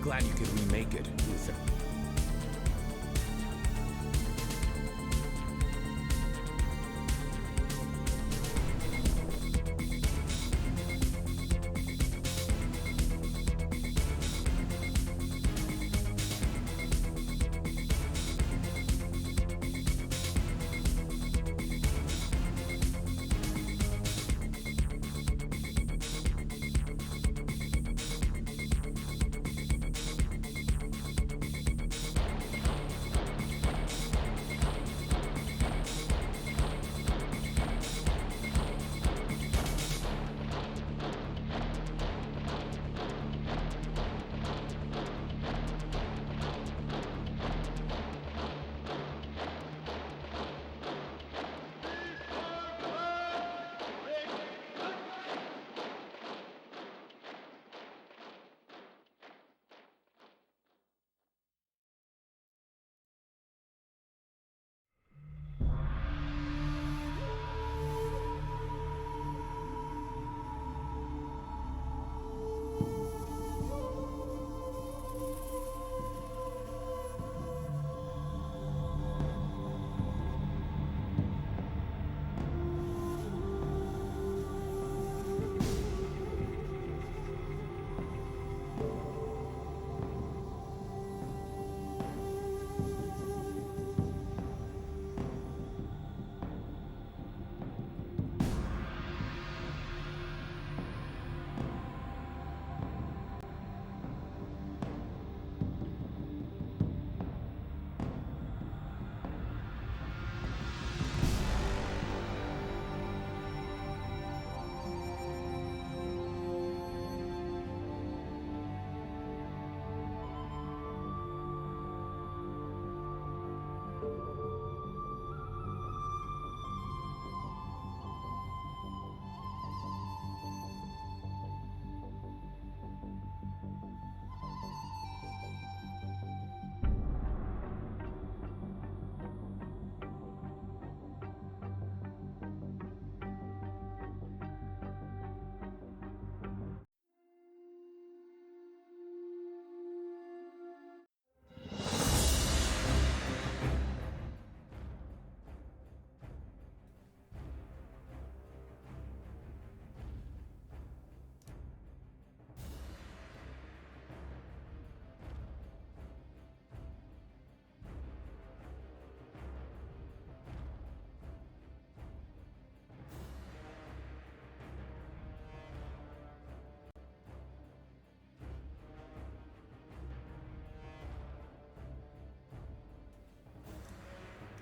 glad you could remake it, Luther.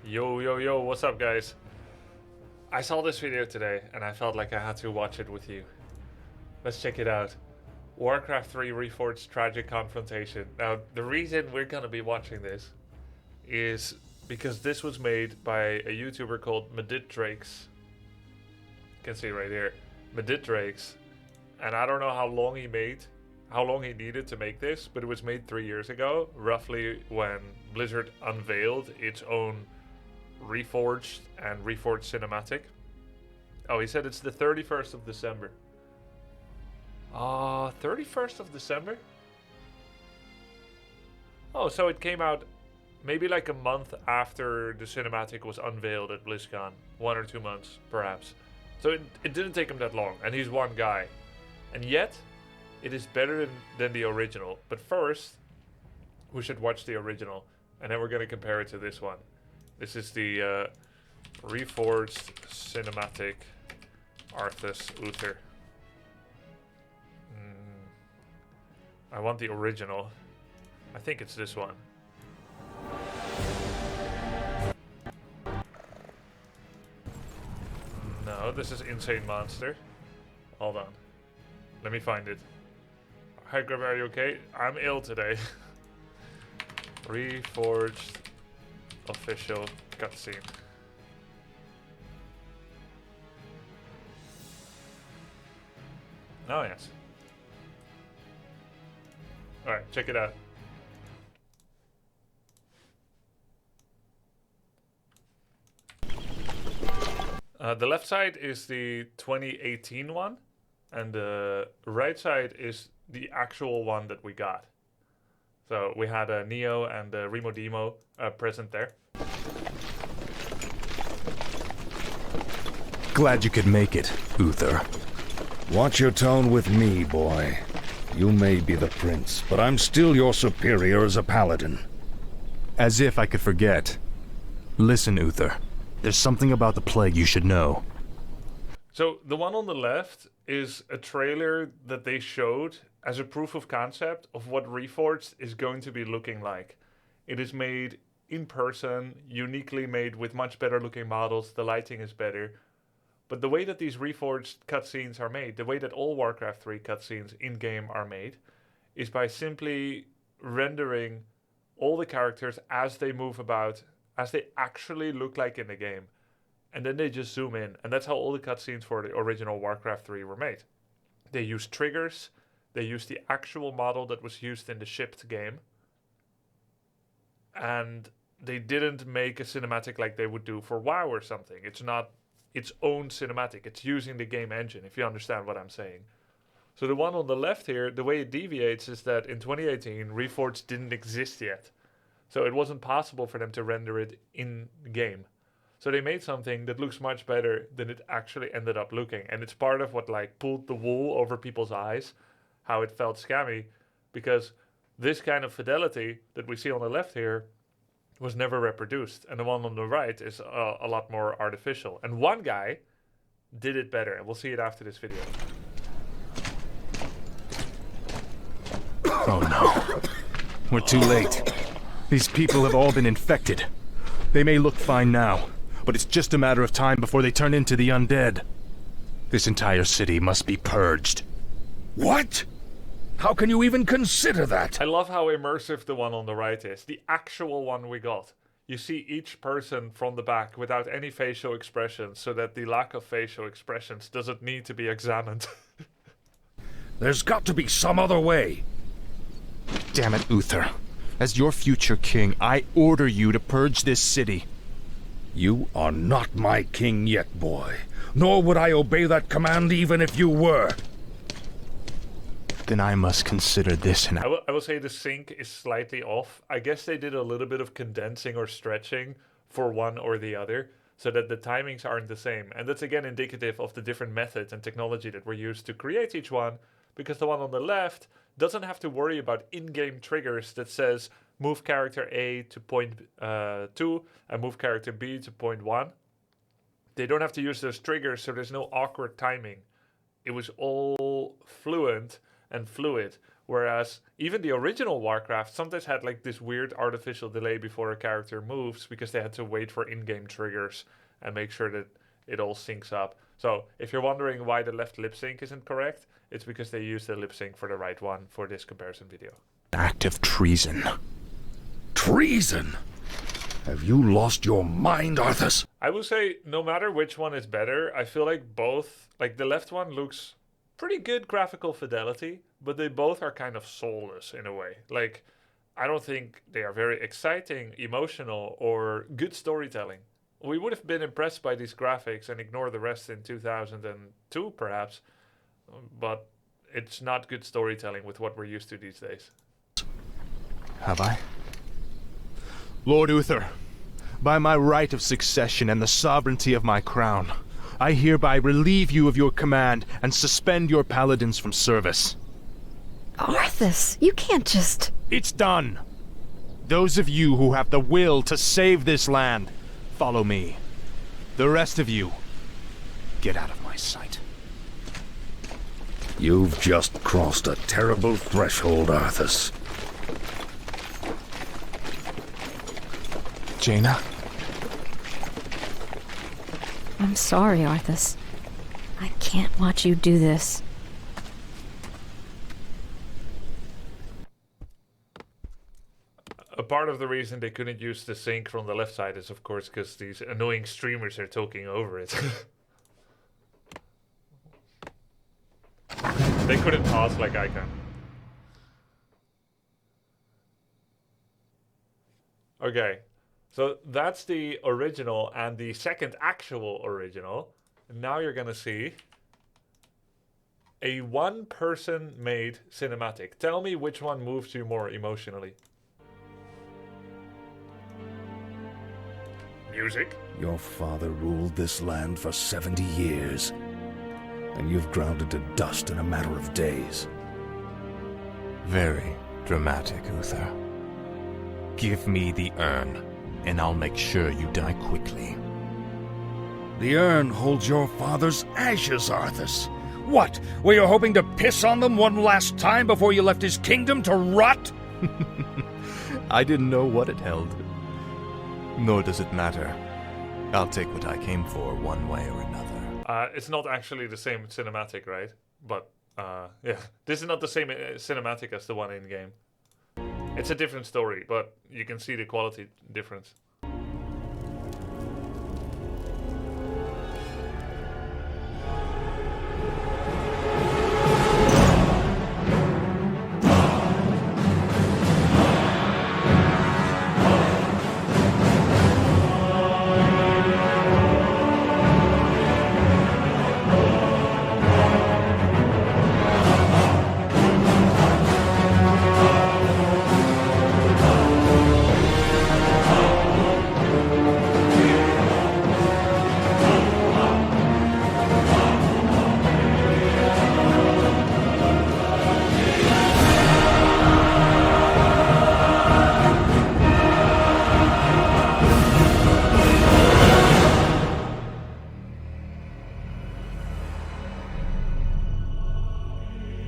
Yo, yo, yo, what's up, guys? I saw this video today and I felt like I had to watch it with you. Let's check it out. Warcraft 3 Reforged Tragic Confrontation. Now, the reason we're gonna be watching this is because this was made by a YouTuber called Meditrakes. You can see right here. Meditrakes. And I don't know how long he needed to make this, but it was made 3 years ago, roughly when Blizzard unveiled its own Reforged and Reforged cinematic. Oh, he said it's the 31st of December. 31st of December? Oh, so it came out maybe like a month after the cinematic was unveiled at BlizzCon. 1 or 2 months, perhaps. So it didn't take him that long, and he's one guy. And yet, it is better than the original. But first, we should watch the original, and then we're going to compare it to this one. This is the Reforged Cinematic Arthas Uther. I want the original. I think it's this one. No, this is Insane Monster. Hold on. Let me find it. Hi, Grub, are you okay? I'm ill today. Reforged official cutscene. Oh, yes. Alright, check it out. The left side is the 2018 one, and the right side is the actual one that we got. So we had Neo and Remo Demo present there. Glad you could make it, Uther. Watch your tone with me, boy. You may be the prince, but I'm still your superior as a paladin. As if I could forget. Listen, Uther. There's something about the plague you should know. So the one on the left is a trailer that they showed as a proof of concept of what Reforged is going to be looking like. It is made in person, uniquely made with much better looking models. The lighting is better. But the way that these Reforged cutscenes are made, the way that all Warcraft 3 cutscenes in-game are made, is by simply rendering all the characters as they move about, as they actually look like in the game. And then they just zoom in. And that's how all the cutscenes for the original Warcraft 3 were made. They used triggers, they used the actual model that was used in the shipped game. And they didn't make a cinematic like they would do for WoW or something. It's not its own cinematic. It's using the game engine, if you understand what I'm saying. So the one on the left here, the way it deviates is that in 2018, Reforged didn't exist yet. So it wasn't possible for them to render it in-game. So they made something that looks much better than it actually ended up looking. And it's part of what like pulled the wool over people's eyes, how it felt scammy, because this kind of fidelity that we see on the left here was never reproduced. And the one on the right is a lot more artificial. And one guy did it better, and we'll see it after this video. Oh no. We're too late. These people have all been infected. They may look fine now, but it's just a matter of time before they turn into the undead. This entire city must be purged. What? How can you even consider that? I love how immersive the one on the right is. The actual one we got. You see each person from the back without any facial expressions, so that the lack of facial expressions doesn't need to be examined. There's got to be some other way. Damn it, Uther. As your future king, I order you to purge this city. You are not my king yet, boy. Nor would I obey that command even if you were. Then I must consider this an... I will say the sync is slightly off. I guess they did a little bit of condensing or stretching for one or the other, so that the timings aren't the same. And that's again indicative of the different methods and technology that were used to create each one, because the one on the left doesn't have to worry about in-game triggers that says move character A to point 2 and move character B to point 1. They don't have to use those triggers, so there's no awkward timing. It was all fluent and fluid, whereas even the original Warcraft sometimes had like this weird artificial delay before a character moves because they had to wait for in-game triggers and make sure that it all syncs up. So if you're wondering why the left lip sync isn't correct, it's because they used the lip sync for the right one for this comparison video. act of treason. Treason? Have you lost your mind, Arthas? I would say no matter which one is better, I feel like both, like the left one looks pretty good graphical fidelity, but they both are kind of soulless in a way. Like, I don't think they are very exciting, emotional, or good storytelling. We would have been impressed by these graphics and ignore the rest in 2002 perhaps, but it's not good storytelling with what we're used to these days. Have I? Lord Uther, by my right of succession and the sovereignty of my crown, I hereby relieve you of your command and suspend your paladins from service. Arthas, you can't just... It's done! Those of you who have the will to save this land, follow me. The rest of you, get out of my sight. You've just crossed a terrible threshold, Arthas. Jaina? I'm sorry, Arthas. I can't watch you do this. A part of the reason they couldn't use the sync from the left side is, of course, because these annoying streamers are talking over it. They couldn't pause like I can. Okay, so that's the original and the second actual original. And now you're gonna see A one-person made cinematic. Tell me which one moves you more emotionally. Music. Your father ruled this land for 70 years, and you've ground it to dust in a matter of days. Very dramatic, Uther. Give me the urn, and I'll make sure you die quickly. The urn holds your father's ashes, Arthas. What? Were you hoping to piss on them one last time before you left his kingdom to rot? I didn't know what it held. Nor does it matter. I'll take what I came for one way or another. It's not actually the same cinematic, right? But, yeah. This is not the same cinematic as the one in-game. It's a different story, but you can see the quality difference.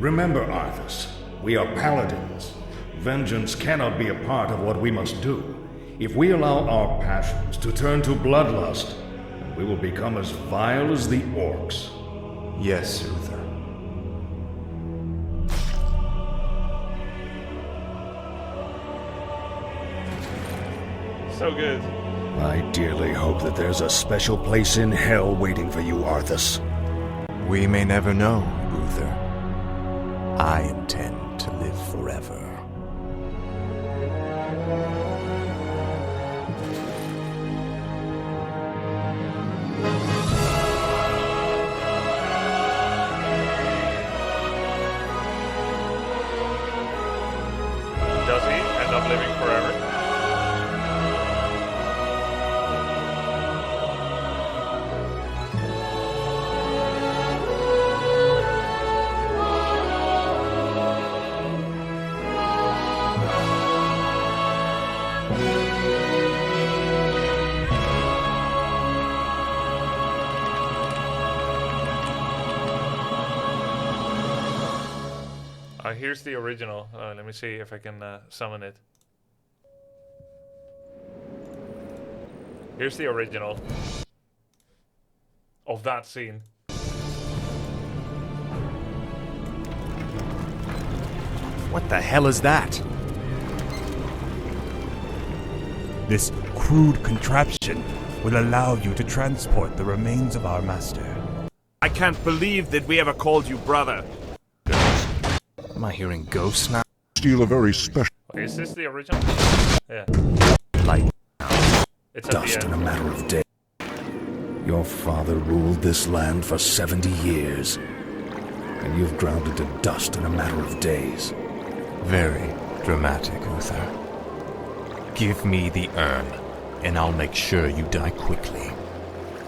Remember, Arthas, we are paladins. Vengeance cannot be a part of what we must do. If we allow our passions to turn to bloodlust, we will become as vile as the orcs. Yes, Uther. So good. I dearly hope that there's a special place in hell waiting for you, Arthas. We may never know, Uther. I intend to live forever. Does he end up living forever? Here's the original. Let me see if I can summon it. Here's the original of that scene. What the hell is that? This crude contraption will allow you to transport the remains of our master. I can't believe that we ever called you brother. Am I hearing ghosts now? Steal a very special Okay, is this the original? Yeah. Like, It's at dust the in a end. matter of days. Your father ruled this land for 70 years, and you've ground it to dust in a matter of days. very dramatic, Uther. Give me the urn, and I'll make sure you die quickly.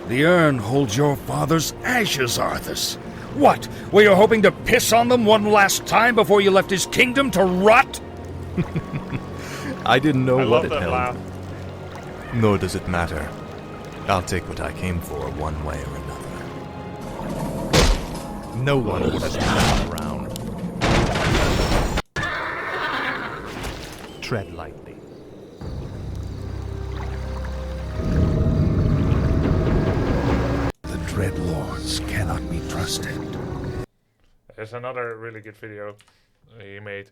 The urn holds your father's ashes, Arthas. What? Were you hoping to piss on them one last time before you left his kingdom to rot? I didn't know I what love it that held. laugh. Nor does it matter. I'll take what I came for one way or another. No one would have been around. Tread lightly. The Dread Lords cannot be trusted. There's another really good video he made.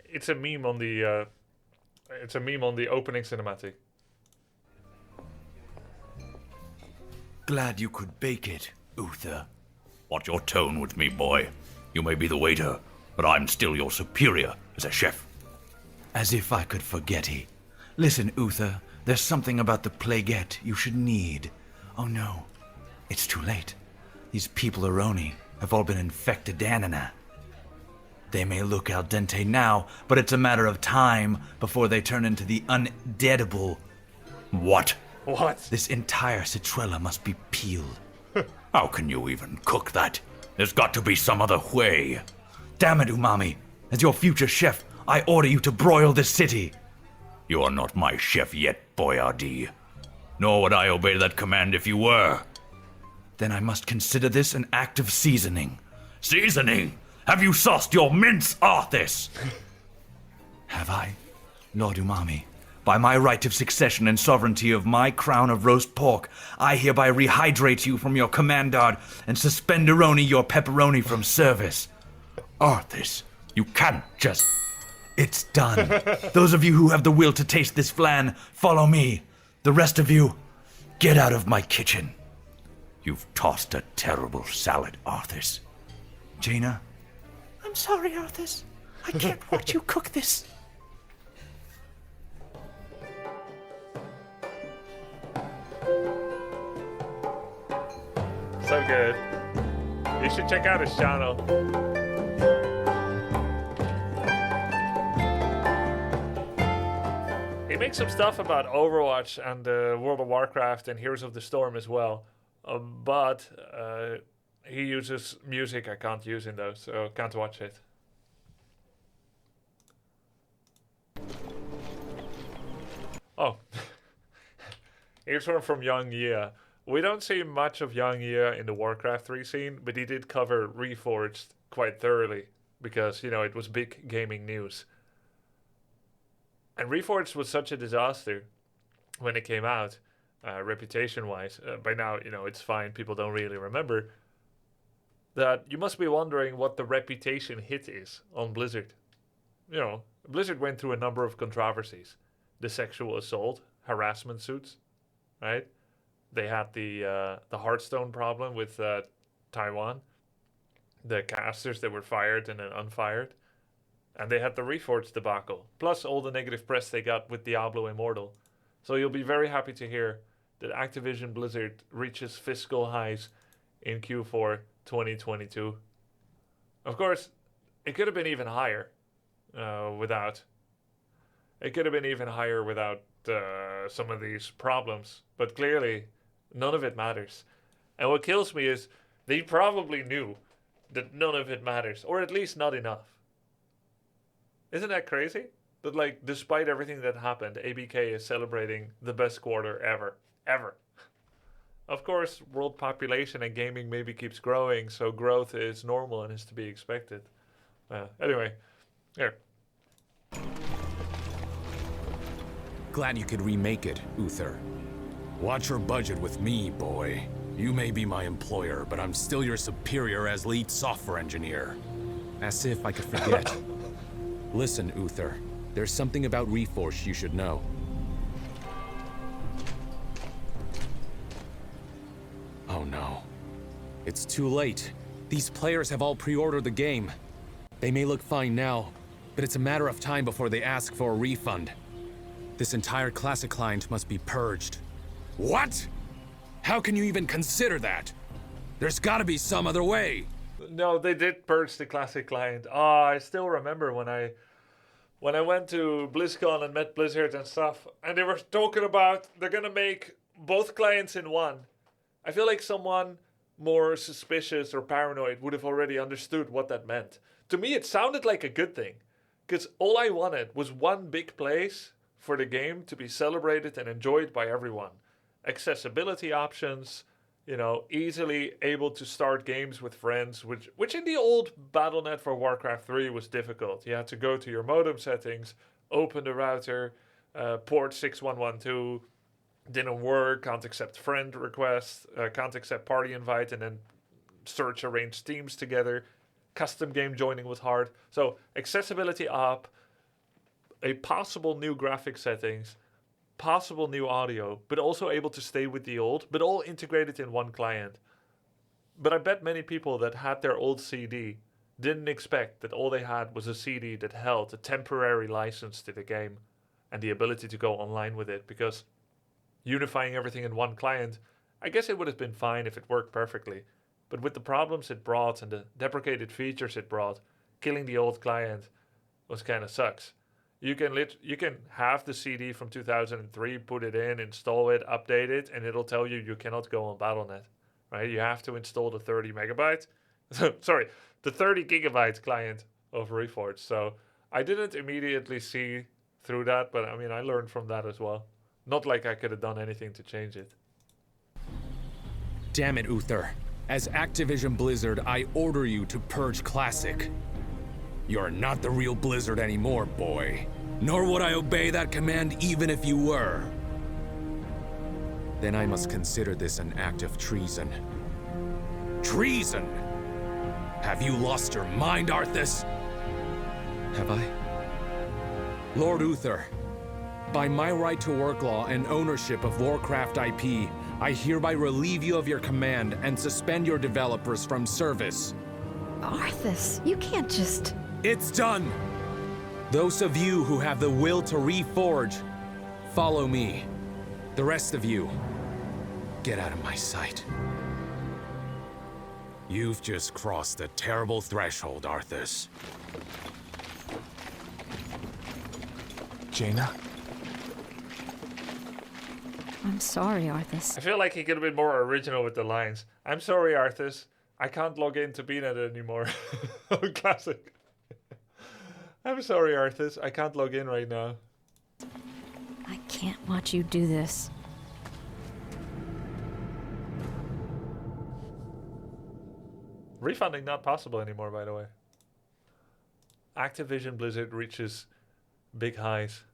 It's a meme on the. It's a meme on the opening cinematic. Glad you could bake it, Uther. Watch your tone with me, boy. You may be the waiter, but I'm still your superior as a chef. As if I could forget-y. Listen, Uther, there's something about the plaguette you should need. Oh no, it's too late. These people are Oni, have all been infected anina. They may look al dente now, but it's a matter of time before they turn into the undeadable. What? What? This entire citrella must be peeled. How can you even cook that? There's got to be some other way. Damn it, Umami. As your future chef, I order you to broil this city. You are not my chef yet, Boyardee. Nor would I obey that command if you were. Then I must consider this an act of seasoning. Seasoning? Have you sauced your mince, Arthas? Have I, Lord Umami? By my right of succession and sovereignty of my crown of roast pork, I hereby rehydrate you from your commandard and suspenderoni your pepperoni from service. Arthas, you can't just... It's done. Those of you who have the will to taste this flan, follow me. The rest of you, get out of my kitchen. You've tossed a terrible salad, Arthas. Jaina? I'm sorry, Arthas. I can't watch you cook this. So good. You should check out his channel. He makes some stuff about Overwatch and World of Warcraft and Heroes of the Storm as well. But he uses music I can't use in those, so can't watch it. Oh. Here's one from Young Yea. We don't see much of Young Yea in the Warcraft 3 scene, but he did cover Reforged quite thoroughly because, you know, it was big gaming news. And Reforged was such a disaster when it came out, reputation-wise. By now, you know, it's fine. People don't really remember. That you must be wondering what the reputation hit is on Blizzard. You know, Blizzard went through a number of controversies. The sexual assault, harassment suits, right? They had the Hearthstone problem with Taiwan. The casters that were fired and then unfired. And they had the Reforged debacle. Plus all the negative press they got with Diablo Immortal. So you'll be very happy to hear that Activision Blizzard reaches fiscal highs in Q4 2022. Of course, it could have been even higher without... It could have been even higher without some of these problems. But clearly, none of it matters. And what kills me is they probably knew that none of it matters. Or at least not enough. Isn't that crazy? That, like, despite everything that happened, ABK is celebrating the best quarter ever. Ever. Of course, world population and gaming maybe keeps growing, so growth is normal and is to be expected. Anyway, here. Glad you could remake it, Uther. Watch your budget with me, boy. You may be my employer, but I'm still your superior as lead software engineer. As if I could forget. Listen, Uther. There's something about Reforged you should know. Oh no. It's too late. These players have all pre-ordered the game. They may look fine now, but it's a matter of time before they ask for a refund. This entire Classic client must be purged. What? How can you even consider that? There's gotta be some other way. No, they did purge the Classic client. I still remember when I went to BlizzCon and met Blizzard and stuff, and they were talking about they're gonna make both clients in one. I feel like someone more suspicious or paranoid would have already understood what that meant. To me, it sounded like a good thing, because all I wanted was one big place for the game to be celebrated and enjoyed by everyone. Accessibility options, you know, easily able to start games with friends, which in the old Battle.net for Warcraft 3 was difficult. You had to go to your modem settings, open the router, port 6112, didn't work, can't accept friend requests, can't accept party invite, and then search arrange teams together. Custom game joining was hard. So accessibility up, a possible new graphic settings, possible new audio, but also able to stay with the old, but all integrated in one client. But I bet many people that had their old CD didn't expect that all they had was a CD that held a temporary license to the game and the ability to go online with it, because unifying everything in one client, I guess it would have been fine if it worked perfectly. But with the problems it brought and the deprecated features it brought, killing the old client was kind of sucks. You can have the CD from 2003, put it in, install it, update it, and it'll tell you cannot go on Battle.net, right? You have to install the 30 megabyte, sorry, the 30 gigabyte client of Reforged. So I didn't immediately see through that, but I mean, I learned from that as well. Not like I could have done anything to change it. Damn it, Uther. As Activision Blizzard, I order you to purge Classic. You're not the real Blizzard anymore, boy. Nor would I obey that command even if you were. Then I must consider this an act of treason. Treason! Have you lost your mind, Arthas? Have I? Lord Uther, by my right to work law and ownership of Warcraft IP, I hereby relieve you of your command and suspend your developers from service. Arthas, you can't just... It's done! Those of you who have the will to reforge, follow me. The rest of you, get out of my sight. You've just crossed a terrible threshold, Arthas. Jaina? I'm sorry, Arthas. I feel like he could have been more original with the lines. I'm sorry, Arthas. I can't log into BNet anymore. Classic. I'm sorry, Arthas. I can't log in right now. I can't watch you do this. Refunding not possible anymore, by the way. Activision Blizzard reaches big highs.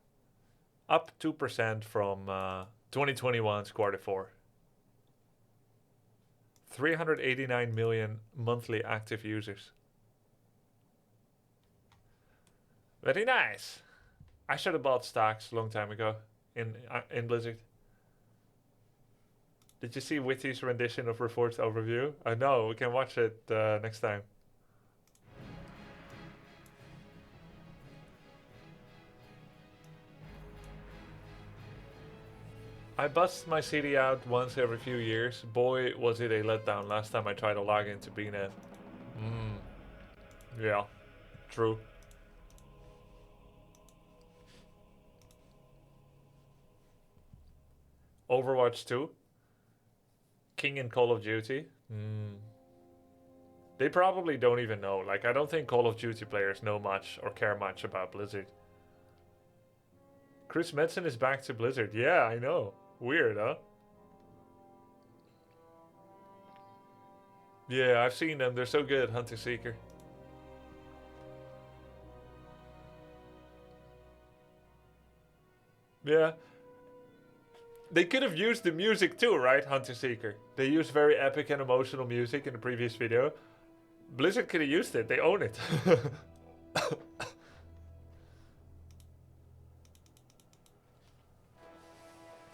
Up 2% from 2021's Q4. 389 million monthly active users. Very nice. I should have bought stocks a long time ago in Blizzard. Did you see Witty's rendition of Reforged Overview? Oh no, we can watch it next time. I bust my CD out once every few years. Boy, was it a letdown last time I tried to log into BNet. Yeah, true. Overwatch 2. King in Call of Duty. They probably don't even know. Like, I don't think Call of Duty players know much or care much about Blizzard. Chris Metzen is back to Blizzard. Yeah, I know. Weird, huh? Yeah, I've seen them. They're so good, Hunter Seeker. Yeah. They could have used the music too, right, Hunter Seeker? They used very epic and emotional music in the previous video. Blizzard could have used it. They own it.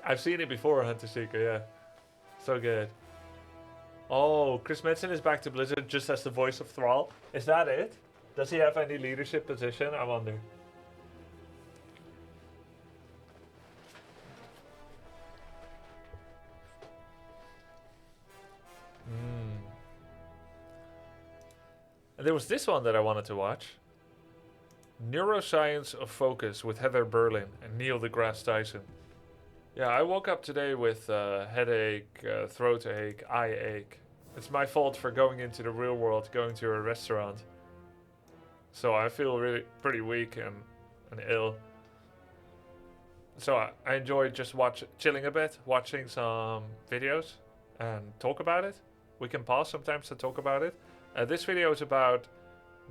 I've seen it before, Hunter Seeker, yeah. So good. Oh, Chris Metzen is back to Blizzard just as the voice of Thrall. Is that it? Does he have any leadership position? I wonder. And there was this one that I wanted to watch. Neuroscience of Focus with Heather Berlin and Neil deGrasse Tyson. Yeah, I woke up today with headache, throat ache, eye ache. It's my fault for going into the real world, going to a restaurant. So I feel really pretty weak and ill. So I enjoyed just chilling a bit, watching some videos and talk about it. We can pause sometimes to talk about it. This video is about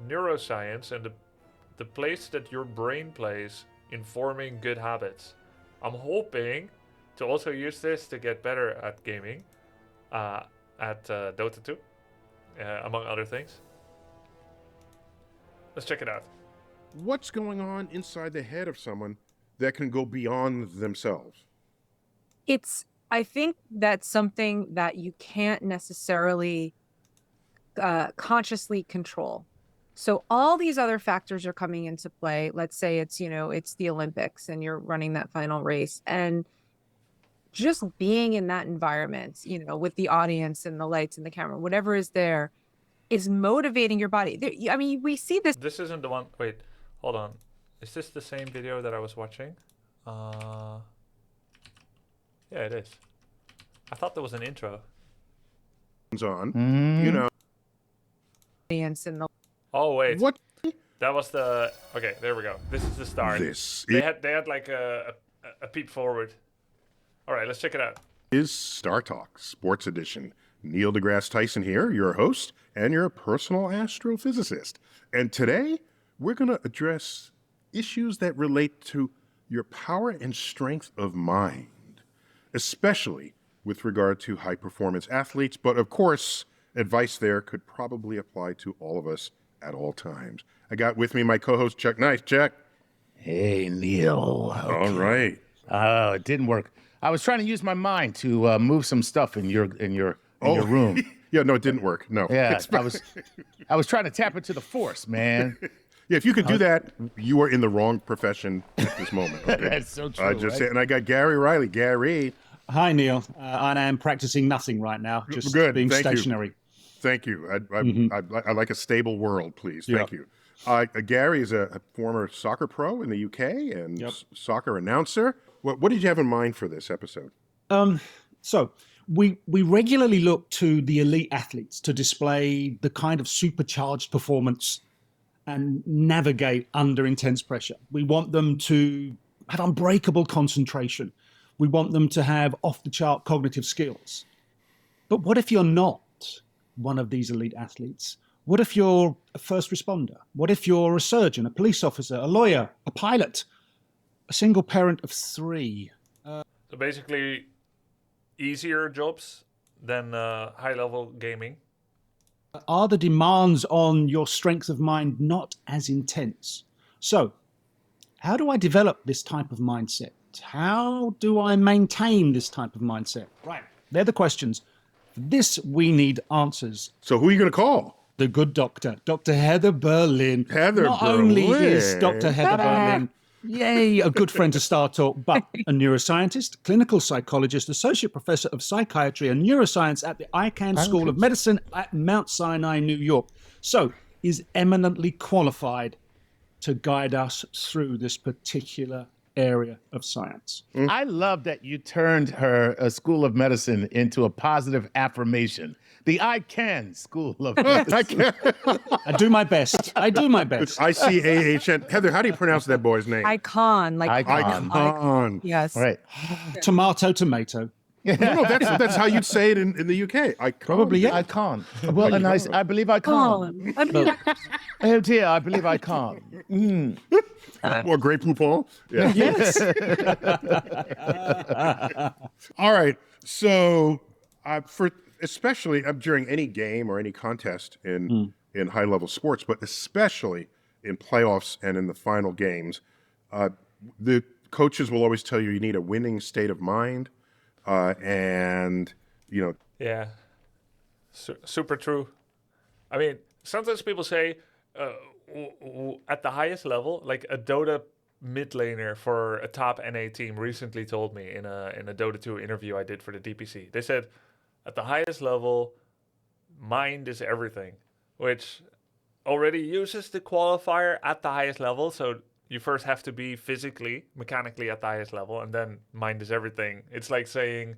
neuroscience and the place that your brain plays in forming good habits. I'm hoping to also use this to get better at gaming, at DOTA2, among other things. Let's check it out. What's going on inside the head of someone that can go beyond themselves? I think that's something that you can't necessarily consciously control. So all these other factors are coming into play. Let's say it's the Olympics and you're running that final race. And just being in that environment, with the audience and the lights and the camera, whatever is there, is motivating your body. I mean, we see this. This isn't the one. Wait, hold on. Is this the same video that I was watching? Yeah, it is. I thought there was an intro. On, Audience and the. Oh wait. What? That was the. Okay, there we go. This is the start. They had like a peep forward. All right, let's check it out. Is Star Talk Sports Edition. Neil deGrasse Tyson here, your host and your personal astrophysicist. And today, we're going to address issues that relate to your power and strength of mind, especially with regard to high-performance athletes. But of course, advice there could probably apply to all of us at all times. I got with me my co-host, Chuck Nice. Chuck. Hey, Neil. Okay. All right. It didn't work. I was trying to use my mind to move some stuff in your room. Yeah, no, it didn't work. No. Yeah, I was trying to tap into the force, man. Yeah, if you could do that, you are in the wrong profession at this moment. Okay? That's so true. And I got Gary Riley. Gary. Hi, Neil. I am practicing nothing right now, just Good. being Thank stationary. You. Thank you. I like a stable world, please. Thank you. Gary is a former soccer pro in the UK and soccer announcer. What did you have in mind for this episode? So we regularly look to the elite athletes to display the kind of supercharged performance and navigate under intense pressure. We want them to have unbreakable concentration. We want them to have off-the-chart cognitive skills. But what if you're not one of these elite athletes? What if you're a first responder? What if you're a surgeon, a police officer, a lawyer, a pilot, a single parent of 3? So basically, easier jobs than high-level gaming. Are the demands on your strength of mind not as intense? So, how do I develop this type of mindset? How do I maintain this type of mindset? Right. They're the questions. For this, we need answers. So who are you going to call? The good doctor, Dr. Heather Berlin. Heather Not Berlin. only is Dr. Heather Berlin, yay, a good friend to Star Talk, but a neuroscientist, clinical psychologist, associate professor of psychiatry and neuroscience at the Icahn School of Medicine at Mount Sinai, New York. So, is eminently qualified to guide us through this particular area of science. I love that you turned her School of Medicine into a positive affirmation. The Icahn School of Medicine. I do my best. It's ICAHN. Heather, how do you pronounce that boy's name? Icon. Icon. Yes. Right. Tomato. No, that's how you'd say it in the UK. Icon. Probably, yeah. Icon. Well, and I believe I can't. Oh dear, I believe I can't. Or Grey Poupon. Yeah. Yes. All right. So, especially during any game or any contest in high-level sports, but especially in playoffs and in the final games, the coaches will always tell you need a winning state of mind, and Yeah, super true. I mean, sometimes people say at the highest level, like a Dota mid laner for a top NA team recently told me in a DOTA2 interview I did for the DPC. They said at the highest level, mind is everything, which already uses the qualifier at the highest level. So you first have to be physically, mechanically at the highest level, and then mind is everything. It's like saying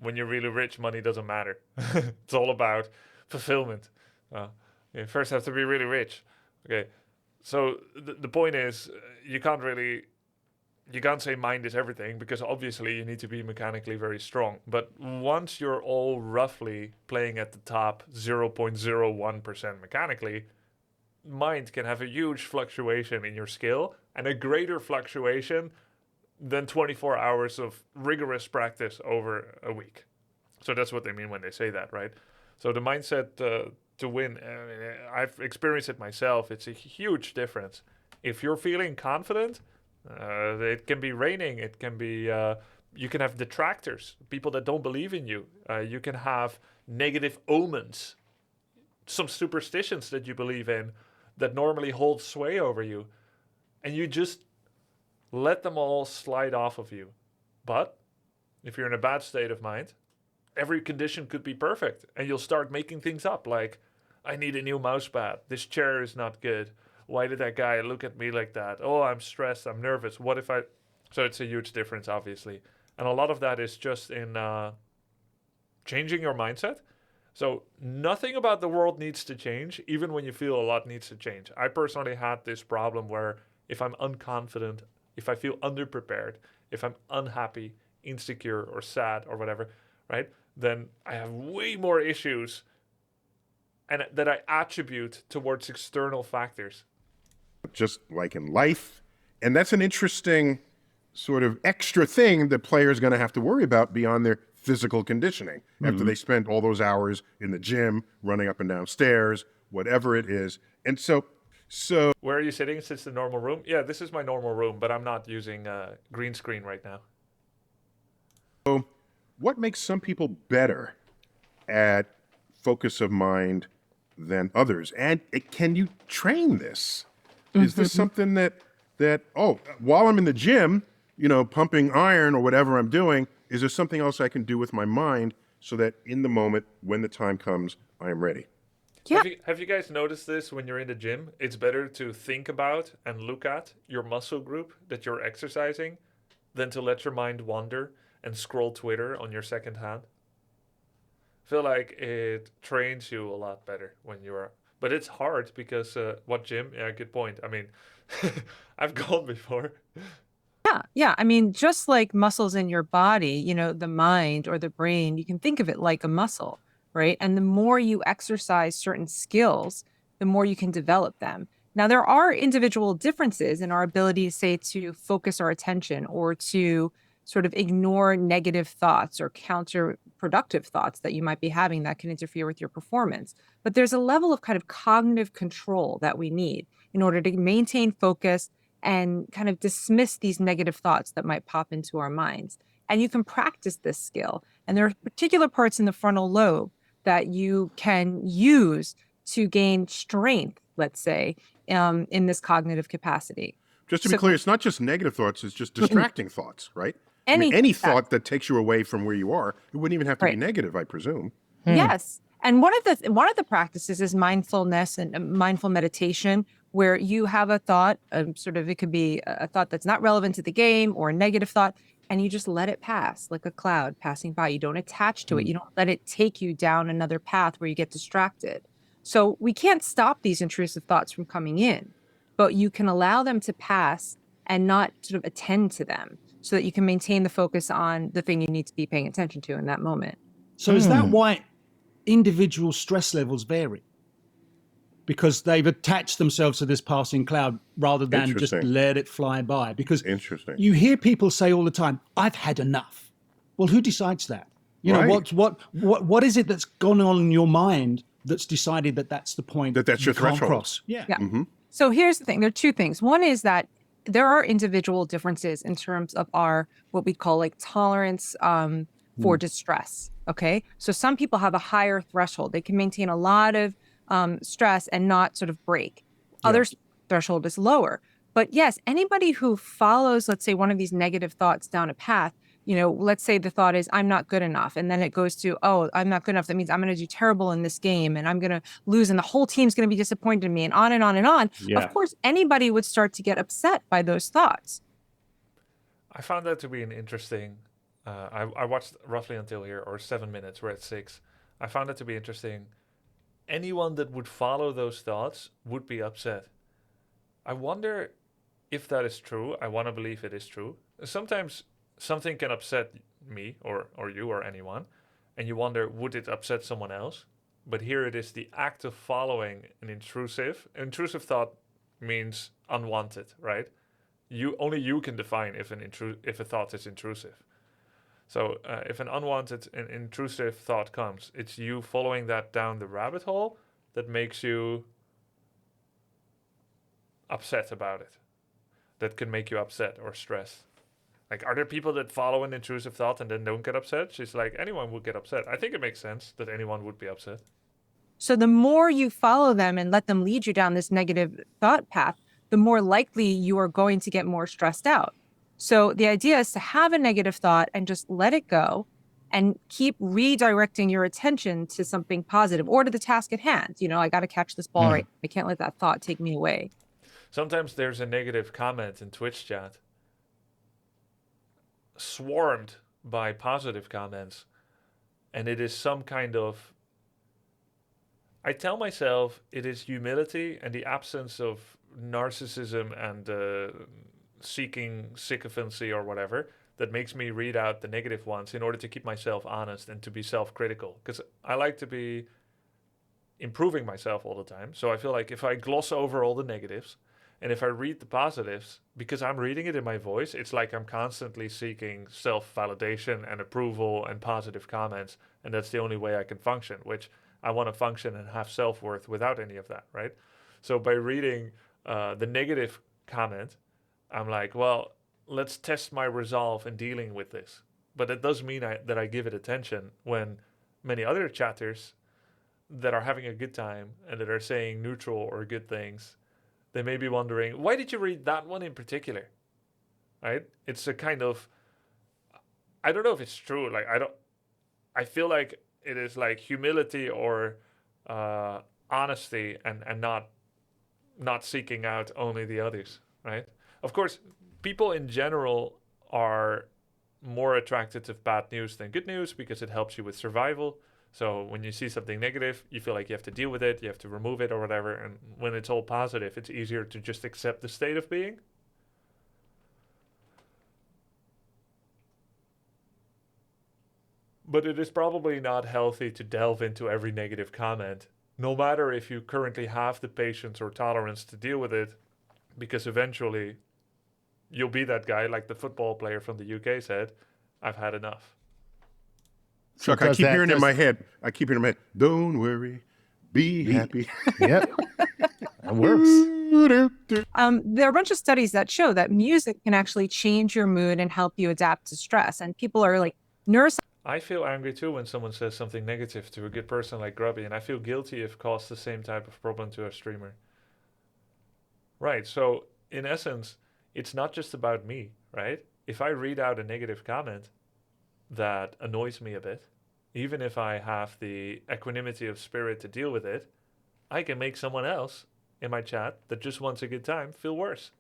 when you're really rich, money doesn't matter. It's all about fulfillment. You first have to be really rich. Okay, so the point is you can't say mind is everything, because obviously you need to be mechanically very strong. But once you're all roughly playing at the top 0.01% mechanically, mind can have a huge fluctuation in your skill, and a greater fluctuation than 24 hours of rigorous practice over a week. So that's what they mean when they say that, right? So the mindset to win, I've experienced it myself. It's a huge difference. If you're feeling confident, it can be raining. It can be, you can have detractors, people that don't believe in you. You can have negative omens, some superstitions that you believe in that normally hold sway over you. And you just let them all slide off of you. But if you're in a bad state of mind, every condition could be perfect, and you'll start making things up like, I need a new mouse pad. This chair is not good. Why did that guy look at me like that? Oh, I'm stressed. I'm nervous. What if I... So it's a huge difference, obviously. And a lot of that is just in changing your mindset. So nothing about the world needs to change, even when you feel a lot needs to change. I personally had this problem where if I'm unconfident, if I feel underprepared, if I'm unhappy, insecure, or sad, or whatever, right, then I have way more issues and that I attribute towards external factors. Just like in life. And that's an interesting sort of extra thing that players are going to have to worry about beyond their physical conditioning after they spend all those hours in the gym, running up and down stairs, whatever it is. And so where are you sitting? Is this the normal room? Yeah, this is my normal room, but I'm not using green screen right now. So what makes some people better at focus of mind than others? And can you train this? Is this something that while I'm in the gym, pumping iron or whatever I'm doing, is there something else I can do with my mind so that in the moment, when the time comes, I am ready? Yeah. Have you guys noticed this when you're in the gym? It's better to think about and look at your muscle group that you're exercising than to let your mind wander and scroll Twitter on your second hand. I feel like it trains you a lot better when you're... But it's hard because what gym? Yeah, good point. I mean, I've gone before. Yeah. I mean, just like muscles in your body, the mind or the brain, you can think of it like a muscle, right? And the more you exercise certain skills, the more you can develop them. Now, there are individual differences in our ability, say, to focus our attention or to sort of ignore negative thoughts or counterproductive thoughts that you might be having that can interfere with your performance. But there's a level of kind of cognitive control that we need in order to maintain focus and kind of dismiss these negative thoughts that might pop into our minds. And you can practice this skill. And there are particular parts in the frontal lobe that you can use to gain strength, let's say, in this cognitive capacity. Just to be clear, it's not just negative thoughts, it's just distracting thoughts, right? Any thought that takes you away from where you are, it wouldn't even have to be negative, I presume. Yes. And one of the practices is mindfulness and mindful meditation, where you have a thought, it could be a thought that's not relevant to the game or a negative thought, and you just let it pass like a cloud passing by. You don't attach to it. You don't let it take you down another path where you get distracted. So we can't stop these intrusive thoughts from coming in, but you can allow them to pass and not sort of attend to them so that you can maintain the focus on the thing you need to be paying attention to in that moment. So is that why individual stress levels vary? Because they've attached themselves to this passing cloud rather than just let it fly by. Because you hear people say all the time, I've had enough. Well, who decides that? What is it that's gone on in your mind that's decided that that's the point that's your threshold? Cross? Yeah. Mm-hmm. So here's the thing. There are two things. One is that there are individual differences in terms of our, what we call like tolerance for distress. Okay. So some people have a higher threshold. They can maintain a lot of stress and not sort of break. Others' threshold is lower. But yes, anybody who follows, let's say, one of these negative thoughts down a path, let's say the thought is, I'm not good enough. And then it goes to, oh, I'm not good enough. That means I'm going to do terrible in this game and I'm going to lose and the whole team's going to be disappointed in me and on and on and on. Yeah. Of course, anybody would start to get upset by those thoughts. I found that to be an interesting, I watched roughly until here, or 7 minutes, we're at 6. I found it to be interesting. Anyone that would follow those thoughts would be upset. I wonder if that is true. I want to believe it is true. Sometimes something can upset me or you or anyone, and you wonder, would it upset someone else? But here it is the act of following an intrusive thought means unwanted, right? Only you can define if a thought is intrusive. So if an unwanted and intrusive thought comes, it's you following that down the rabbit hole that makes you upset about it. That can make you upset or stressed. Like, are there people that follow an intrusive thought and then don't get upset? She's like, anyone would get upset. I think it makes sense that anyone would be upset. So the more you follow them and let them lead you down this negative thought path, the more likely you are going to get more stressed out. So the idea is to have a negative thought and just let it go and keep redirecting your attention to something positive or to the task at hand. I got to catch this ball right. I can't let that thought take me away. Sometimes there's a negative comment in Twitch chat swarmed by positive comments, and it is some kind of, I tell myself it is humility and the absence of narcissism and seeking sycophancy or whatever that makes me read out the negative ones in order to keep myself honest and to be self-critical, because I like to be improving myself all the time. So I feel like if I gloss over all the negatives and if I read the positives, because I'm reading it in my voice, it's like I'm constantly seeking self-validation and approval and positive comments, and that's the only way I can function, which I want to function and have self-worth without any of that, right? So by reading the negative comment, I'm like, well, let's test my resolve in dealing with this. But it does mean that I give it attention when many other chatters that are having a good time and that are saying neutral or good things, they may be wondering, why did you read that one in particular? Right? It's a kind of, I don't know if it's true. Like, I feel like it is like humility or honesty and not seeking out only the others, right? Of course, people in general are more attracted to bad news than good news because it helps you with survival. So when you see something negative, you feel like you have to deal with it, you have to remove it or whatever. And when it's all positive, it's easier to just accept the state of being. But it is probably not healthy to delve into every negative comment, no matter if you currently have the patience or tolerance to deal with it, because eventually you'll be that guy, like the football player from the UK said, I've had enough. Chuck, I keep hearing in my head, don't worry, be happy. Yep. That works. There are a bunch of studies that show that music can actually change your mood and help you adapt to stress. And people are like, I feel angry too when someone says something negative to a good person like Grubby, and I feel guilty if caused the same type of problem to a streamer. Right, so in essence, it's not just about me, right? If I read out a negative comment that annoys me a bit, even if I have the equanimity of spirit to deal with it, I can make someone else in my chat that just wants a good time feel worse.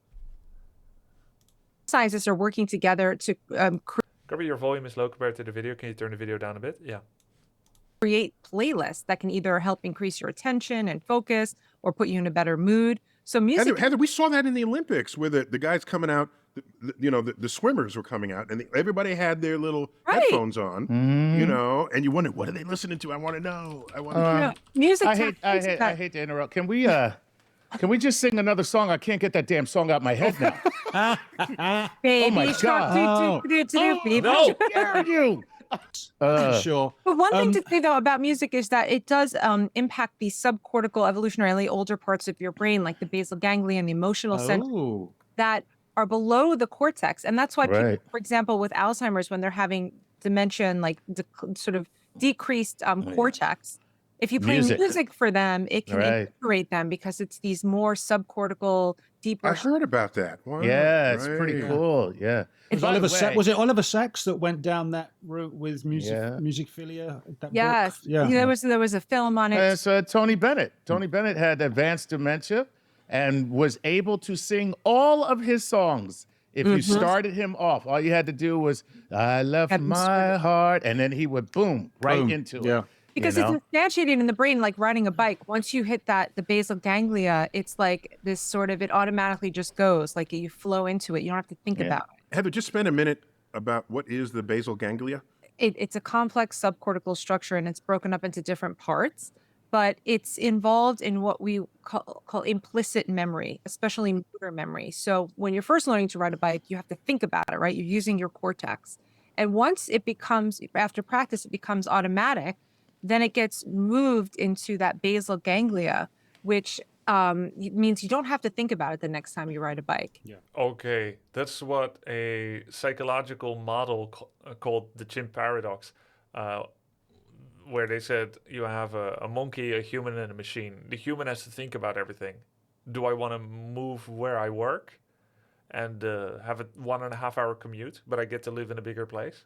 Scientists are working together to Grubby, your volume is low compared to the video. Can you turn the video down a bit? Yeah. create playlists that can either help increase your attention and focus or put you in a better mood. So music. Heather, we saw that in the Olympics where the guys coming out, the swimmers were coming out and everybody had their little headphones on, and you wonder, what are they listening to? I want to know. Music. I hate to interrupt. Can we just sing another song? I can't get that damn song out my head now. Baby oh my God. No, dare you? Sure. But one thing to say though about music is that it does impact the subcortical evolutionarily older parts of your brain, like the basal ganglia and the emotional centers that are below the cortex. And that's why people, for example, with Alzheimer's, when they're having dementia and like sort of decreased cortex, if you play music for them, it can invigorate them because it's these more subcortical, deeper. I heard about that. Wow. Yeah, it's pretty cool. Yeah. Was it Oliver Sacks that went down that route with musicphilia? Yes. Yeah. There was a film on it. So Tony Bennett. Tony Bennett had advanced dementia and was able to sing all of his songs. If you started him off, all you had to do was, I left my heart, and then he would boom into it. Because it's instantiated in the brain like riding a bike. Once you hit the basal ganglia, it's like this sort of, it automatically just goes, like you flow into it. You don't have to think about it. Heather, just spend a minute about what is the basal ganglia? It's a complex subcortical structure and it's broken up into different parts, but it's involved in what we call implicit memory, especially motor memory. So when you're first learning to ride a bike, you have to think about it, right? You're using your cortex. And once it becomes, after practice, it becomes automatic, then it gets moved into that basal ganglia, which means you don't have to think about it the next time you ride a bike. Yeah. Okay, that's what a psychological model called the chimp paradox, where they said you have a monkey, a human, and a machine. The human has to think about everything. Do I want to move where I work? and have a 1.5 hour commute, but I get to live in a bigger place?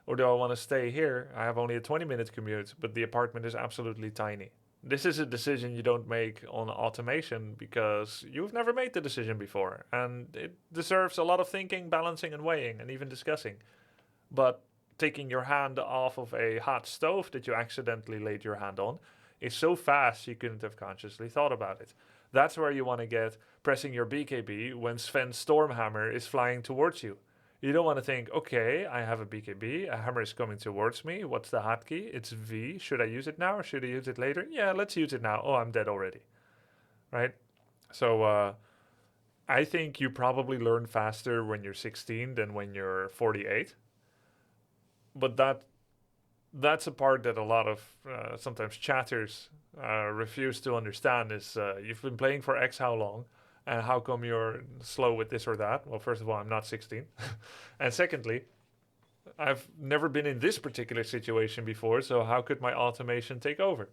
Or do I want to stay here? I have only a 20-minute commute, but the apartment is absolutely tiny. This is a decision you don't make on automation because you've never made the decision before, and it deserves a lot of thinking, balancing, and weighing, and even discussing. But taking your hand off of a hot stove that you accidentally laid your hand on is so fast you couldn't have consciously thought about it. That's where you want to get pressing your BKB when Sven's Stormhammer is flying towards you. You don't want to think, okay, I have a BKB, a hammer is coming towards me. What's the hotkey? It's V. Should I use it now or should I use it later? Yeah, let's use it now. Oh, I'm dead already. Right? So I think you probably learn faster when you're 16 than when you're 48. But that's a part that a lot of sometimes chatters refuse to understand is you've been playing for X how long? And how come you're slow with this or that? Well, first of all, I'm not 16. And secondly, I've never been in this particular situation before, so how could my automation take over?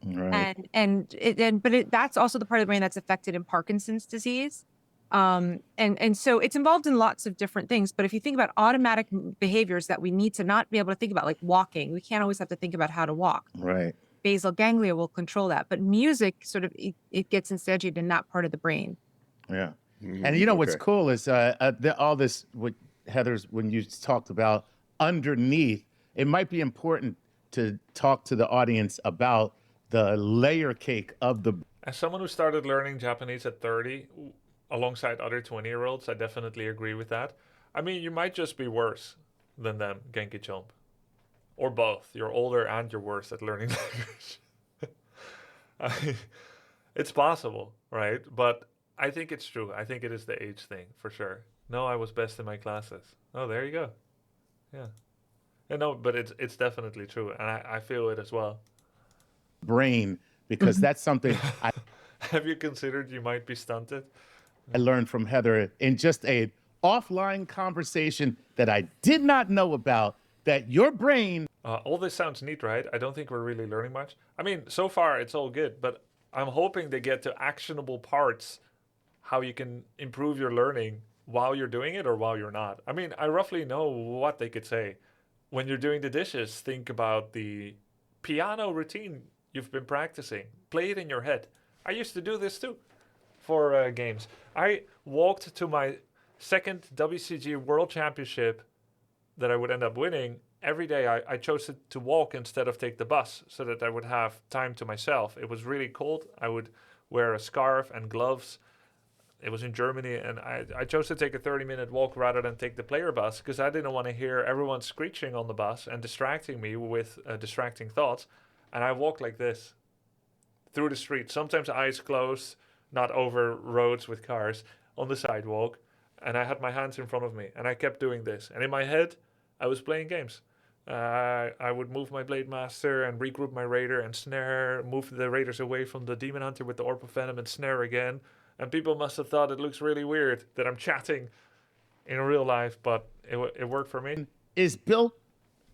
Right. But that's also the part of the brain that's affected in Parkinson's disease. And so it's involved in lots of different things. But if you think about automatic behaviors that we need to not be able to think about, like walking, we can't always have to think about how to walk. Right. Basal ganglia will control that, but music sort of it gets instantiated in that part of the brain. Yeah, and you know what's cool is all this what Heather's when you talked about underneath. It might be important to talk to the audience about the layer cake of the. As someone who started learning Japanese at 30, alongside other 20-year-olds, I definitely agree with that. I mean, you might just be worse than them, Genki Chomp. Or both. You're older and you're worse at learning language. It's possible, right? But I think it's true. I think it is the age thing, for sure. No, I was best in my classes. Oh, there you go. Yeah. No, but it's definitely true. And I feel it as well. Brain, because that's something I... Have you considered you might be stunted? I learned from Heather in just a offline conversation that I did not know about, that your brain... all this sounds neat, right? I don't think we're really learning much. I mean, so far it's all good, but I'm hoping they get to actionable parts, how you can improve your learning while you're doing it or while you're not. I mean, I roughly know what they could say. When you're doing the dishes, think about the piano routine you've been practicing. Play it in your head. I used to do this too for games. I walked to my second WCG World Championship that I would end up winning. Every day I chose to walk instead of take the bus so that I would have time to myself. It was really cold. I would wear a scarf and gloves. It was in Germany, and I chose to take a 30-minute walk rather than take the player bus because I didn't want to hear everyone screeching on the bus and distracting me with distracting thoughts. And I walked like this through the street, sometimes eyes closed, not over roads with cars, on the sidewalk. And I had my hands in front of me, and I kept doing this. And in my head, I was playing games. I would move my Blade Master and regroup my Raider and snare, move the Raiders away from the Demon Hunter with the Orb of Venom and snare again. And people must have thought it looks really weird that I'm chatting in real life, but it worked for me. Is built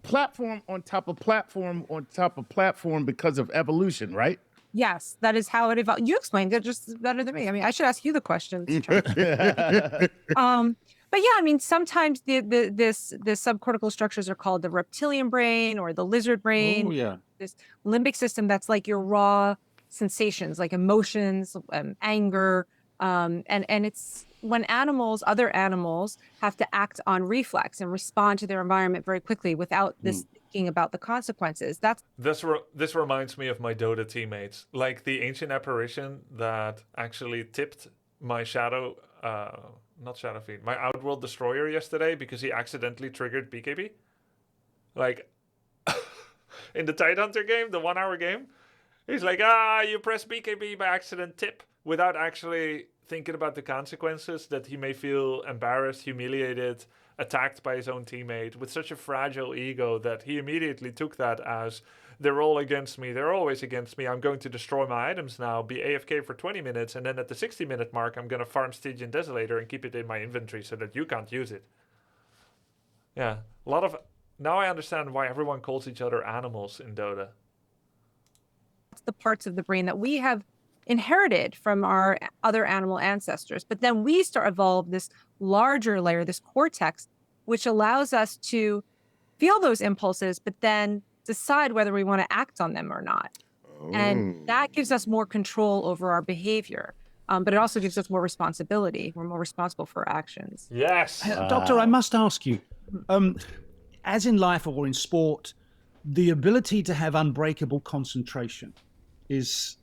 platform on top of platform on top of platform because of evolution, right? Yes, that is how it evolved. You explained it just better than me. I mean, I should ask you the questions. But yeah, I mean, sometimes this subcortical structures are called the reptilian brain or the lizard brain. Oh, yeah. This limbic system that's like your raw sensations, like emotions, anger, and it's when other animals have to act on reflex and respond to their environment very quickly without this thinking about the consequences. This reminds me of my Dota teammates, like the ancient apparition that actually tipped my shadow. Not Shadow Fiend, my Outworld Destroyer yesterday because he accidentally triggered BKB. Like, in the Tidehunter game, the 1 hour game, he's like, you press BKB by accident tip without actually thinking about the consequences that he may feel embarrassed, humiliated, attacked by his own teammate with such a fragile ego that he immediately took that as, they're all against me, they're always against me, I'm going to destroy my items now, be AFK for 20 minutes, and then at the 60-minute mark, I'm going to farm Stygian Desolator and keep it in my inventory so that you can't use it. Yeah, now I understand why everyone calls each other animals in Dota. It's the parts of the brain that we have inherited from our other animal ancestors. But then we start evolve this larger layer, this cortex, which allows us to feel those impulses, but then decide whether we want to act on them or not. And that gives us more control over our behavior. But it also gives us more responsibility. We're more responsible for our actions. Yes. Doctor, I must ask you, as in life or in sport, the ability to have unbreakable concentration is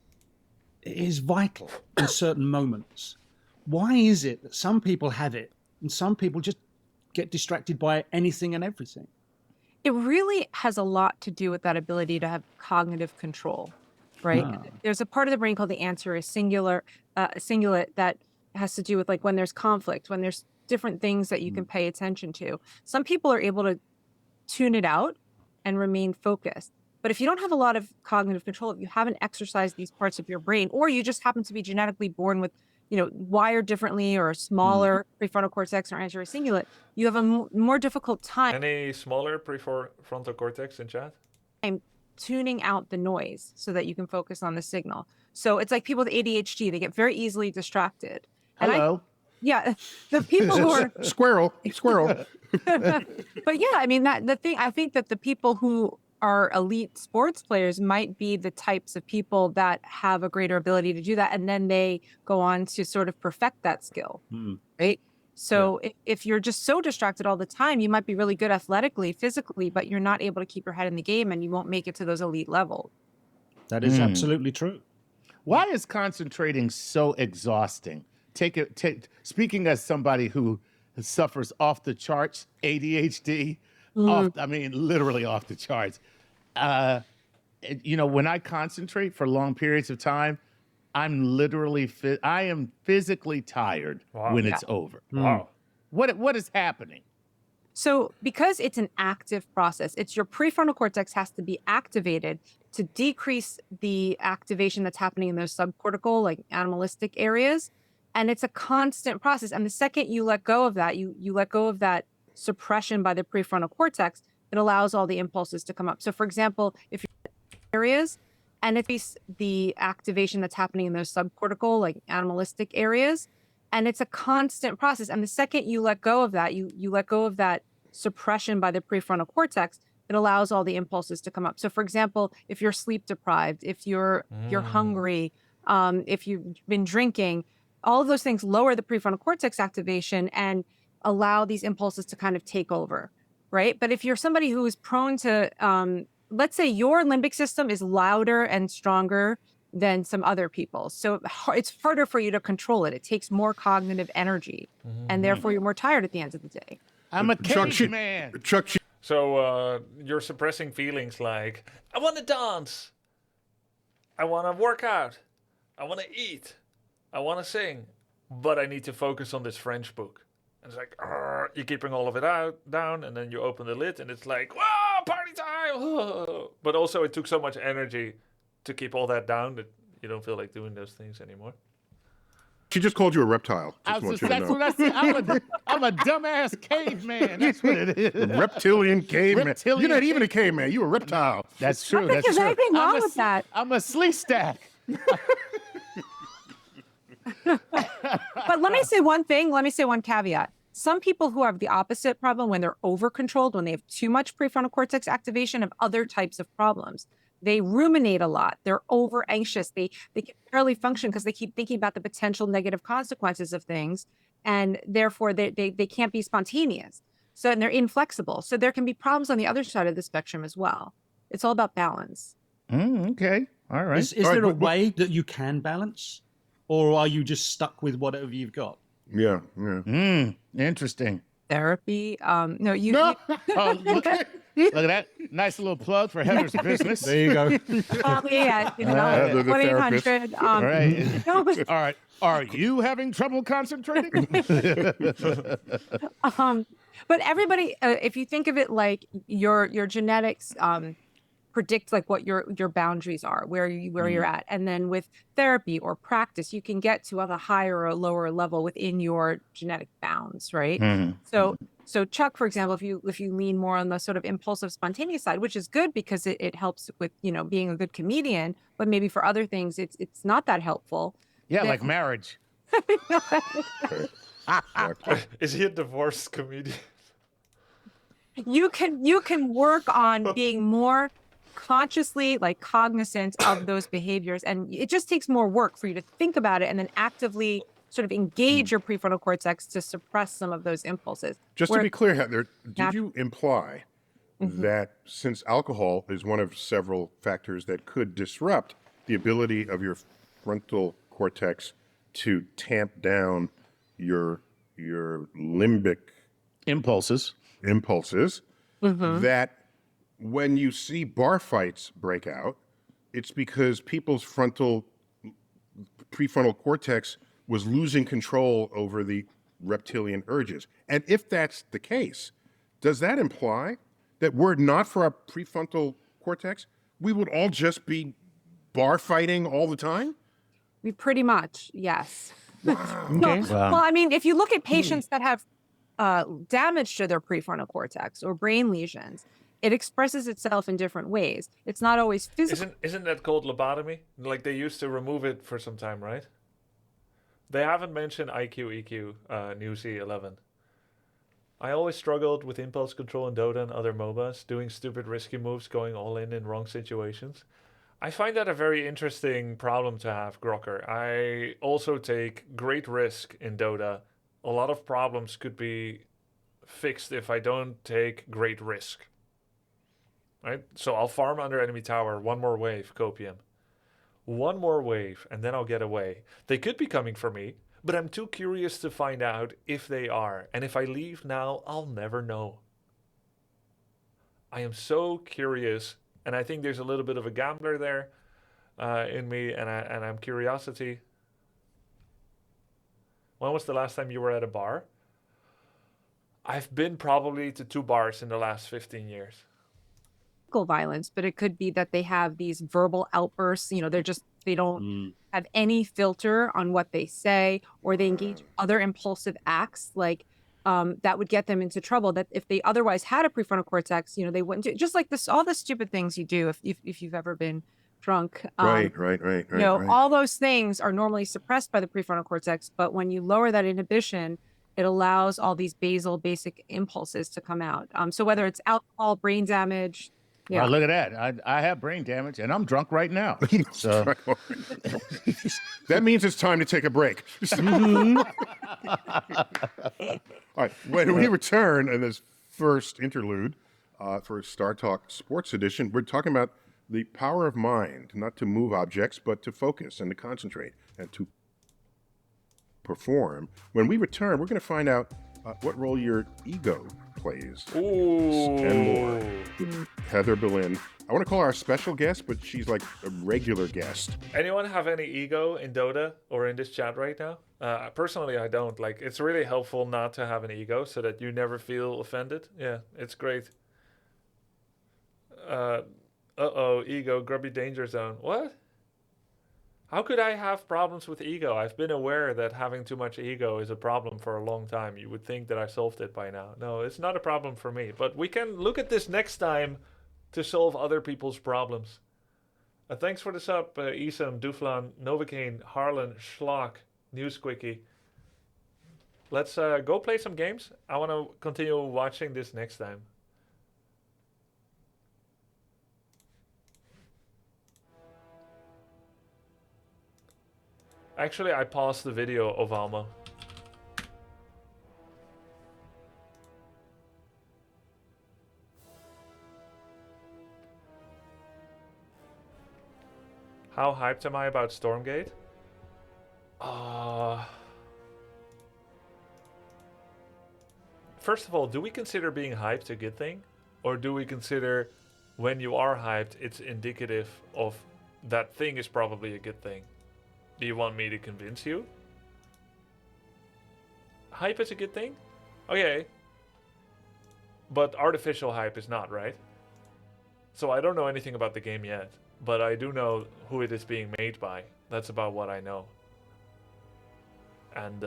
vital in certain moments. Why is it that some people have it and some people just get distracted by anything and everything? It really has a lot to do with that ability to have cognitive control, right? There's a part of the brain called the anterior cingulate that has to do with like when there's conflict, when there's different things that you can pay attention to. Some people are able to tune it out and remain focused. But if you don't have a lot of cognitive control, if you haven't exercised these parts of your brain, or you just happen to be genetically born with, wired differently or a smaller prefrontal cortex or anterior cingulate, you have a more difficult time. Any smaller prefrontal cortex in chat? I'm tuning out the noise so that you can focus on the signal. So it's like people with ADHD, they get very easily distracted. Hello. Yeah, the people who are squirrel. But yeah, I mean I think that the people who are elite sports players might be the types of people that have a greater ability to do that, and then they go on to sort of perfect that skill, right? So if you're just so distracted all the time, you might be really good athletically, physically, but you're not able to keep your head in the game, and you won't make it to those elite levels. That is absolutely true. Why is concentrating so exhausting? Speaking as somebody who suffers off the charts, ADHD, literally off the charts. When I concentrate for long periods of time, I'm literally I am physically tired when it's over. Wow. What is happening? So because it's an active process, it's your prefrontal cortex has to be activated to decrease the activation that's happening in those subcortical, like animalistic areas. And it's a constant process. And the second you let go of that, you let go of that suppression by the prefrontal cortex, it allows all the impulses to come up. So for example, if you're in areas and it's the activation that's happening in those subcortical, like animalistic areas, and it's a constant process. And the second you let go of that, you let go of that suppression by the prefrontal cortex, it allows all the impulses to come up. So for example, if you're sleep deprived, if you're hungry, if you've been drinking, all of those things lower the prefrontal cortex activation and allow these impulses to kind of take over, right? But if you're somebody who is prone to, let's say your limbic system is louder and stronger than some other people. So it's harder for you to control it. It takes more cognitive energy, and therefore you're more tired at the end of the day. I'm a caveman. So you're suppressing feelings like, I want to dance, I want to work out, I want to eat, I want to sing, but I need to focus on this French book. And it's like, you're keeping all of it down, and then you open the lid, and it's like, whoa, party time! Whoa. But also, it took so much energy to keep all that down that you don't feel like doing those things anymore. She just called you a reptile. That's what I said. I'm a dumbass caveman. That's what it is. Reptilian caveman. You're not even a caveman. You're a reptile. That's true. I think there's anything wrong with that. I'm a sleep stack. But let me say one thing. Let me say one caveat. Some people who have the opposite problem, when they're over-controlled, when they have too much prefrontal cortex activation, have other types of problems. They ruminate a lot. They're over-anxious. They can barely function because they keep thinking about the potential negative consequences of things, and therefore they can't be spontaneous. So, and they're inflexible. So there can be problems on the other side of the spectrum as well. It's all about balance. Okay. All right. Is there a way that you can balance? Or are you just stuck with whatever you've got? Yeah. Interesting. Therapy. No, you. No. Look at that. Nice little plug for Heather's business. There you go. Yeah. 1-800. All right. No, but, all right. Are you having trouble concentrating? But everybody, if you think of it like your genetics predict like what your boundaries are, where you're at, and then with therapy or practice, you can get to a higher or a lower level within your genetic bounds, right? So So Chuck, for example, if you lean more on the sort of impulsive, spontaneous side, which is good because it helps with, you know, being a good comedian, but maybe for other things it's not that helpful. Yeah, then- like marriage. Is he a divorced comedian? you can work on being more consciously like cognizant of those behaviors, and it just takes more work for you to think about it and then actively sort of engage your prefrontal cortex to suppress some of those impulses. Just to be clear, Heather, did you imply Mm-hmm. that since alcohol is one of several factors that could disrupt the ability of your frontal cortex to tamp down your limbic impulses, that when you see bar fights break out, it's because people's prefrontal cortex was losing control over the reptilian urges? And if that's the case, does that imply that were it not for our prefrontal cortex, we would all just be bar fighting all the time? We pretty much, yes. Okay. Well, I mean, if you look at patients that have damage to their prefrontal cortex or brain lesions, it expresses itself in different ways. It's not always physical. Isn't that called lobotomy? Like they used to remove it for some time, right? They haven't mentioned IQ, EQ, New C11. I always struggled with impulse control in Dota and other MOBAs, doing stupid risky moves, going all in wrong situations. I find that a very interesting problem to have, Grocker. I also take great risk in Dota. A lot of problems could be fixed if I don't take great risk. Right? So I'll farm under enemy tower, one more wave, copium. One more wave, and then I'll get away. They could be coming for me, but I'm too curious to find out if they are. And if I leave now, I'll never know. I am so curious, and I think there's a little bit of a gambler there in me, and I'm curiosity. When was the last time you were at a bar? I've been probably to 2 bars in the last 15 years. Violence, but it could be that they have these verbal outbursts. You know, they don't have any filter on what they say, or they engage in other impulsive acts like that would get them into trouble. That if they otherwise had a prefrontal cortex, you know, they wouldn't do. Just like this, all the stupid things you do if you've ever been drunk. Right. You know, all those things are normally suppressed by the prefrontal cortex, but when you lower that inhibition, it allows all these basic impulses to come out. So whether it's alcohol, brain damage. Yeah. Look at that. I have brain damage, and I'm drunk right now. So that means it's time to take a break. All right. When we return in this first interlude for Star Talk Sports Edition, we're talking about the power of mind, not to move objects, but to focus and to concentrate and to perform. When we return, we're going to find out what role your ego plays. And more. Heather Berlin. I want to call her our special guest, but she's like a regular guest. Anyone have any ego in Dota or in this chat right now? Personally, I don't. Like, it's really helpful not to have an ego so that you never feel offended. Yeah, it's great. Ego, grubby danger zone. What? How could I have problems with ego? I've been aware that having too much ego is a problem for a long time. You would think that I solved it by now. No, it's not a problem for me. But we can look at this next time to solve other people's problems. Thanks for the sub, Isam, Duflan, Novocaine, Harlan, Schlock, Newsquickie. Let's go play some games. I want to continue watching this next time. Actually, I paused the video of Alma. How hyped am I about Stormgate? First of all, do we consider being hyped a good thing? Or do we consider when you are hyped, it's indicative of that thing is probably a good thing? Do you want me to convince you? Hype is a good thing? Okay. But artificial hype is not, right? So I don't know anything about the game yet. But I do know who it is being made by. That's about what I know. And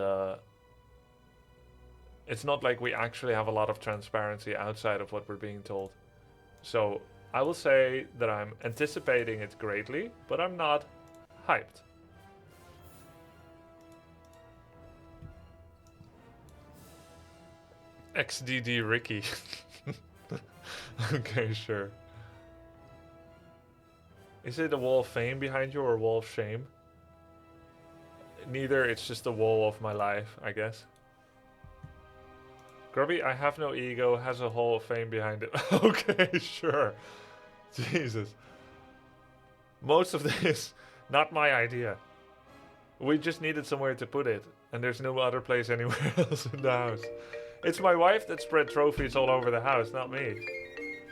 It's not like we actually have a lot of transparency outside of what we're being told. So I will say that I'm anticipating it greatly, but I'm not hyped. XDD Ricky. Okay, sure. Is it a wall of fame behind you or a wall of shame? Neither, it's just the wall of my life, I guess. Grubby, I have no ego, has a hall of fame behind it. Okay, sure. Jesus. Most of this, not my idea. We just needed somewhere to put it, and there's no other place anywhere else in the house. It's my wife that spread trophies all over the house, not me.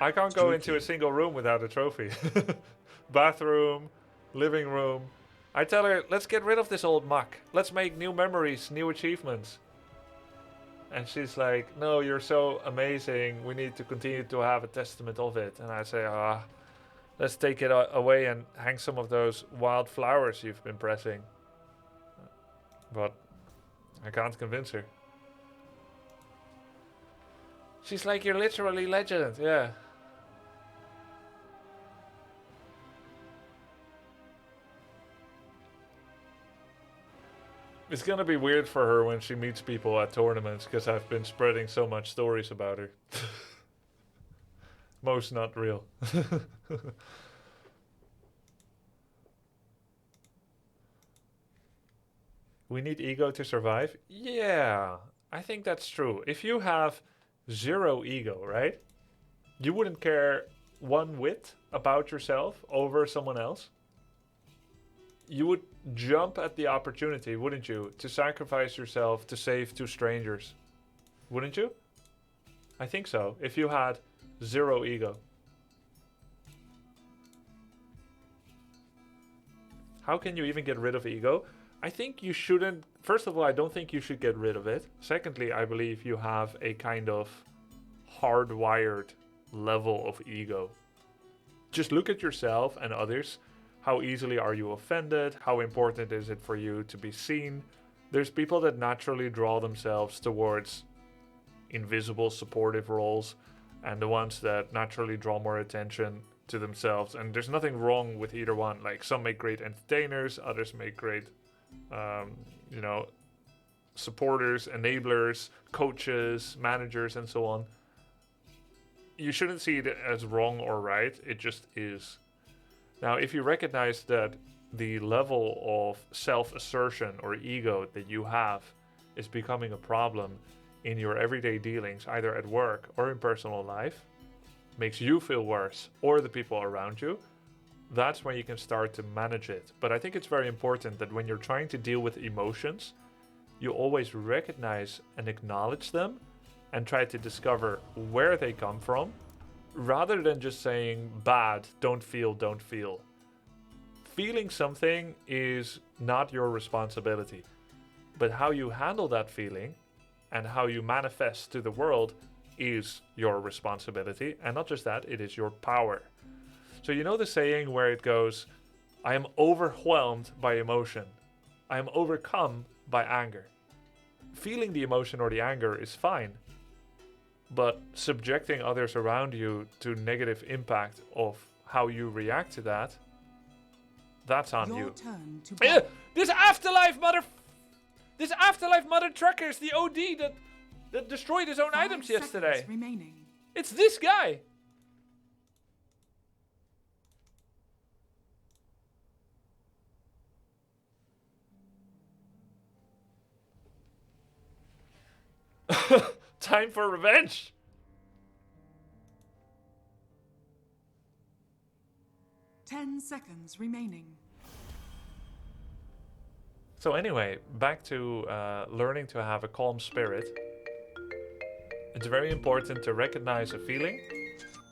I can't go into a single room without a trophy. Bathroom, living room. I tell her, let's get rid of this old muck. Let's make new memories, new achievements. And she's like, no, you're so amazing. We need to continue to have a testament of it. And I say, let's take it away and hang some of those wild flowers you've been pressing. But I can't convince her. She's like, you're literally legend, yeah. It's gonna be weird for her when she meets people at tournaments because I've been spreading so much stories about her. Most not real. We need ego to survive? Yeah, I think that's true. If you have zero ego, right? You wouldn't care one whit about yourself over someone else. You would jump at the opportunity, wouldn't you, to sacrifice yourself to save two strangers? Wouldn't you? I think so, if you had zero ego. How can you even get rid of ego? I think you shouldn't. First of all, I don't think you should get rid of it. Secondly, I believe you have a kind of hardwired level of ego. Just look at yourself and others. How easily are you offended? How important is it for you to be seen? There's people that naturally draw themselves towards invisible supportive roles, and the ones that naturally draw more attention to themselves. And there's nothing wrong with either one. Like, some make great entertainers, others make great supporters, enablers, coaches, managers, and so on. You shouldn't see it as wrong or right. It just is. Now, if you recognize that the level of self-assertion or ego that you have is becoming a problem in your everyday dealings, either at work or in personal life, makes you feel worse or the people around you, that's when you can start to manage it. But I think it's very important that when you're trying to deal with emotions, you always recognize and acknowledge them and try to discover where they come from, rather than just saying, bad, don't feel, don't feel. Feeling something is not your responsibility, but how you handle that feeling and how you manifest to the world is your responsibility. And not just that, it is your power. So you know the saying where it goes, I am overwhelmed by emotion. I am overcome by anger. Feeling the emotion or the anger is fine, but subjecting others around you to negative impact of how you react to that, that's on you. This afterlife mother trucker is the OD that destroyed his own items yesterday. Remaining. It's this guy. Time for revenge. Ten seconds remaining. So anyway, back to learning to have a calm spirit. It's very important to recognize a feeling.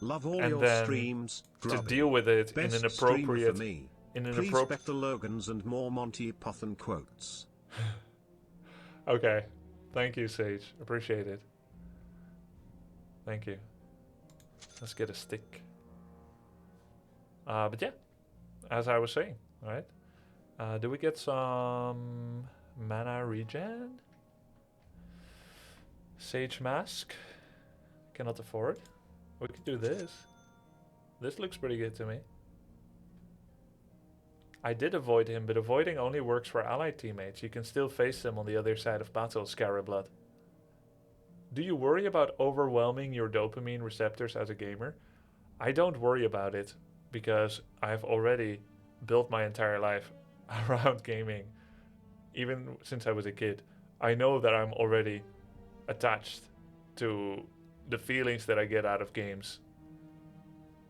Love all and your then streams, to Grubby. deal with it Best in an appropriate streamer for me. in an Please appropriate spec the Logans and more Monty Python quotes. Okay. Thank you, Sage. Appreciate it. Thank you. Let's get a stick. But yeah, as I was saying, right? Do we get some mana regen? Sage mask. Cannot afford. We could do this. This looks pretty good to me. I did avoid him, but avoiding only works for allied teammates. You can still face them on the other side of battle, Scarablood. Do you worry about overwhelming your dopamine receptors as a gamer? I don't worry about it because I've already built my entire life around gaming. Even since I was a kid. I know that I'm already attached to the feelings that I get out of games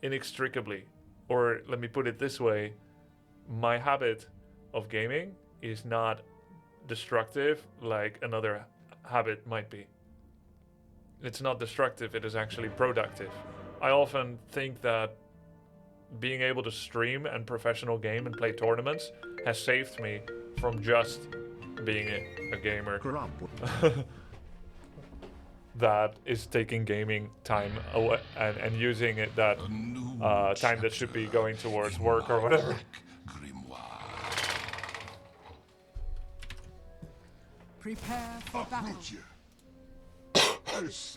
inextricably. Or let me put it this way, my habit of gaming is not destructive like another habit might be. It's not destructive, it is actually productive. I often think that being able to stream and professional game and play tournaments has saved me from just being a gamer that is taking gaming time away and using it that time that should be going towards work or whatever. Prepare for battle.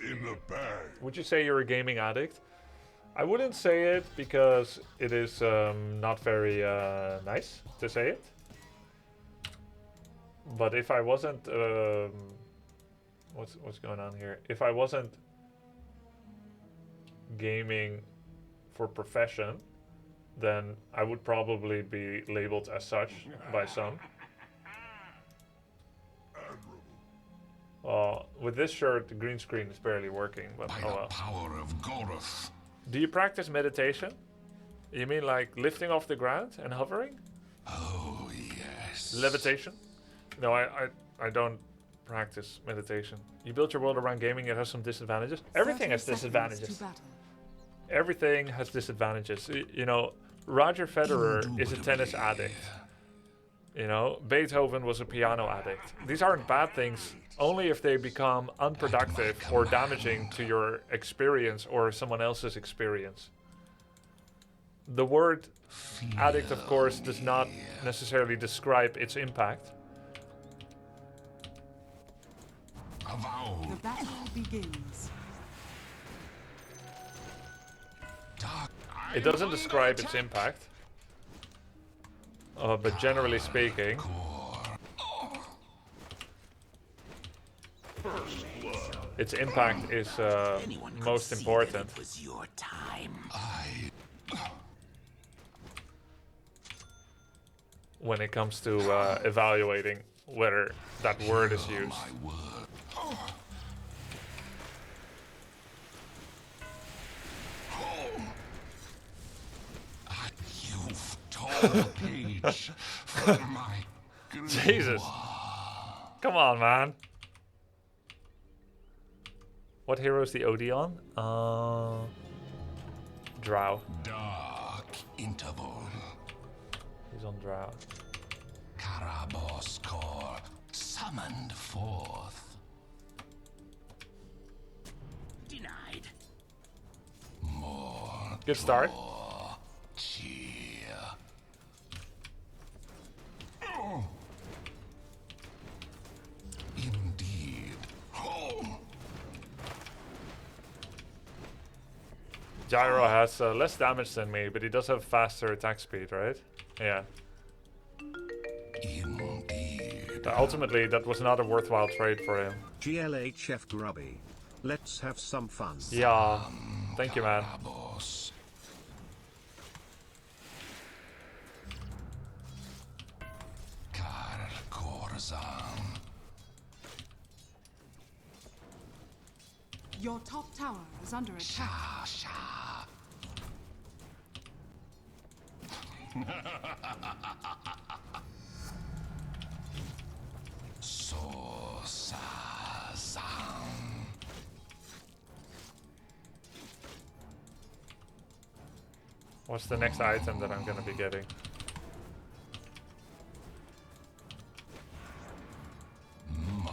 In the bag. Would you say you're a gaming addict? I wouldn't say it because it is not very nice to say it. But if I wasn't, what's going on here? If I wasn't gaming for profession, then I would probably be labeled as such by some. With this shirt, the green screen is barely working, but oh well. Power of Goroth. Do you practice meditation? You mean like lifting off the ground and hovering? Oh, yes. Levitation? No, I don't practice meditation. You build your world around gaming, it has some disadvantages. Everything has disadvantages. Everything has disadvantages. You know, Roger Federer is a tennis addict. You know, Beethoven was a piano addict. These aren't bad things, only if they become unproductive or damaging to your experience or someone else's experience. The word addict, of course, does not necessarily describe its impact. The battle begins. It doesn't describe its impact. But generally speaking, its impact is most important. When it comes to evaluating whether that word is used. Jesus. Come on, man. What hero is the OD on? Drow. Dark interval. He's on Drow. Karabos core summoned forth. Denied. More. Good start. Indeed. Gyro has less damage than me, but he does have faster attack speed, right? Yeah. Indeed. Ultimately, that was not a worthwhile trade for him. GLHF Grubby. Let's have some fun. Yeah. Thank you, man. Your top tower is under attack. What's the next item that I'm gonna be getting?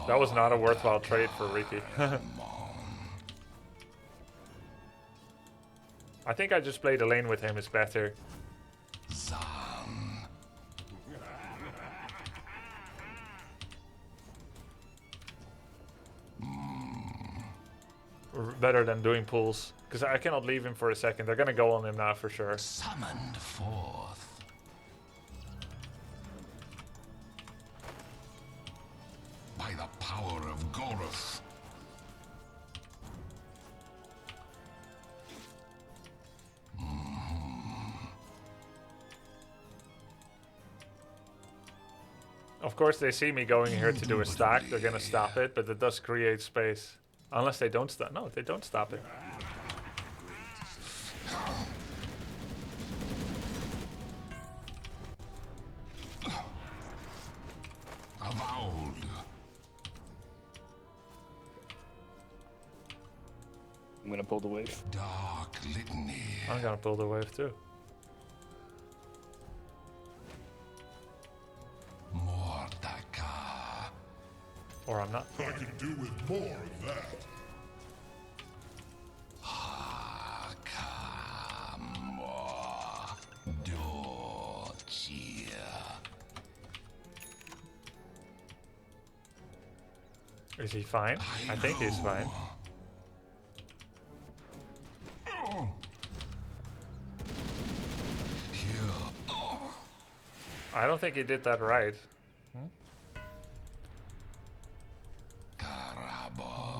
That was not a worthwhile trade for Ricky. I think I just played a lane with him is better. better than doing pulls. Because I cannot leave him for a second. They're gonna go on him now for sure. Summoned forth. By the power of Goroth. Of course, they see me going here to do a stack. They're gonna stop it, but it does create space. Unless they don't stop. No, they don't stop it. Avowed. I'm gonna pull the wave. Dark litany. I'm gonna pull the wave too. Mordaka. Or I'm not. I can do with more of that. Is he fine? I think he's fine. I don't think he did that right.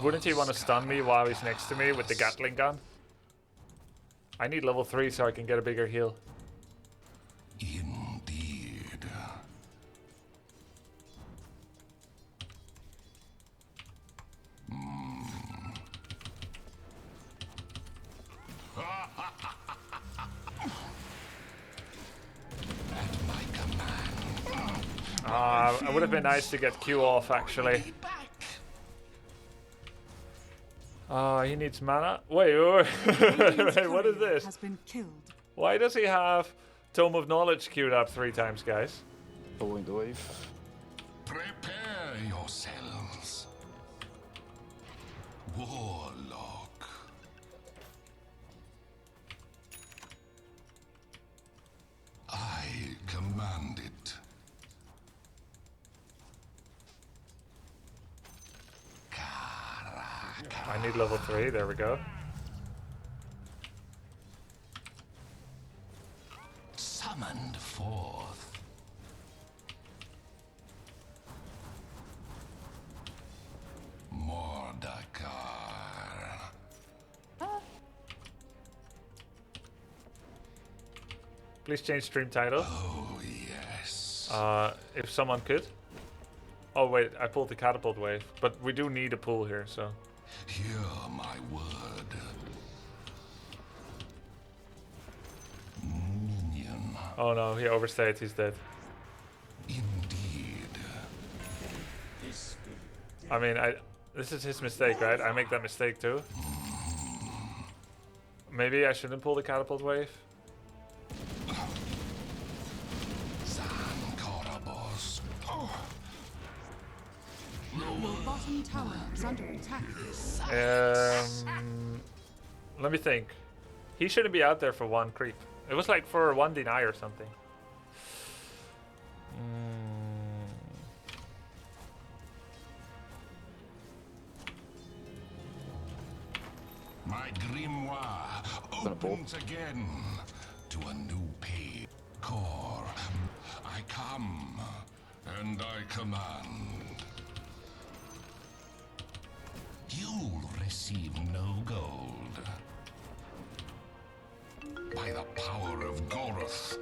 Wouldn't he want to stun me while he's next to me with the Gatling gun? I need level 3 so I can get a bigger heal. Indeed. It would have been nice to get Q off actually. He needs mana. Wait, wait, what is this? Has been killed. Why does he have Tome of Knowledge queued up 3 times, guys? Pulling the wave. Prepare yourselves. Warlock. I command it. I need level 3, there we go. Summoned forth. Mordaka. Please change stream title. Oh, yes. If someone could. Oh wait, I pulled the catapult wave, but we do need a pull here, so. Hear my word. Minion. Oh no, he overstayed, he's dead. Indeed. I mean, this is his mistake, right? I make that mistake too. Maybe I shouldn't pull the catapult wave. Your bottom tower is under attack. Let me think. He shouldn't be out there for 1 creep. It was like for 1 deny or something. My grimoire opens again to a new page. Core, I come and I command. You'll receive no gold. By the power of Goroth.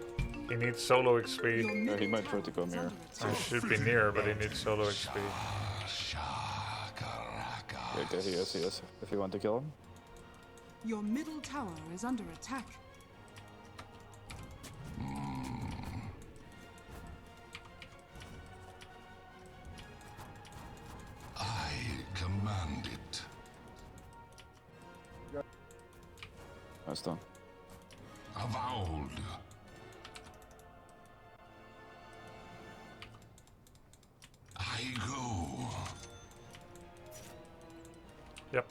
He needs solo XP. Or he might try to come here. I should be near, but he needs solo XP. Okay, he is. If you want to kill him. Your middle tower is under attack. I command it. That's done. Avowed. I go. Yep.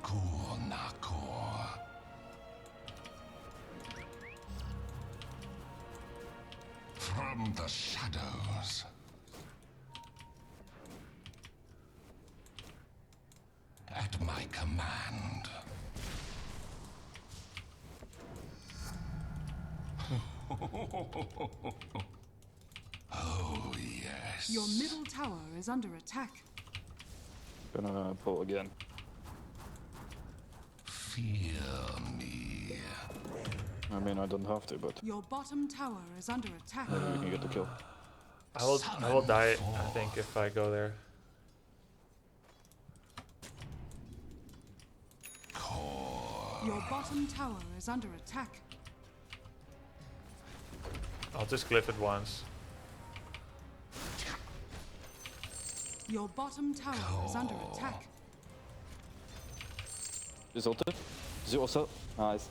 Kornakor. From the shadows. Oh, yes. Your middle tower is under attack. Gonna pull again. Fear me. I mean, I don't have to, but Your bottom tower is under attack. maybe we can get the kill. I will die, I think, if I go there. Your bottom tower is under attack. I'll just glyph it once. Your bottom tower is under attack. Is ulted? Is it also? Nice.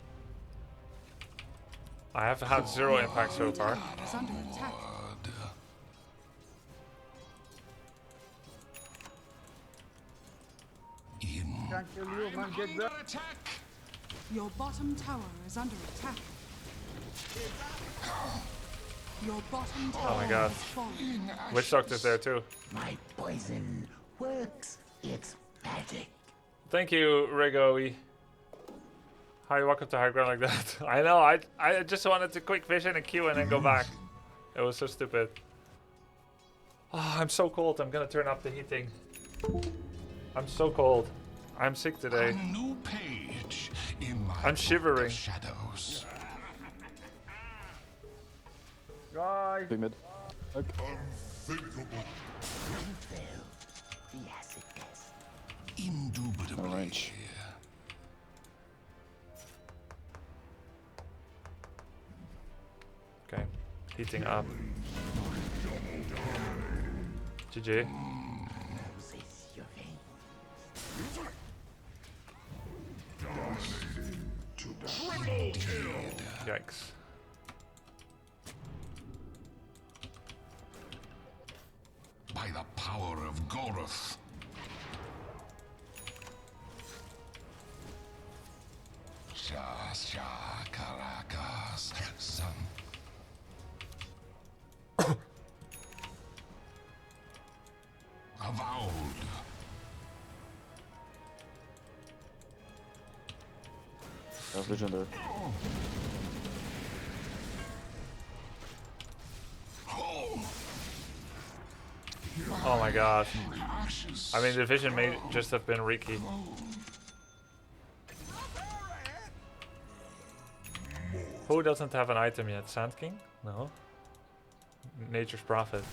I have had 0 impact so far. Tower is under attack. Can't kill you, man. Get that. Your bottom tower is under attack. Your bottom tower Oh my god. has fallen. Witch Doctor's there too. My poison works. It's magic. Thank you, Rigoe. How you walk up to high ground like that? I know, I just wanted to quick vision and Q and then go back. It was so stupid. Oh, I'm so cold. I'm gonna turn up the heating. I'm so cold. I'm sick today. A new page in my I'm shivering. shadows. Guys. Big mid. Okay. Indubitably. No range. Okay, heating up. GG. Yikes. By the power of Goroth. Shah Karakas, son. Avowed. That's legendary. Oh my god. I mean, the vision may just have been Riki. Who doesn't have an item yet? Sand King? No. Nature's Prophet.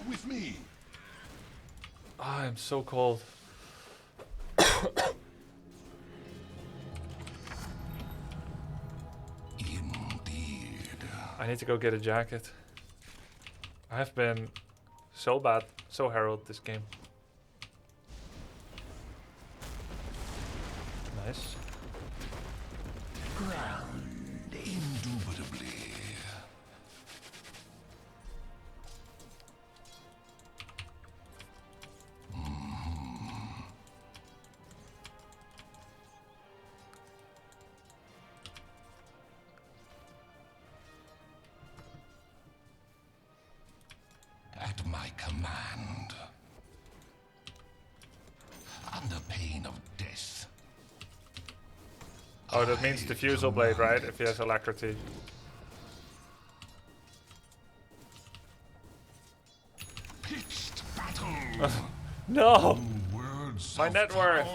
With me. Oh, I'm so cold. Indeed. I need to go get a jacket. I have been so bad, so herald this game. Nice. Indubitably. At my command. Under pain of death. Oh, that means diffusal blade, right? If he has alacrity. Pitched battle. No! Words My of net worth!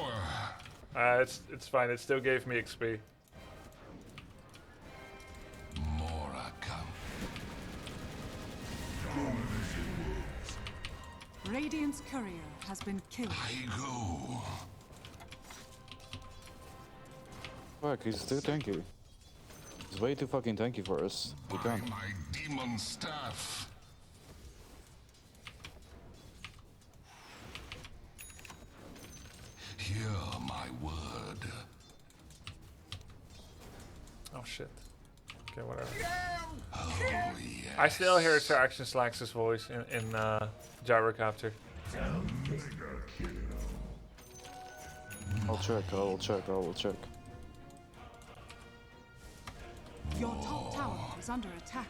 power. It's fine, it still gave me XP. Moraka. Radiant's courier has been killed. I go. Fuck, he's too tanky. He's way too fucking tanky for us. We By can't. my demon staff. Hear my word. Oh shit. Okay, whatever. Oh, yes. I still hear Sir Action Slacks' voice in Gyrocopter. I'll check, I will check. Your top tower is under attack.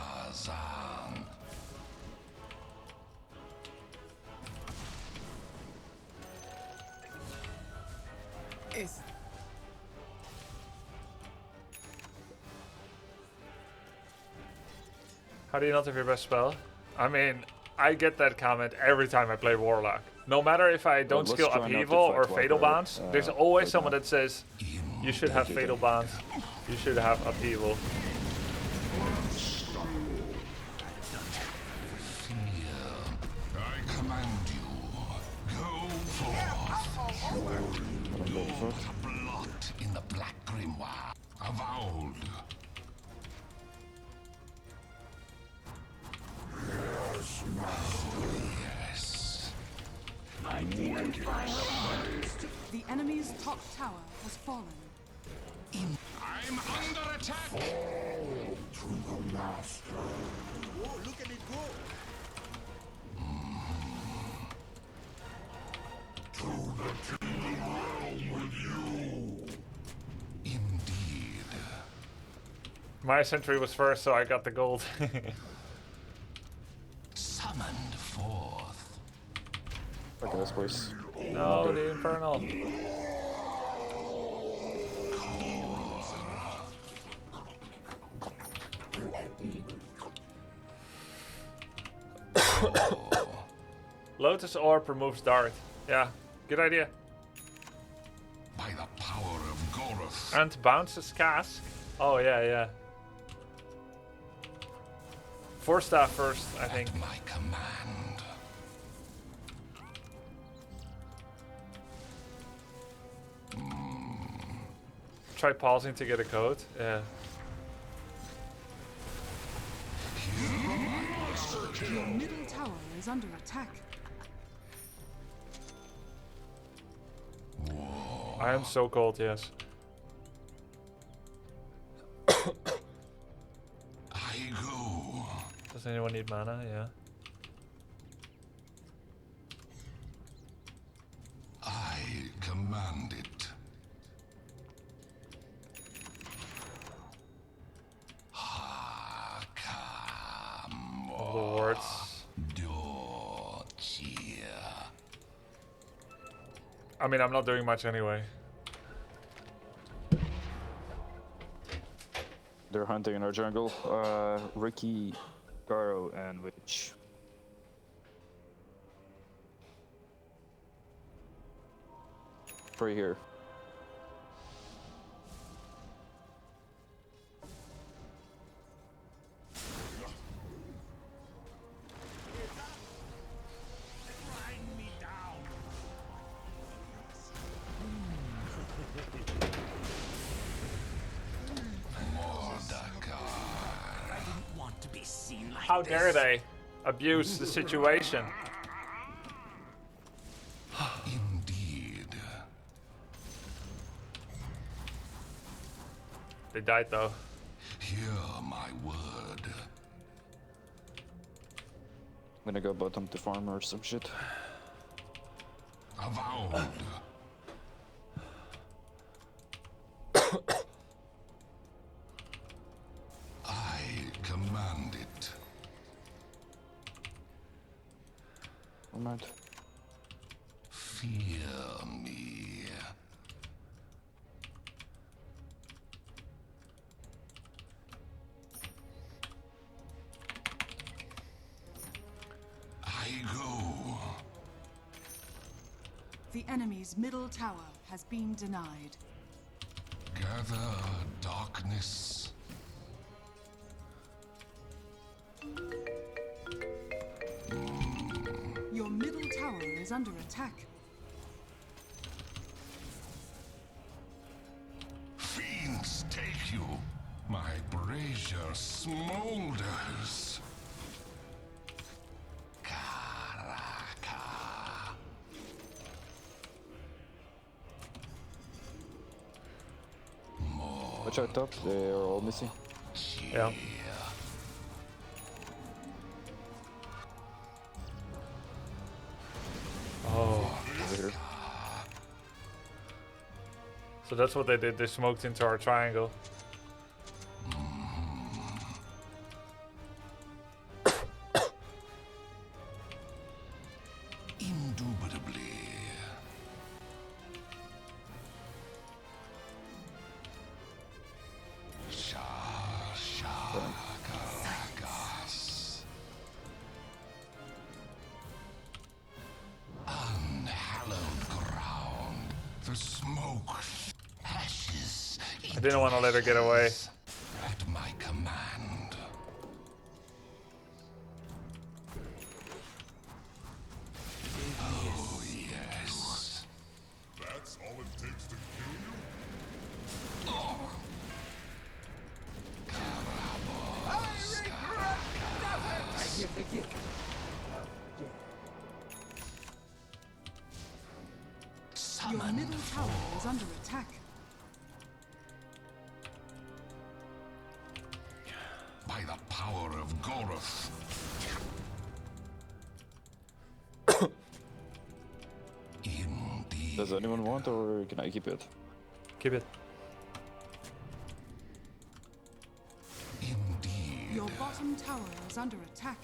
Karakazan. How do you not have your best spell? I mean, I get that comment every time I play Warlock. No matter if I don't let's skill try not to Upheaval or fight Fatal Viper, Bounce, there's always right someone now. that says, you should have Fatal Bounce, you should have Upheaval. I command you, go forth. You have blot in the Black Grimoire. Avowed. Yes. I need The enemy's top tower has fallen. I'm under attack. Fall to the master. Whoa, look at it go. To the kingdom realm with you. Indeed. My sentry was first, so I got the gold. Summoned forth. Okay, this place. No, the Infernal. Lotus Orb removes Dart. Yeah, good idea. By the power of Goroth. And bounces Cask. Oh, yeah, yeah. 4-staff first, I think. At my command. Try pausing to get a code. Yeah. Your middle tower is under attack. I am so cold, yes. I go. Does anyone need mana? Yeah. I command it. Lords. I mean, I'm not doing much anyway. They're hunting in our jungle. Ricky, Garo, and Witch. Free here. How dare they abuse the situation? Indeed. They died though. Hear my word. I'm gonna go bottom to farm or some shit. Avowed. I command it. Alright. Fear me. I go. The enemy's middle tower has been denied. Gather darkness. Your middle tower is under attack. Fiends take you. My brazier smolders. Watch out top, they are all missing. Yeah. Oh. Over here. So that's what they did. They smoked into our triangle. Indubitably. The smoke, ashes. I didn't want to let her get away. At my command. Oh yes. That's all it takes to kill you? Your middle tower is under attack. By the power of Goroth. Does anyone want, or can I keep it? Keep it. Your bottom tower is under attack.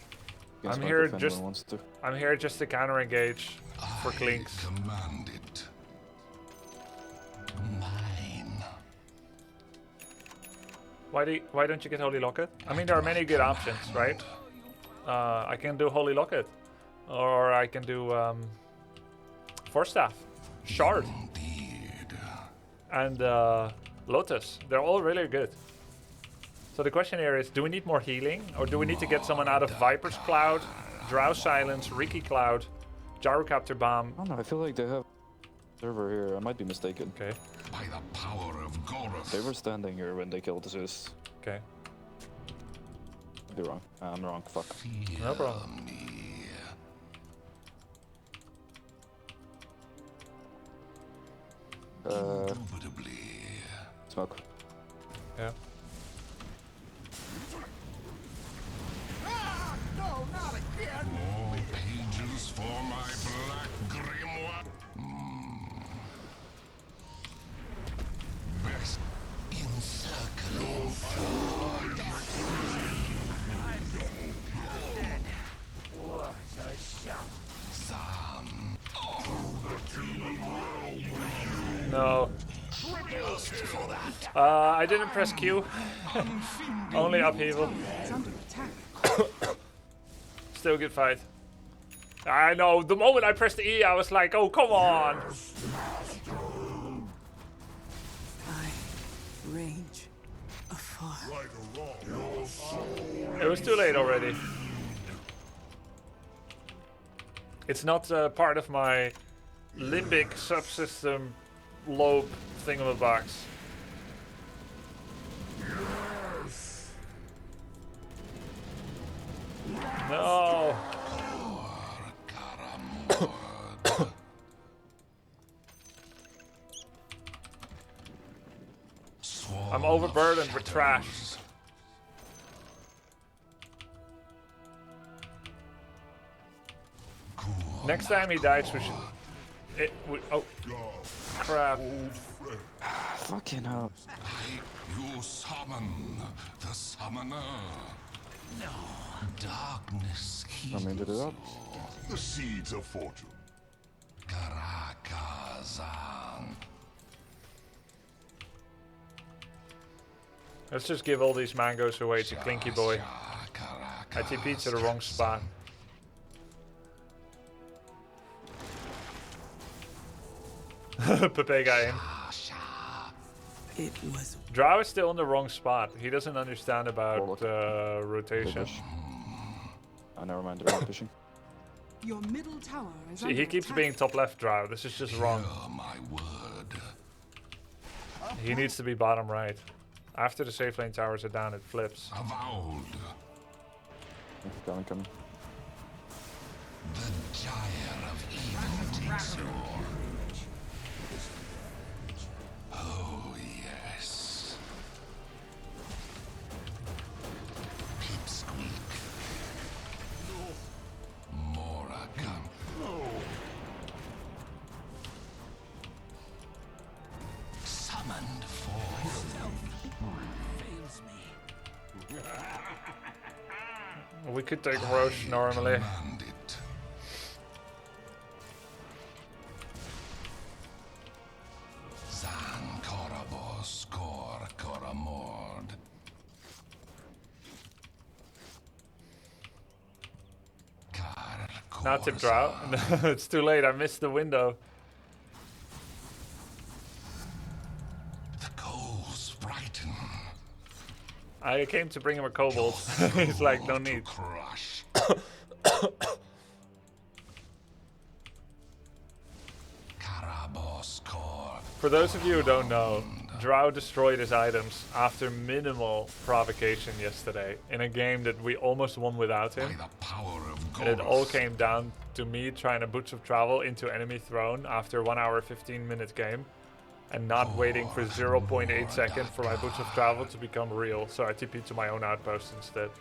Guess I'm what, here if anyone just. wants to. I'm here just to counter engage for Clinks. Command it. Mine. Why don't you get Holy Locket? I mean, there are many good options, right? I can do Holy Locket, or I can do Force Staff, Shard, and Lotus. They're all really good. So the question here is, do we need more healing, or do we need to get someone out of Viper's Cloud, Drow Silence, Riki Cloud, Gyrocopter Bomb? I don't know, I feel like they have server here. I might be mistaken. Okay. By the power of Goroth. They were standing here when they killed Zeus. Okay. I'd be wrong. I'm wrong. Fuck. No problem. Smoke. Yeah. No, not again. More pages for my black grimoire. Best encircling flood. What a shout. Some. No. I didn't press Q. Only upheaval. Still good fight. I know. The moment I pressed E, I was like, "Oh, come on!" Range afar. It was too late already. It's not part of my limbic subsystem lobe thingamabox. No. I'm overburdened with trash. Next time he dies, we should. Oh, crap! Fucking hell. You summon the summoner. No. Darkness Want me to do that? The seeds of fortune. Karakazan. Let's just give all these mangoes away to Clinky Boy. I TP'd to the wrong spot. Pepe got in. It was. Drow is still in the wrong spot. He doesn't understand about rotation. Oh, never mind. They're not pushing. Your middle tower is See, under he keeps attack. being top left Drow. This is just wrong. My word. He needs to be bottom right. After the safe lane towers are down, it flips. Avowed. Coming. The gyre of evil takes over. Oh, yes. Pipsqueak. Moragam. Summoned forth. Fails me. We could take Roche normally. Zan Korabos Kor Koramord. Now tip Drow. It's too late. I missed the window. brighten. I came to bring him a kobold. He's like, no need. Crush. For those of you who don't know, Drow destroyed his items after minimal provocation yesterday in a game that we almost won without him. And it all came down to me trying to Boots of Travel into enemy throne after 1 hour 15-minute game and not waiting for 0.8 seconds for my Boots of Travel to become real, so I TP'd to my own outpost instead.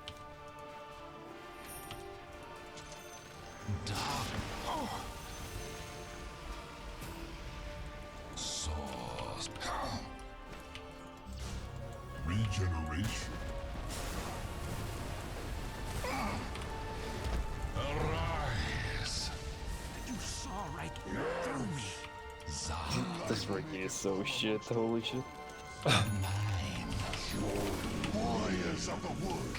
Regeneration. Arise. You saw right through me. This Ricky is so shit, holy shit. Warriors of the wood.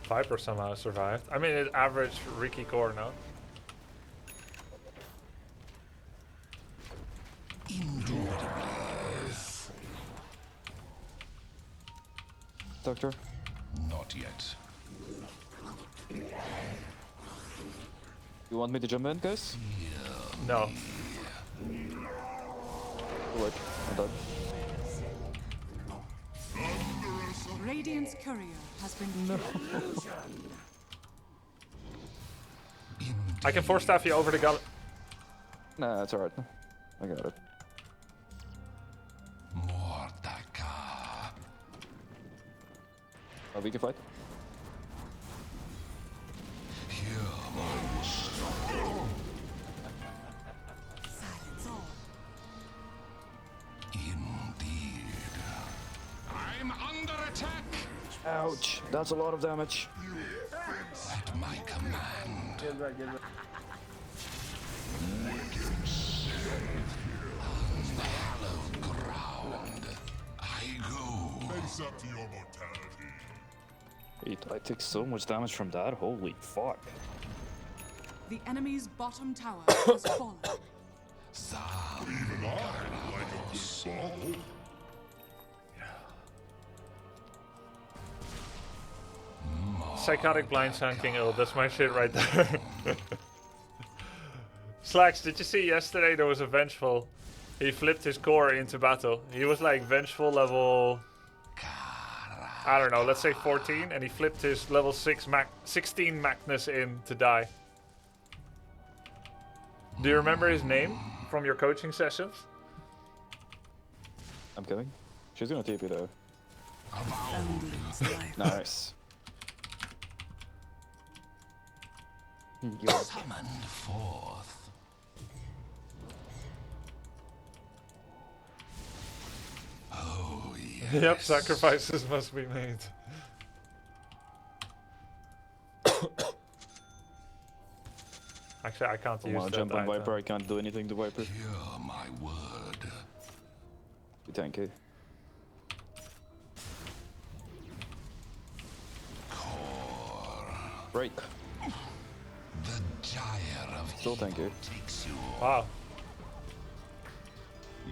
Viper somehow survived. I mean, it averaged Ricky core, no? Doctor? Not yet. You want me to jump in, guys? No. Wait, I'm done. Radiant's courier has been killed. I can force staff you over the gullet. Nah, it's alright. I got it. Oh, we can fight. I'm under attack. Ouch, that's a lot of damage. At my command. On hallowed ground, I go. Face up to your mortality. Wait, I take so much damage from that? Holy fuck. The enemy's bottom tower has fallen. Even I like a good song. Psychotic blind King ill. That's my shit right there. Slacks, did you see yesterday there was a Vengeful? He flipped his core into battle. He was like Vengeful level, I don't know, let's say 14, and he flipped his level 16 Magnus in to die. Do you remember his name from your coaching sessions? I'm kidding. She's gonna TP though. Nice. Summoned forth. Oh, yes. Yep, sacrifices must be made. Actually, I can't use that. Jump on Viper, I can't do anything to Viper. Hear my word. Thank you. Break. The gyre of Still thank you. takes you. Wow.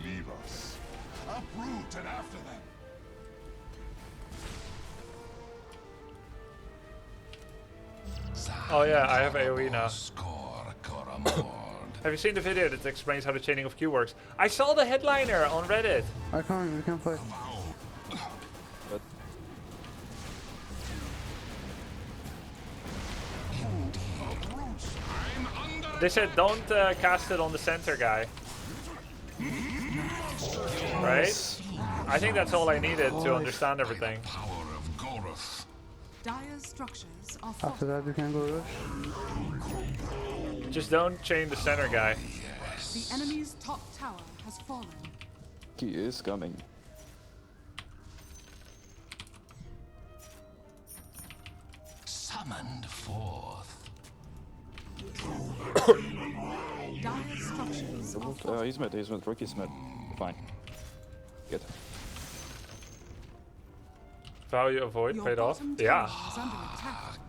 Leave us. Uproot and after them. Oh yeah, I have AoE now. Have you seen the video that explains how the chaining of Q works? I saw the headliner on Reddit. I can't fight. They said don't cast it on the center guy. Right? I think that's all I needed to understand everything. Dire's structures are After that, we can go rush. Just don't chain the center guy. The enemy's top tower has fallen. He is coming. Summoned forth. Dire's structures are He's mid, Ricky's mid. Fine. Good. Value avoid Your paid off. bottom Yeah. tower is under attack.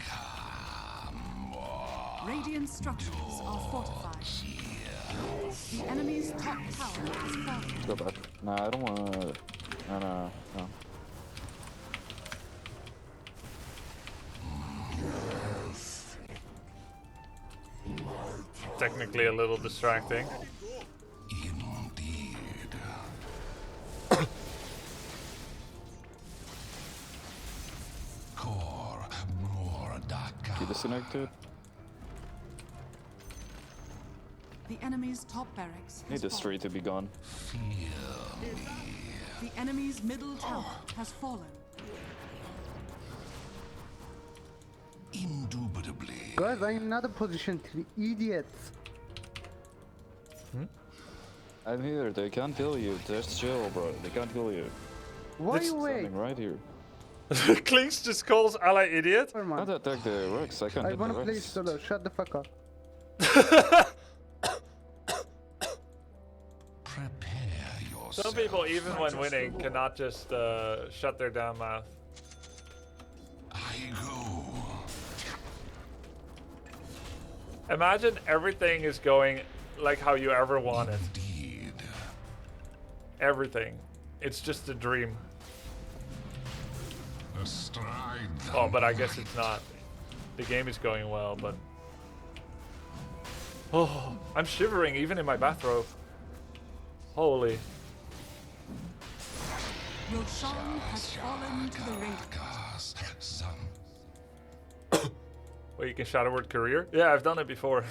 Radiant structures are fortified. The enemy's top tower has fallen. Go back. Nah, I don't wanna. No. Technically a little distracting. He disconnected. The enemy's top barracks Need has this fallen. tree to be gone. The enemy's middle tower has fallen. Indubitably. Guys, I'm in another position, 3 idiots. I'm here. They can't kill you. Just chill, bro. They can't kill you. Why you wait? Standing right here. Clinks just calls ally idiot. Can't attack the Rex. I can't I hit wanna the play Rex. solo, shut the fuck up. Some people, even when winning, cannot just shut their damn mouth. Imagine everything is going like how you ever want it. Everything. It's just a dream. Oh, but I guess it's not. The game is going well, but... Oh, I'm shivering even in my bathrobe. Holy. Roshan has fallen to the Radiant. Wait, you can shout a word career? Yeah, I've done it before.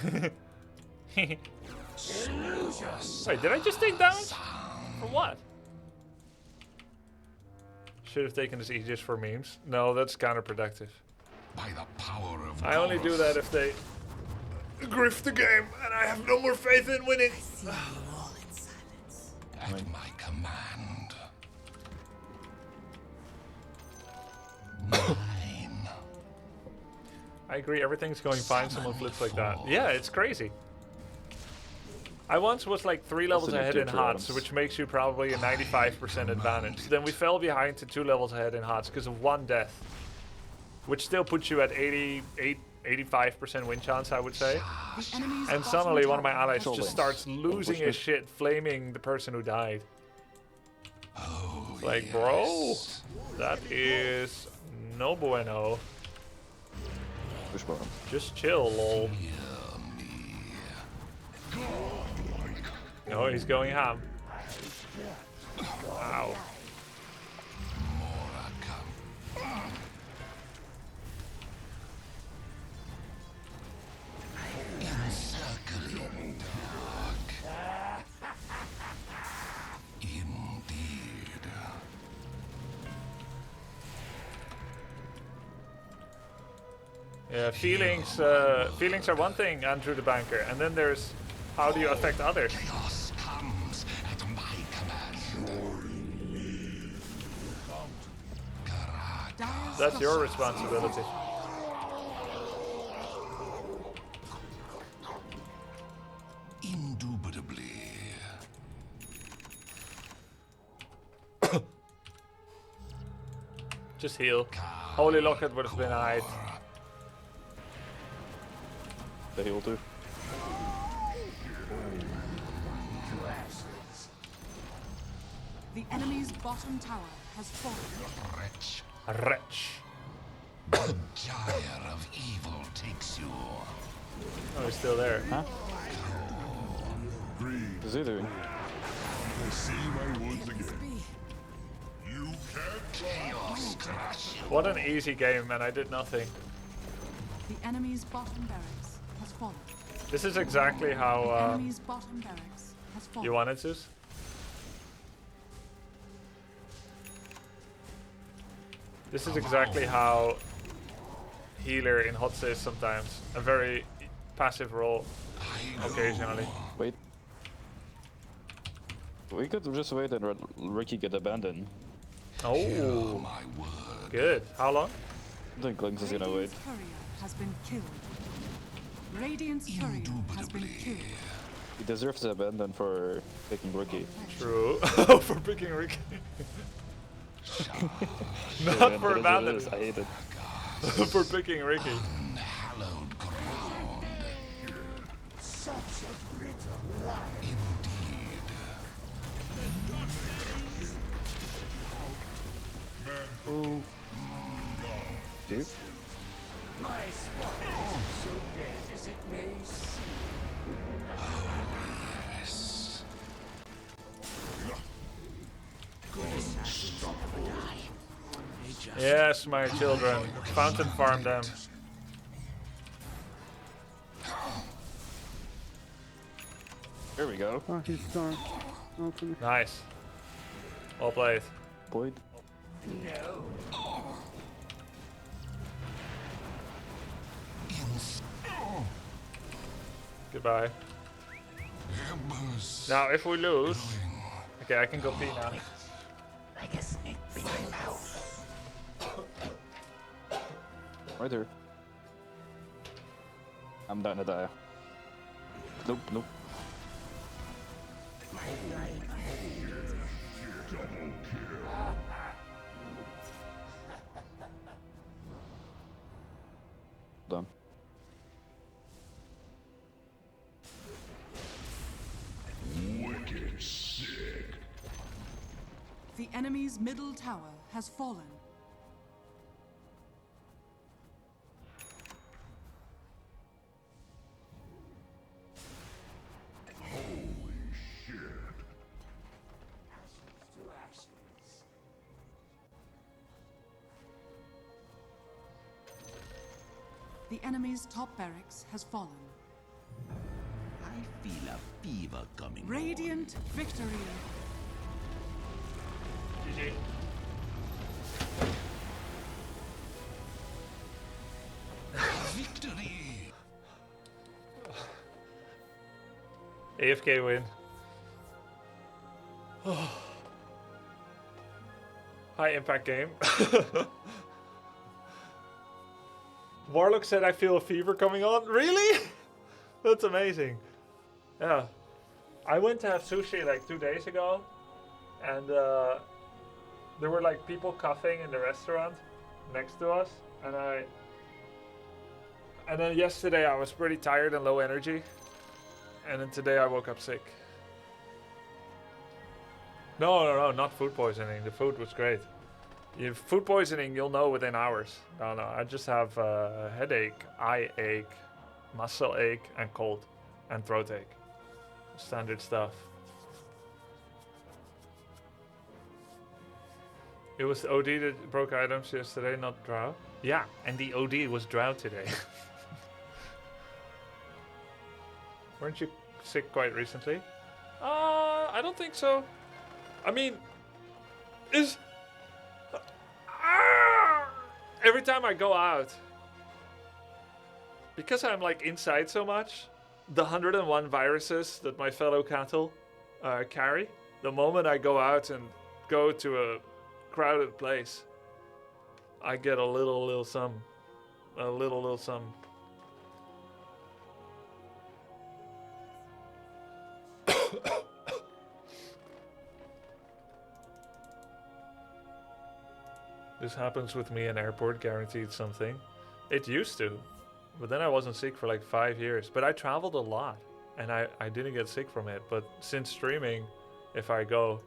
Wait, did I just take damage? For what? Should have taken this Aegis for memes. No, that's counterproductive. By the power of I only do that if they grift the game, and I have no more faith in winning. At my command. I agree, everything's going fine, someone flips like that. Yeah, it's crazy. I once was like 3 levels ahead in HOTS, which makes you probably a 95% advantage. Then we fell behind to 2 levels ahead in HOTS because of 1 death. Which still puts you at 85% win chance, I would say. And suddenly one of my allies just starts losing his shit, flaming the person who died. Like, bro, that is no bueno. Just chill, lol. Oh, he's going ham. Wow. Yeah, feelings are one thing, Andrew the banker, and then there's how do you affect others. Chaos comes at my command. That's your responsibility. Indubitably. Just heal. Holy Locket would have been alright. The heal too. The enemy's bottom tower has fallen. Wretch. Wretch. The gyre of evil takes you. Oh, he's still there. Huh? What's he doing? I see my woods again. You can't Chaos crush you. What an easy game, man. I did nothing. The enemy's bottom barracks has fallen. This is exactly The how enemy's bottom barracks has fallen. you wanted to. This is exactly how healer in HOTS is sometimes. A very passive role occasionally. Wait. We could just wait and Ricky get abandoned. Oh, good. How long? I think Lynx is gonna wait. Radiant's courier has been killed. Radiant's courier has been killed. He deserves the abandon for picking Ricky. True. For picking Ricky. Not Man, for it is what it abandon. is. I hate it. For picking Ricky. Hallowed ground. such a great Oh. Dude. My spot is so dead as it may seem. Oh, yes. Good assassins never die. They just Yes, my children. Fountain farm them. There we go. Oh, he's done. Open. Nice. Well played. Played. no. Goodbye. Now, if we lose... Okay, I can go pee now. Like a snake in my mouth. Right there. I'm down to die. Nope, nope. Done. Wicked sick. The enemy's middle tower has fallen. Holy shit. The enemy's top barracks has fallen. I feel a fever coming. Radiant victory. GG. Victory. AFK win. High impact game. Warlock said I feel a fever coming on. Really? That's amazing. Yeah. I went to have sushi like 2 days ago, and there were like people coughing in the restaurant next to us, and then yesterday I was pretty tired and low energy, and then today I woke up sick. No, not food poisoning. The food was great. If food poisoning, you'll know within hours. No, I just have headache, eye ache, muscle ache, and cold, and throat ache. Standard stuff. It was OD that broke items yesterday, not Drow. Yeah, and the OD was Drow today. Weren't you sick quite recently? I don't think so. I mean, every time I go out, because I'm like inside so much, the 101 viruses that my fellow cattle carry, the moment I go out and go to a crowded place, I get a little some. This happens with me in airport, guaranteed something. It used to, but then I wasn't sick for like 5 years. But I traveled a lot, and I didn't get sick from it. But since streaming, if I go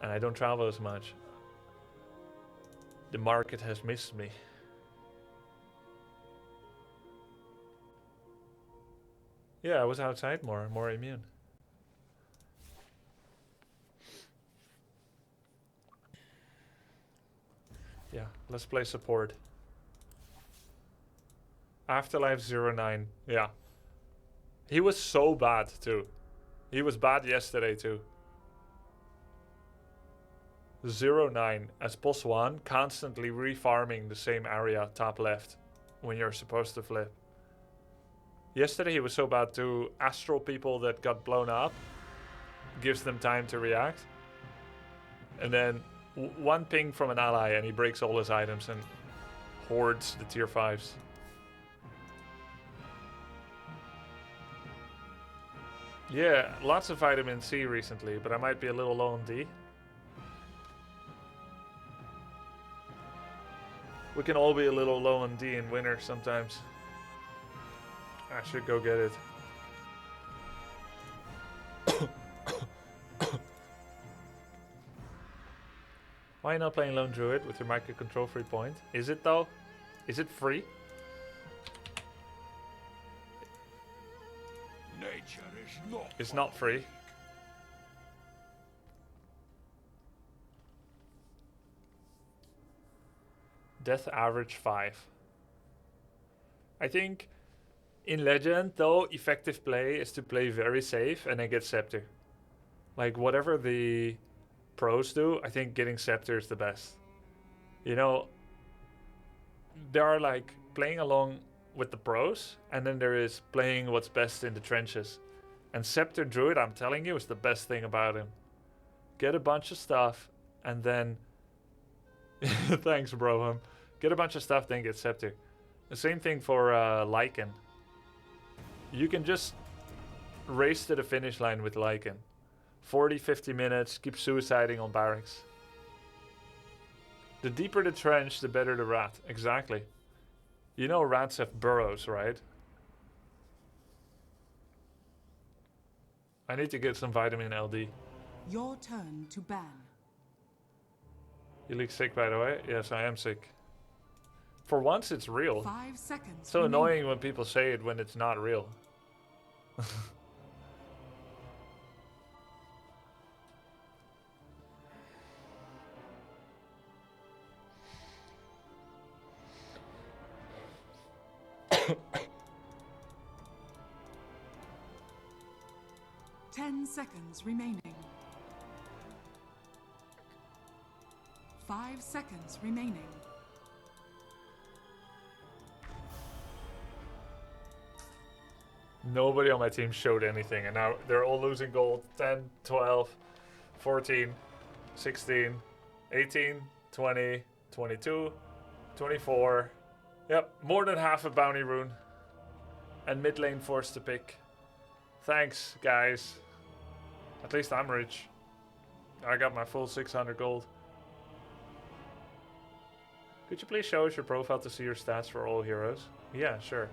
and I don't travel as much, the market has missed me. Yeah, I was outside more immune. Yeah, let's play support. Afterlife 09. Yeah. He was so bad too. He was bad yesterday too. 09 as boss 1, constantly refarming the same area top left when you're supposed to flip. Yesterday he was so bad too. Astral people that got blown up gives them time to react. And then one ping from an ally and he breaks all his items and hoards the tier 5s. Yeah, lots of vitamin C recently, but I might be a little low on D. We can all be a little low on D in winter sometimes. I should go get it. Why not playing Lone Druid with your micro control free point? Is it though? Is it free? Nature is not. It's not free. Death average 5. I think in Legend, though, effective play is to play very safe and then get Scepter. Like, whatever the pros do, I think getting Scepter is the best. You know, there are like playing along with the pros, and then there is playing what's best in the trenches. And Scepter Druid, I'm telling you, is the best thing about him. Get a bunch of stuff, and then... Thanks, Broham. Get a bunch of stuff, then get Scepter. The same thing for Lycan. You can just race to the finish line with Lycan. 40, 50 minutes, keep suiciding on barracks. The deeper the trench, the better the rat. Exactly. You know rats have burrows, right? I need to get some vitamin LD. Your turn to ban. You look sick, by the way. Yes, I am sick. For once, it's real. 5 seconds. So annoying when people say it when it's not real. 10 seconds remaining. 5 seconds remaining. Nobody on my team showed anything, and now they're all losing gold. 10, 12, 14, 16, 18, 20, 22, 24. Yep, more than half a bounty rune. And mid lane forced to pick. Thanks, guys. At least I'm rich. I got my full 600 gold. Could you please show us your profile to see your stats for all heroes? Yeah, sure.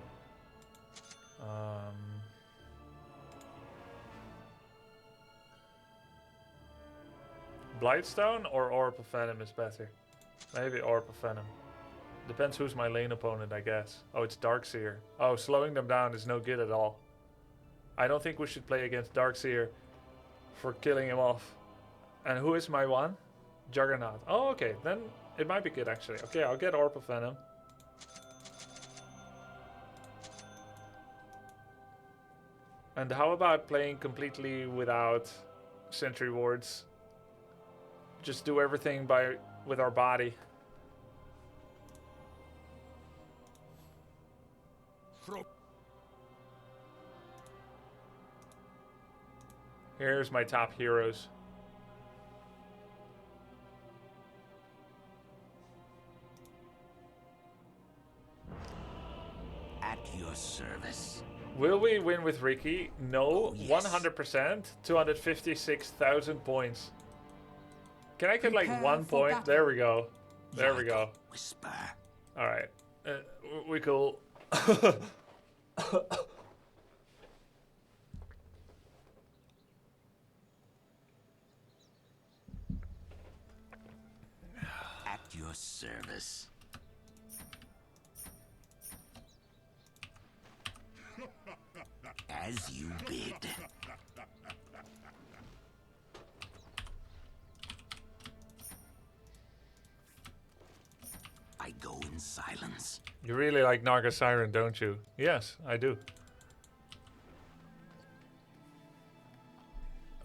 Blightstone or Orb of Venom is better. Maybe Orb of Venom. Depends who's my lane opponent, I guess. Oh, it's Darkseer. Oh, slowing them down is no good at all. I don't think we should play against Darkseer for killing him off. And who is my one? Juggernaut. Oh, okay. Then it might be good, actually. Okay, I'll get Orb of Venom. And how about playing completely without sentry wards? Just do everything with our body. Here's my top heroes. At your service. Will we win with Ricky? No, Oh, yes. 100%. 256,000 points. Can I get like Prepare 1 for point? battle. There we go. There we go. Whisper. All right. We cool. At your service. As you bid. I go in silence. You really like Naga Siren, don't you? Yes, I do.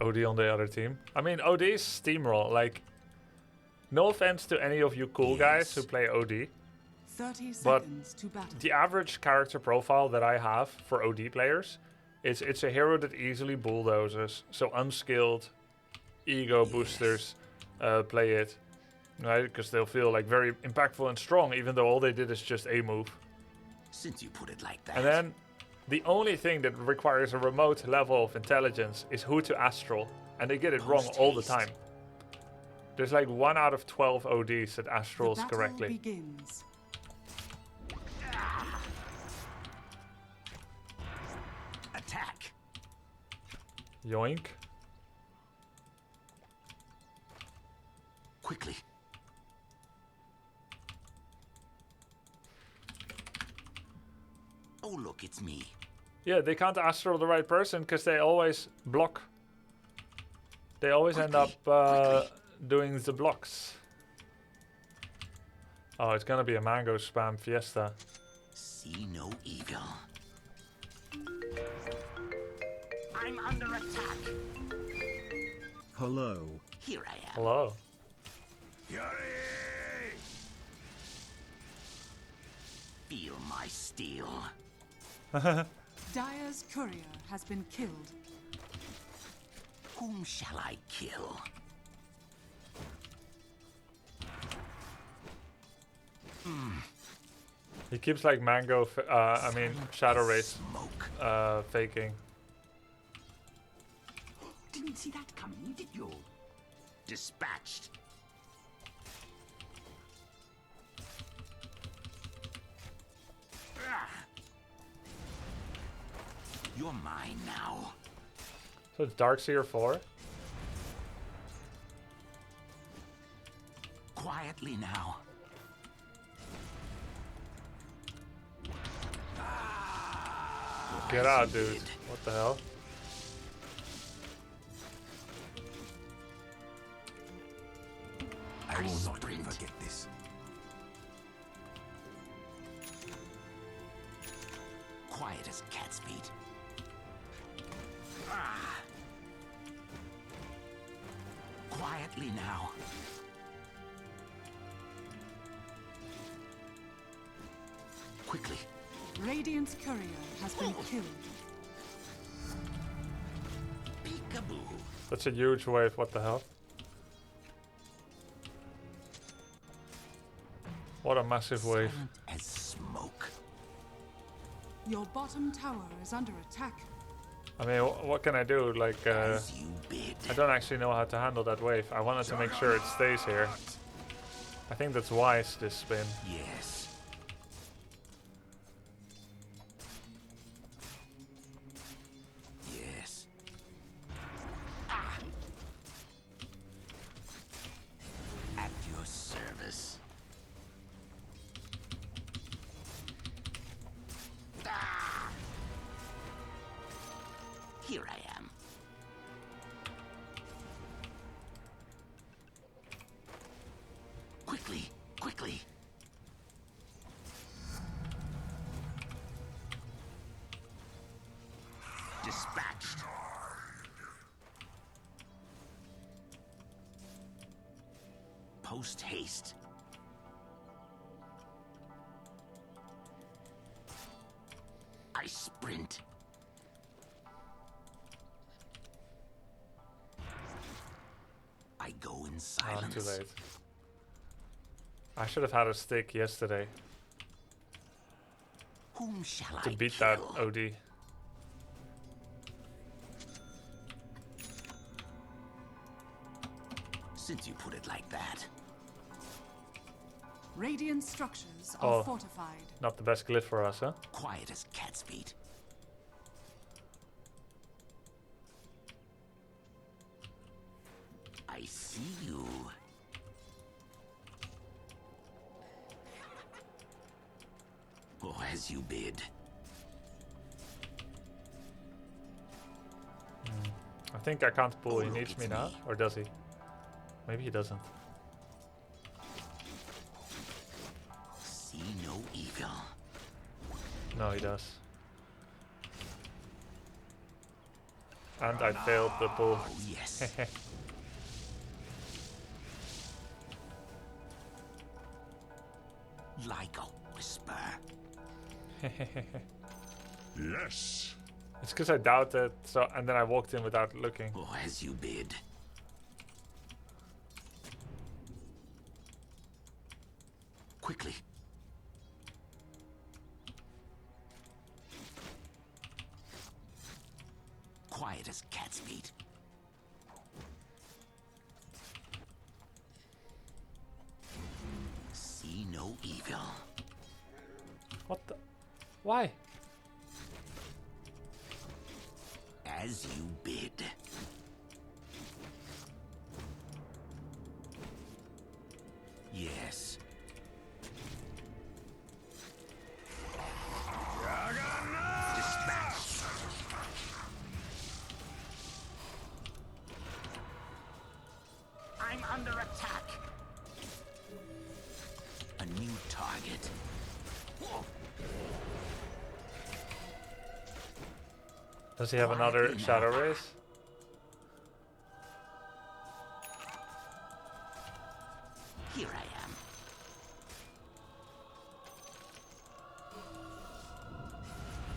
OD on the other team. I mean, OD is steamroll. Like, no offense to any of you cool guys who play OD. 30 But seconds to battle. the average character profile that I have for OD players is it's a hero that easily bulldozes. So unskilled ego boosters play it. Right, because they'll feel like very impactful and strong, even though all they did is just a move. Since you put it like that. And then the only thing that requires a remote level of intelligence is who to astral, and they get it wrong all the time. There's like 1 out of 12 ODs that astrals The battle correctly. begins. Attack. Yoink. Quickly. Oh, look, it's me. Yeah, they can't astral the right person because they always block. They always end up doing the blocks. Oh, it's gonna be a mango spam fiesta. See no evil. I'm under attack. Hello. Here I am. Hello. Feel my steel. Dire's courier has been killed. Whom shall I kill? He keeps like mango, shadow race, faking. Didn't see that coming, did you? Dispatched. You're mine now. So it's Darkseer 4? Quietly now. Get out, dude. What the hell? I will not forget this. Quiet as cat's feet. Quietly now. Quickly. Radiant's courier has been killed. Peekaboo. That's a huge wave, what the hell? What a massive wave. As smoke. Your bottom tower is under attack. I mean, what can I do? Like, I don't actually know how to handle that wave. I wanted to make sure it stays here. I think that's wise, this spin. Yes. Yes. At your service. Here I am. Quickly, quickly. Dispatched. Post haste. I sprint. I go in silence. I'm too late. I should have had a stick yesterday. Whom shall to I beat kill? that OD. Since you put it like that. Radiant structures are Oh, fortified. not the best glyph for us, huh? Quiet as cat's feet. I see you. Oh, as you bid. I think I can't pull. He needs me now, or does he? Maybe he doesn't. See no evil. No, he does. And I failed the pull. Oh, yes. Like a whisper. Yes. It's because I doubted, so and then I walked in without looking. Oh, as you bid. Quickly. Quiet as cat's feet. See no evil. What the? Why? As you bid. Yes. under attack. A new target. Does he have another shadow race? Here I am.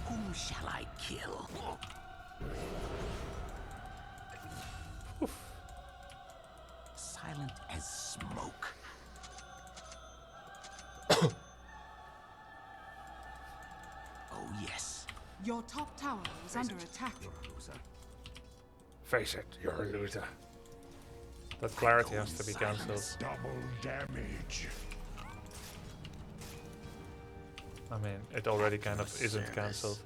Whom shall I kill? Silent as smoke. Oh yes. Your top tower is under attack. Face it, you're a loser. That clarity has to be cancelled. Double damage. I mean, it already kind of isn't cancelled.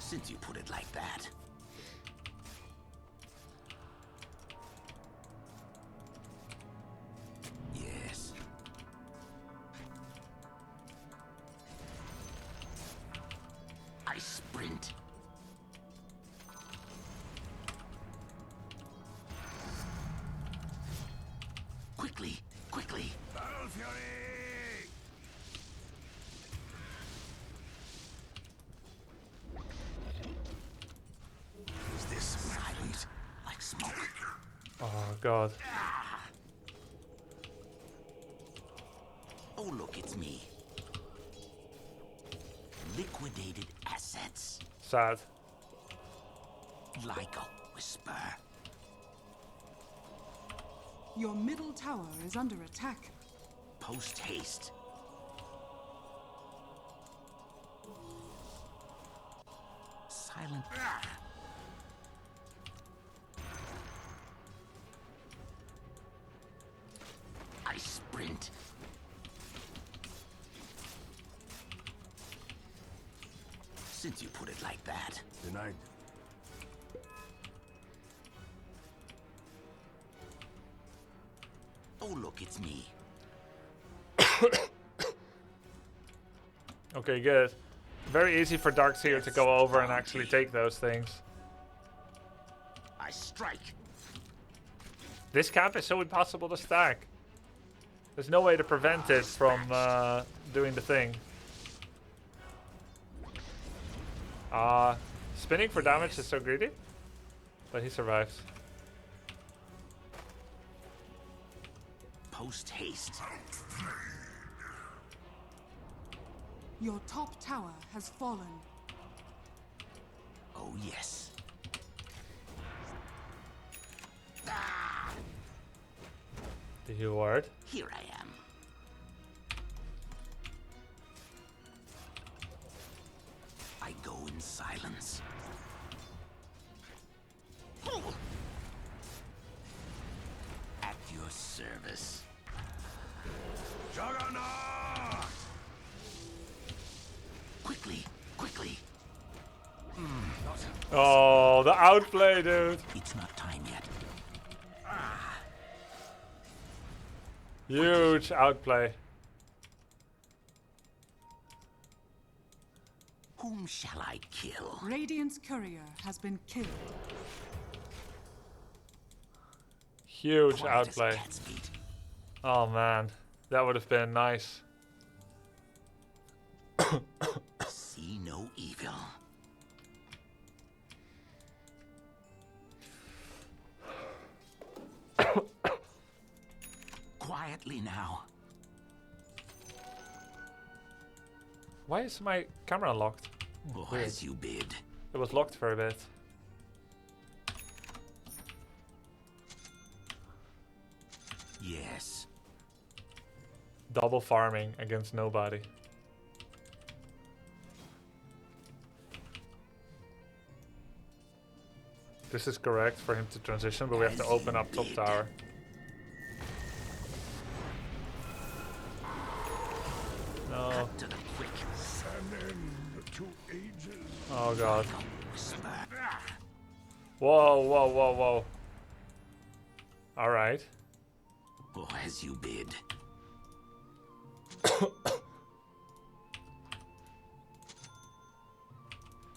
Since you put it like that. Yes. I sprint. Quickly, quickly. Battle Fury! Is this silent like smoke? Oh god. Oh look, it's me. Liquidated assets. Sad. Like a whisper. Your middle tower is under attack. Post haste. Silent. I sprint. Since you put it like that. Denied. Oh look, it's me. Okay, good. Very easy for Darkseer to go over and actually take those things. I strike. This camp is so impossible to stack. There's no way to prevent it from doing the thing. Spinning for damage is so greedy. But he survives. Post haste. Your top tower has fallen. Oh yes. Did you ward? Here I am. I go in silence. At your service. Juggernaut! Quickly, quickly. Oh, the outplay, dude. It's not time yet. Huge outplay. Whom shall I kill? Radiant's courier has been killed. Huge Quiet as outplay. cat's feet. Oh man, that would have been nice. See no evil. Quietly now. Why is my camera locked? Oh, Weird. as you bid. It was locked for a bit. Yes. Double farming against nobody. This is correct for him to transition, but we have to open up top tower. No. Cut to the quick. Famine to ages. Oh god. Whoa, whoa, whoa, whoa. Alright. Oh, as you bid.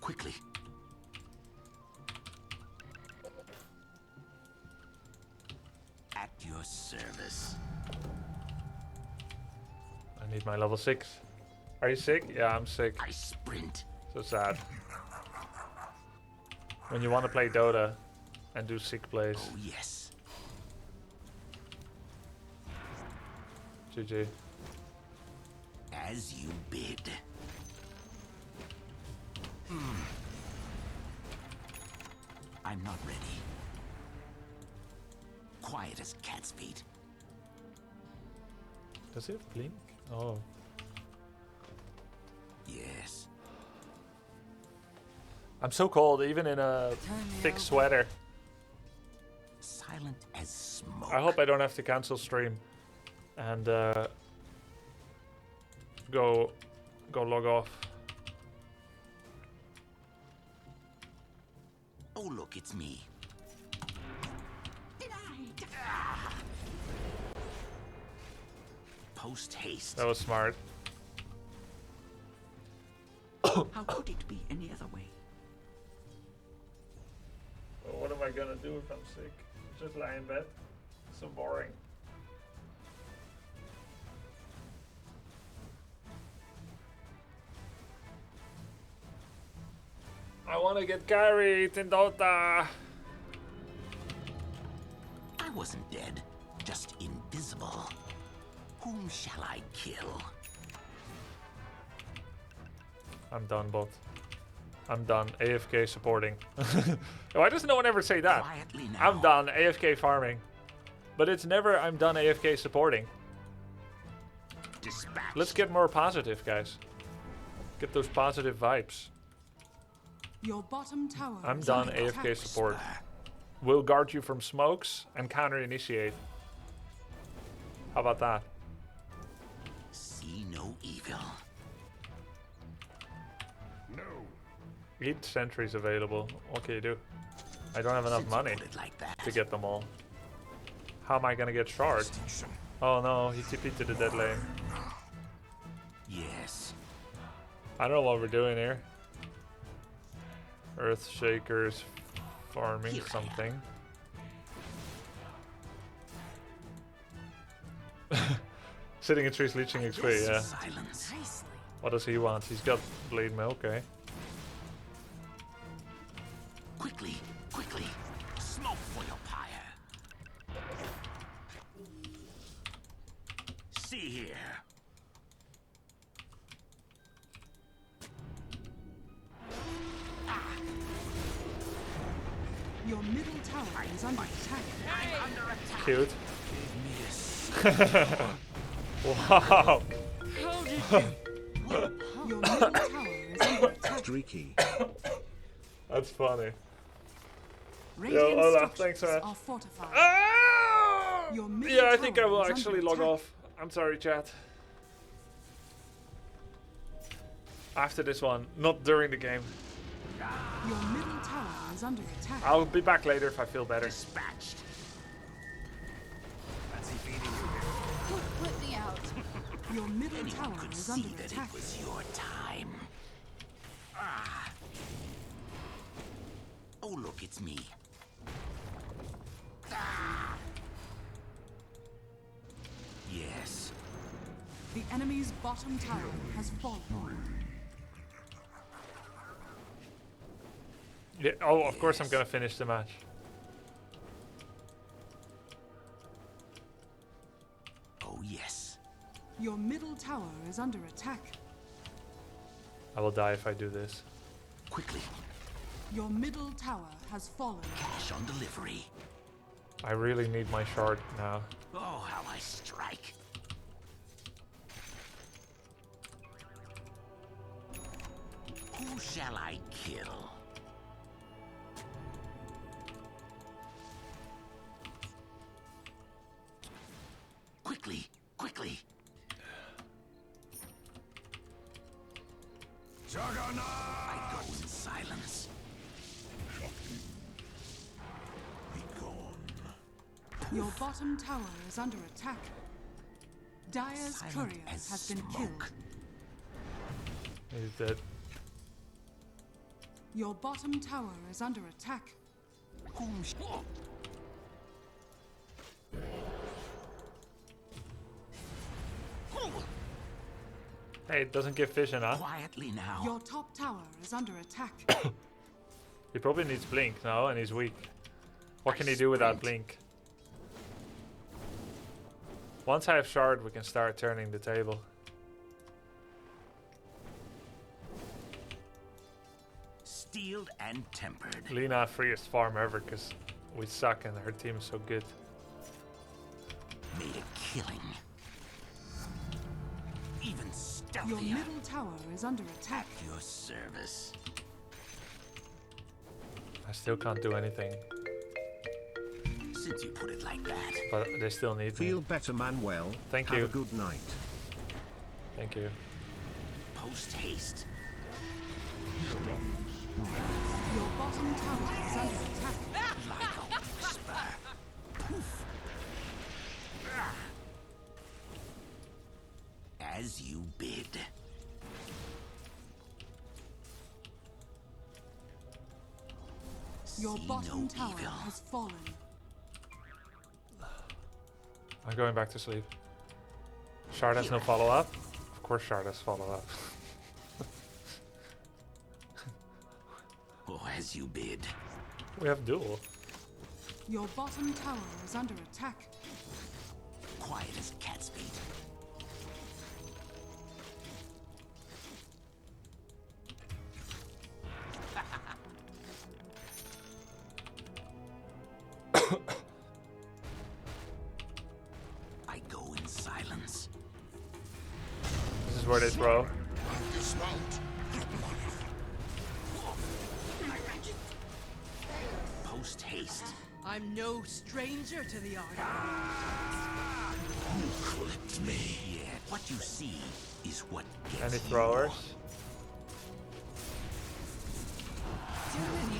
Quickly. service. I need my level 6. Are you sick? Yeah, I'm sick. I sprint. So sad. When you want to play Dota and do sick plays. Oh yes. GG. As you bid. I'm not ready. Quiet as cat's feet. Does it have blink? Oh. Yes. I'm so cold, even in a thick sweater. Silent as smoke. I hope I don't have to cancel stream and go log off. Oh look, it's me. Post haste. That was smart. How could it be any other way? Well, what am I gonna do if I'm sick? Just lie in bed? So boring. I wanna get carried in Dota! I wasn't dead, just invisible. Whom shall I kill? I'm done, bot. I'm done. AFK supporting. Why does no one ever say that? Quietly now. I'm done AFK farming. But it's never I'm done AFK supporting. Dispatch. Let's get more positive, guys. Get those positive vibes. Your bottom tower. I'm is done under AFK attack. support. We'll guard you from smokes and counter initiate. How about that? See no evil. No. 8 sentries available. What can you do? I don't have enough Since you money put it like that. to get them all. How am I gonna get shards? Oh no, he TP'd to the dead lane. Yes. I don't know what we're doing here. Earth Shakers farming something. Sitting in trees leeching XP, yeah. Silence. What does he want? He's got blade mail, okay. Quickly, quickly. Smoke for your pyre. See here. Your middle tower is under attack. I'm under attack. Cute. Miss. Wow. Your middle tower is under attack. Streaky. That's funny. Radiant Olaf, structures thanks, man. are fortified. Ah! Your middle Yeah, I think I tower will is actually under log attack. off. I'm sorry, chat. After this one, not during the game. Your middle tower is under attack. I'll be back later if I feel better. Dispatched. Put me out. Your middle Anyone tower could is see under that attack. it was your time. Ah. Oh look, it's me. Ah. Yes. The enemy's bottom tower has fallen. Yeah, oh, of course I'm gonna finish the match. Oh yes. Your middle tower is under attack. I will die if I do this. Quickly. Your middle tower has fallen. Cash on delivery. I really need my shard now. Oh, how I strike. Who shall I kill? Quickly, quickly. Juggernaut! I go in silence. Be gone. Your bottom tower is under attack. Dire's Silent courier as has been smoke. killed. He's dead. Your bottom tower is under attack. Whom Hey, it doesn't give vision, huh? Quietly now. Your top tower is under attack. He probably needs blink now, and he's weak. What can he do without blink? Once I have shard, we can start turning the table. Steeled and tempered. Lina freest farm ever because we suck and her team is so good. Made a killing. Even stealthier. Your middle tower is under attack. At your service. I still can't do anything. Since you put it like that. But they still need Feel me. better, Manuel. Thank Have you. a good night. Thank you. Post haste. Your bottom tower is under attack. Like a whisper. Poof. As you bid. Your See bottom no tower evil. has fallen. I'm going back to sleep. Shard has no follow-up? Of course Shard has follow-up. Oh, as you bid. We have duel. Your bottom tower is under attack. Quiet as cat's feet. I go in silence. This is where they throw. Post haste. I'm no stranger to the art. You clipped me. Yeah, what you see is what gets Any you. throwers?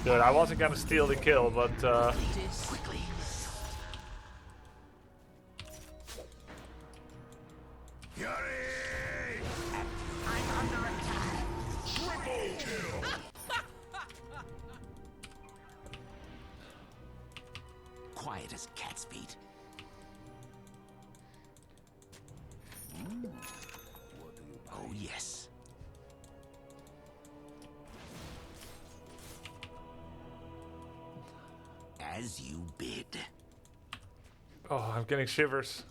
Dude, I wasn't gonna steal the kill, but Quickly. I'm under attack. Triple kill. Quiet as cat's feet. Oh, yes. As you bid. oh, I'm getting shivers.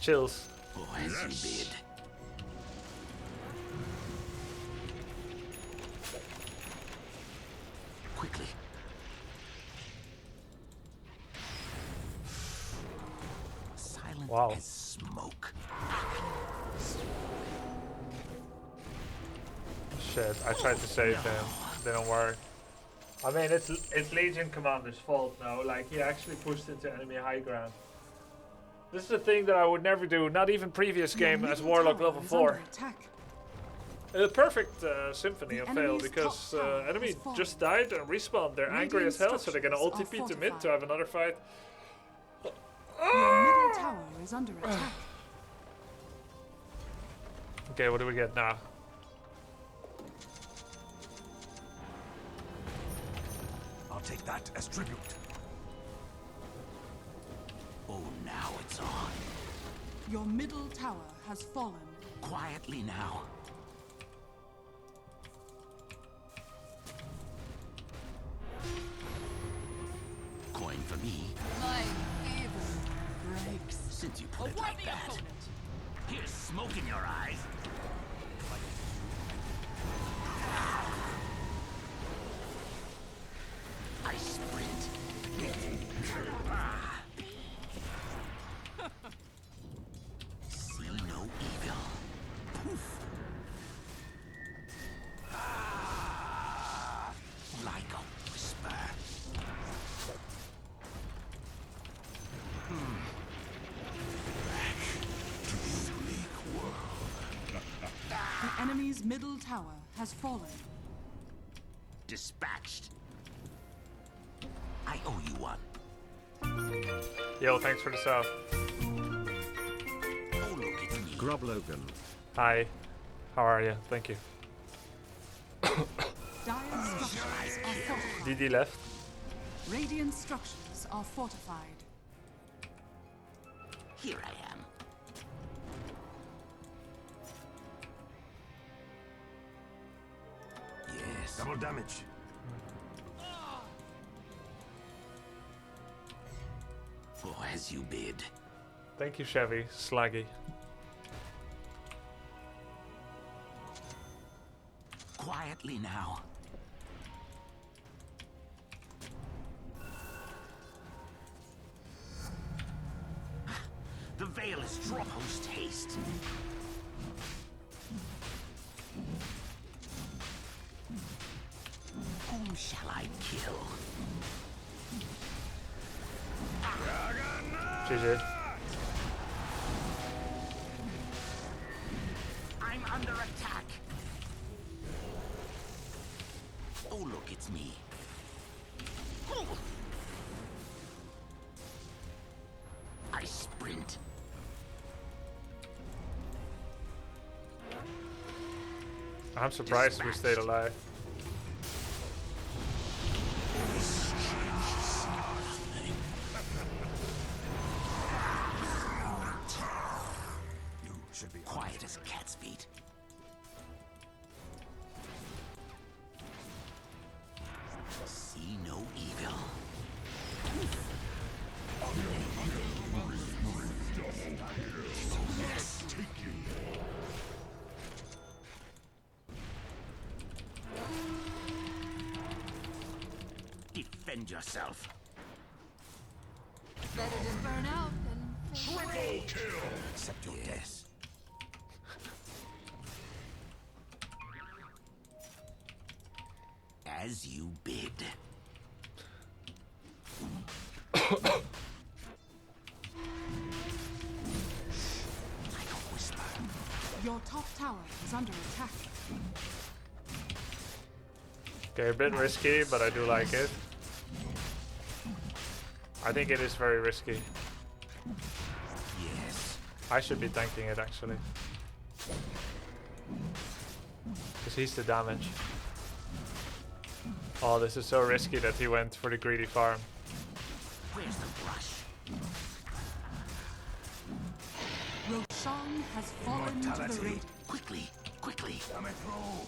Chills. Oh, as you bid. Quickly. Silent Wow. as smoke. Shit, I tried to save him. Didn't work. I mean, it's Legion Commander's fault now. Like, he actually pushed into enemy high ground. This is a thing that I would never do, not even previous game as Warlock level 4. Perfect Symphony and fail because enemy just died and respawned. They're angry as hell, so they're gonna ulti P to mid to have another fight. Your middle tower is under attack. Okay, what do we get now? I'll take that as tribute. Oh, now it's on. Your middle tower has fallen. Quietly now. Coin for me. My evil breaks. Since you put it like that. Here's smoke in your eyes. I sprint. See no evil. Poof. Like a whisper. The enemy's middle tower has fallen. Dispatched. I owe you one. Yo, thanks for the sub. Oh, look, it's me. Grub Logan. Hi. How are you? Thank you. Dire structures are fortified. DD left. Radiant structures are fortified. Here I am. this. Double damage. Oh, as you bid. Thank you, Chevy. Slaggy. Quietly now. The veil is drawn. Post haste. Whom shall I kill? GG. I'm under attack. Oh, look, it's me. I sprint. I'm surprised we stayed alive. You should be quiet as cat's feet. See no evil. Yes. Defend yourself. Better to burn out than Triple kill. Accept your death. As you bid. Like a whisper. Your top tower is under attack. Okay, a bit risky, but I do like it. I think it is very risky. Yes. I should be tanking it actually. Because he's the damage. Oh, this is so risky that he went for the greedy farm. Where's the brush? Roshan has fallen to the raid. Quickly, quickly. Coming through.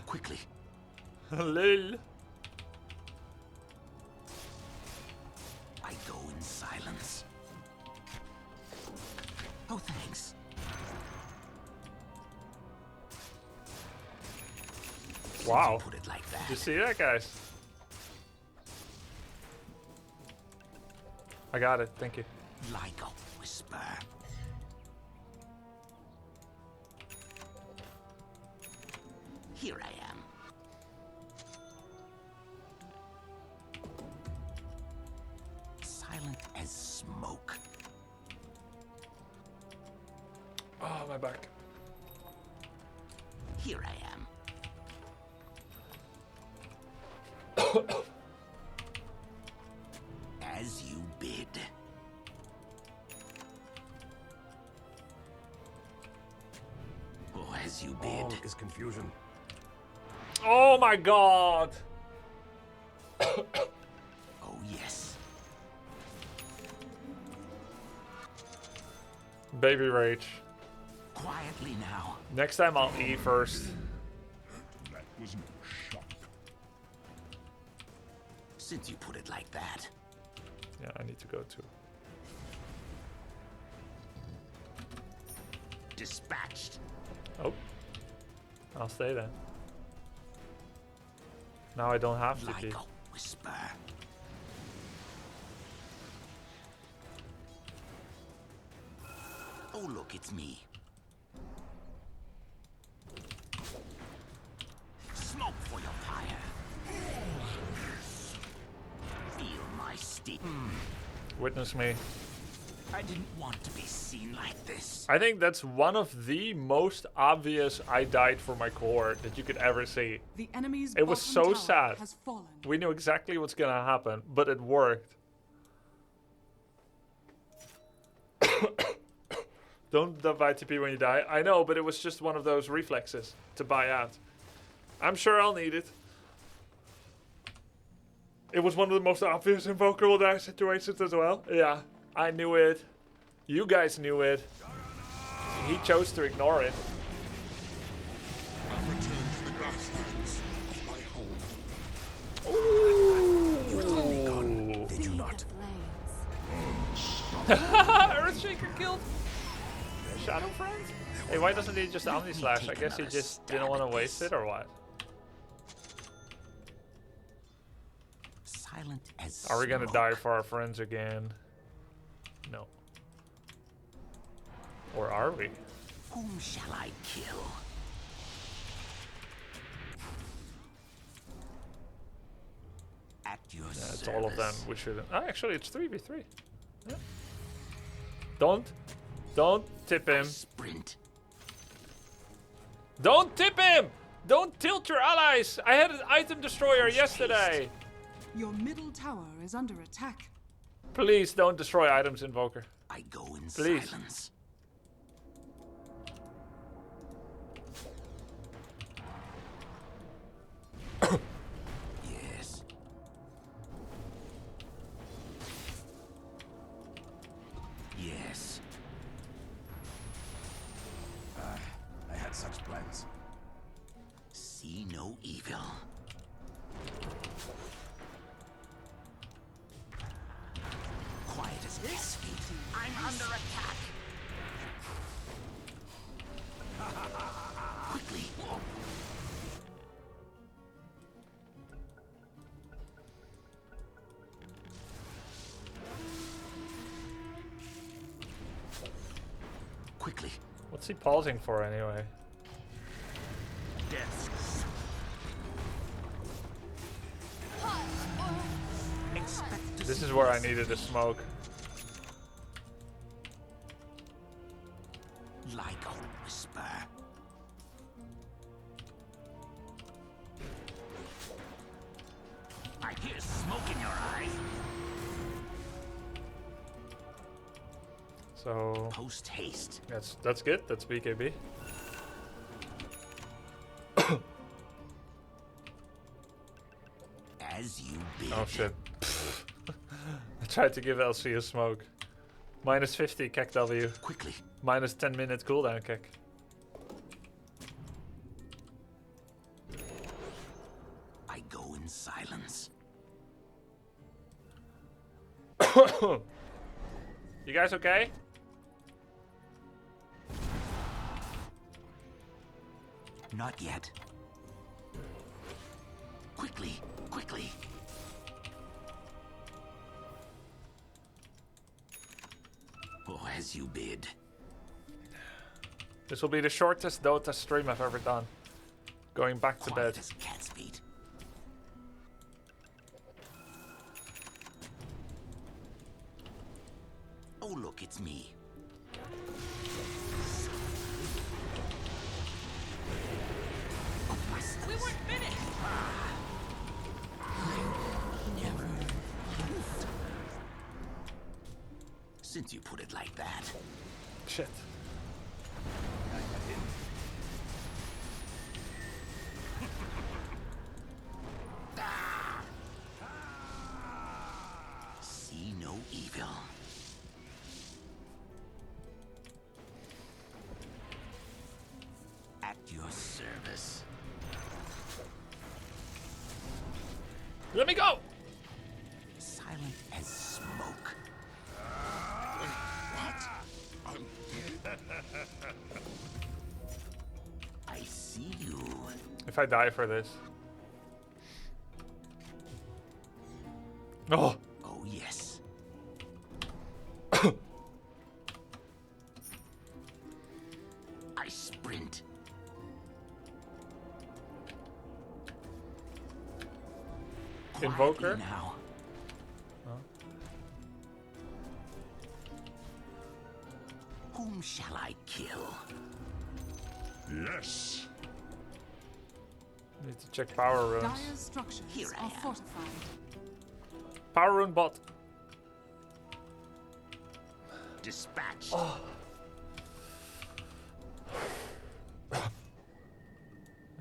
Quickly. Lol. I go in silence. Oh, thanks. Wow. Put it like that. Did you see that, guys? I got it. Thank you. Like a whisper. Here I am. Silent as smoke. Oh, my back. Here I am. As you bid. Oh, as you bid. All is confusion. Oh my god! Oh, yes. Baby rage. Quietly now. Next time I'll E first. That was no shock. Since you put it like that. Yeah, I need to go too. Dispatched. Oh. I'll stay then. Now I don't have to Like be. a whisper. Oh, look, it's me. Smoke for your fire. Feel my steam. Witness me. I didn't want to be seen like this. I think that's one of the most obvious I died for my cohort that you could ever see. The enemy's It was bottom so tower sad. has fallen. We knew exactly what's gonna happen, but it worked. Don't buy TP when you die. I know, but it was just one of those reflexes to buy out. I'm sure I'll need it. It was one of the most obvious invoker will die situations as well. Yeah, I knew it. You guys knew it. He chose to ignore it. I've returned to the grasslands of my home. Ooh. Did you not? Earthshaker killed Shadow Friends? Hey, why doesn't he just Omni Slash? I guess he just didn't want to waste it, or what? Silent as Are we gonna smoke. die for our friends again? No. Or are we? Whom shall I kill? At your service. It's all of them. We should. Oh, actually, it's 3v3. Yeah. Don't tip him. Sprint. Don't tip him! Don't tilt your allies! I had an item destroyer yesterday! Your middle tower is under attack. Please don't destroy items, Invoker. I go in Please. silence. Yes. Yes. I had such plans. See no evil. Quiet as cat feet. I'm under attack. Quickly. Quickly. What's he pausing for anyway? Death. This is where I needed a smoke. Like a whisper. I hear smoke in your eyes. So Post haste. that's good. That's BKB. As you bid. Oh shit. I tried to give LC a smoke. Minus 50 Keck W. Quickly. Minus 10-minute cooldown Keck. I go in silence. You guys okay? Not yet. Quickly, quickly. Oh, as you bid. This will be the shortest Dota stream I've ever done. Going back to Quiet bed. as cat's feet. Oh, look, it's me. We weren't finished. Never. Since you put it like that. Shit. See no evil. At your service. Let me go! Silent as smoke. What? I see you. If I die for this. Oh! Oh, yes. I sprint. Invoker? Quietly now. Whom shall I kill? Yes. Need to check power runes. Dire's structures Here I are am. fortified. Power rune bot. Dispatched. Oh.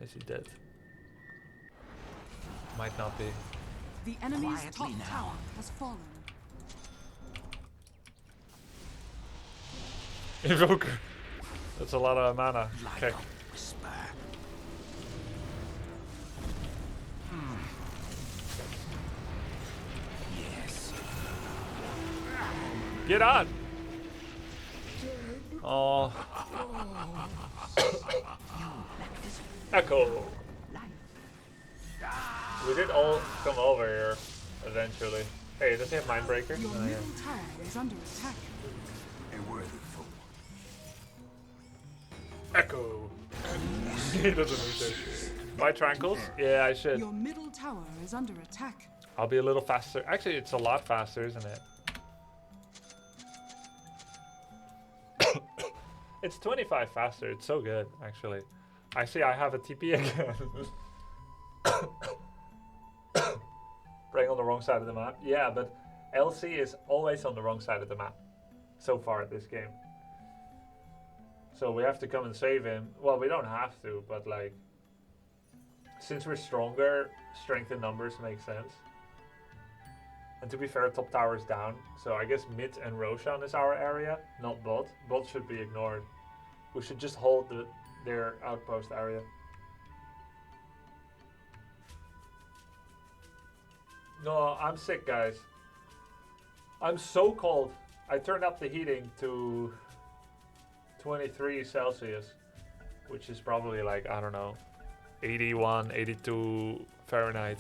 Is he dead? Might not be. The enemy's Quietly top now. tower has fallen. Invoker. That's a lot of mana. Okay. Yes. Get on! Oh. Echo. We did all come over here eventually. Hey, does he have Mindbreaker? Your Oh, middle yeah. tower is under attack. A worthy fool. Echo. He doesn't need it. Buy Tranquils? Yeah, I should. Your middle tower is under attack. I'll be a little faster. Actually, it's a lot faster, isn't it? It's 25 faster. It's so good, actually. I see I have a TP again. Playing on the wrong side of the map. Yeah, but LC is always on the wrong side of the map. So far this game. So we have to come and save him. Well, we don't have to, but like... Since we're stronger, strength in numbers makes sense. And to be fair, top tower is down. So I guess mid and Roshan is our area, not bot. Bot should be ignored. We should just hold their outpost area. No, I'm sick, guys. I'm so cold. I turned up the heating to 23 Celsius, which is probably like, I don't know, 81, 82 Fahrenheit.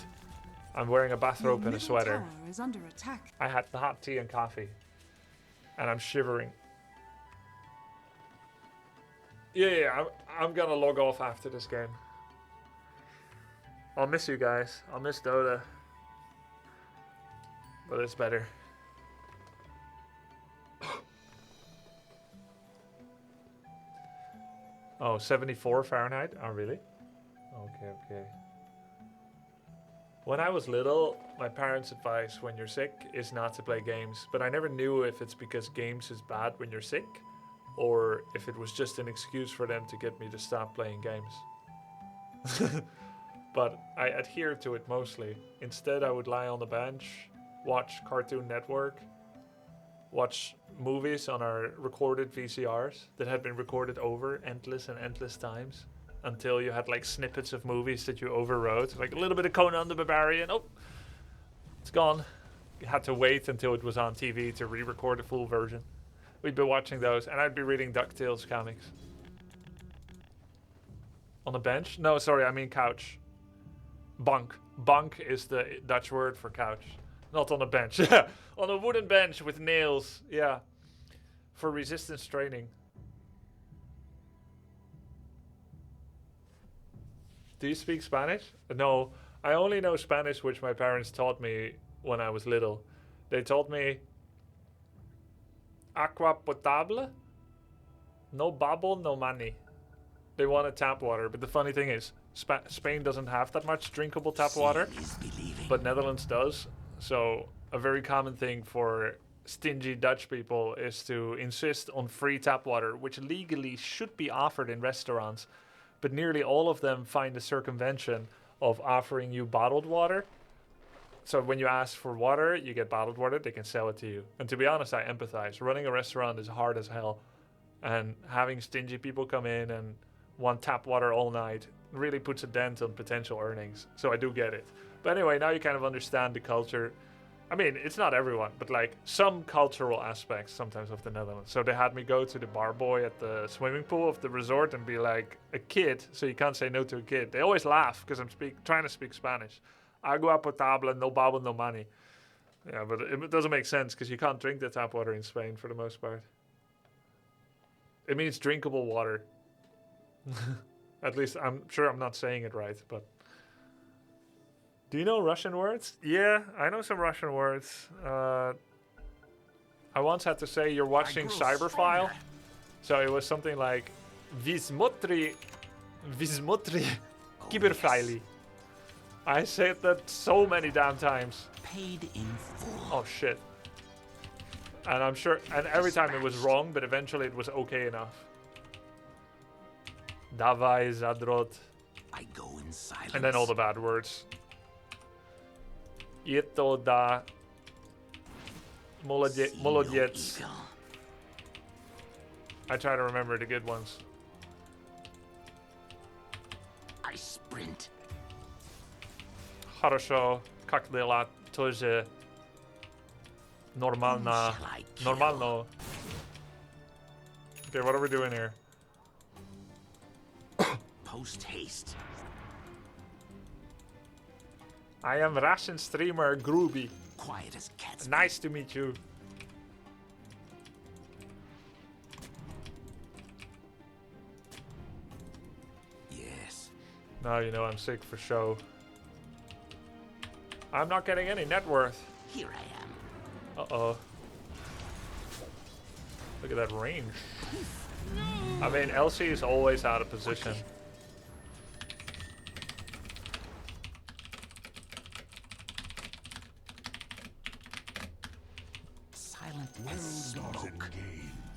I'm wearing a bathrobe and a sweater. Your middle tower is under attack. I had the hot tea and coffee, and I'm shivering. Yeah, I'm gonna log off after this game. I'll miss you guys. I'll miss Dota. But it's better. Oh, 74 Fahrenheit? Oh, really? Okay. When I was little, my parents' advice when you're sick is not to play games. But I never knew if it's because games is bad when you're sick, or if it was just an excuse for them to get me to stop playing games. But I adhere to it mostly. Instead, I would lie on the bench, watch Cartoon Network, watch movies on our recorded VCRs that had been recorded over endless and endless times until you had like snippets of movies that you overwrote, like a little bit of Conan the Barbarian. Oh, it's gone. You had to wait until it was on TV to re-record the full version. We'd be watching those, and I'd be reading DuckTales comics. On the bench? No, sorry, I mean couch. Bunk. Bunk is the Dutch word for couch. Not on a bench. On a wooden bench with nails. Yeah. For resistance training. Do you speak Spanish? No. I only know Spanish, which my parents taught me when I was little. They told me agua potable, no bubble, no money. They wanted tap water, but the funny thing is, Spain doesn't have that much drinkable tap water, but Netherlands does. So a very common thing for stingy Dutch people is to insist on free tap water, which legally should be offered in restaurants, but nearly all of them find a circumvention of offering you bottled water. So when you ask for water, you get bottled water, they can sell it to you. And to be honest, I empathize. Running a restaurant is hard as hell. And having stingy people come in and want tap water all night really puts a dent on potential earnings. So I do get it. But anyway, now you kind of understand the culture. I mean, it's not everyone, but like some cultural aspects sometimes of the Netherlands. So they had me go to the bar boy at the swimming pool of the resort and be like, a kid, so you can't say no to a kid. They always laugh because I'm trying to speak Spanish. Agua potable, no bubble, no money. Yeah, but it doesn't make sense because you can't drink the tap water in Spain for the most part. It means drinkable water. At least I'm sure I'm not saying it right, but... Do you know Russian words? Yeah, I know some Russian words. I once had to say you're watching Cyberfile. So it was something like Vismotri Kiberfili. I said that so many damn times. Paid in full. Oh shit. And I'm sure, and every time it was wrong, but eventually it was okay enough. Davai Zadrot. I go in silence. And then all the bad words. Jeto da Molodets. I try to remember the good ones. I sprint. Хорошо, как дела тоже нормально. Нормально. Okay, what are we doing here? Post haste. I am Russian streamer Groovy. Quiet as cats. Nice to meet you. Yes. Now you know I'm sick for show. I'm not getting any net worth. Here I am. Uh-oh. Look at that range. I mean, Elsie is always out of position. Silent as smoke.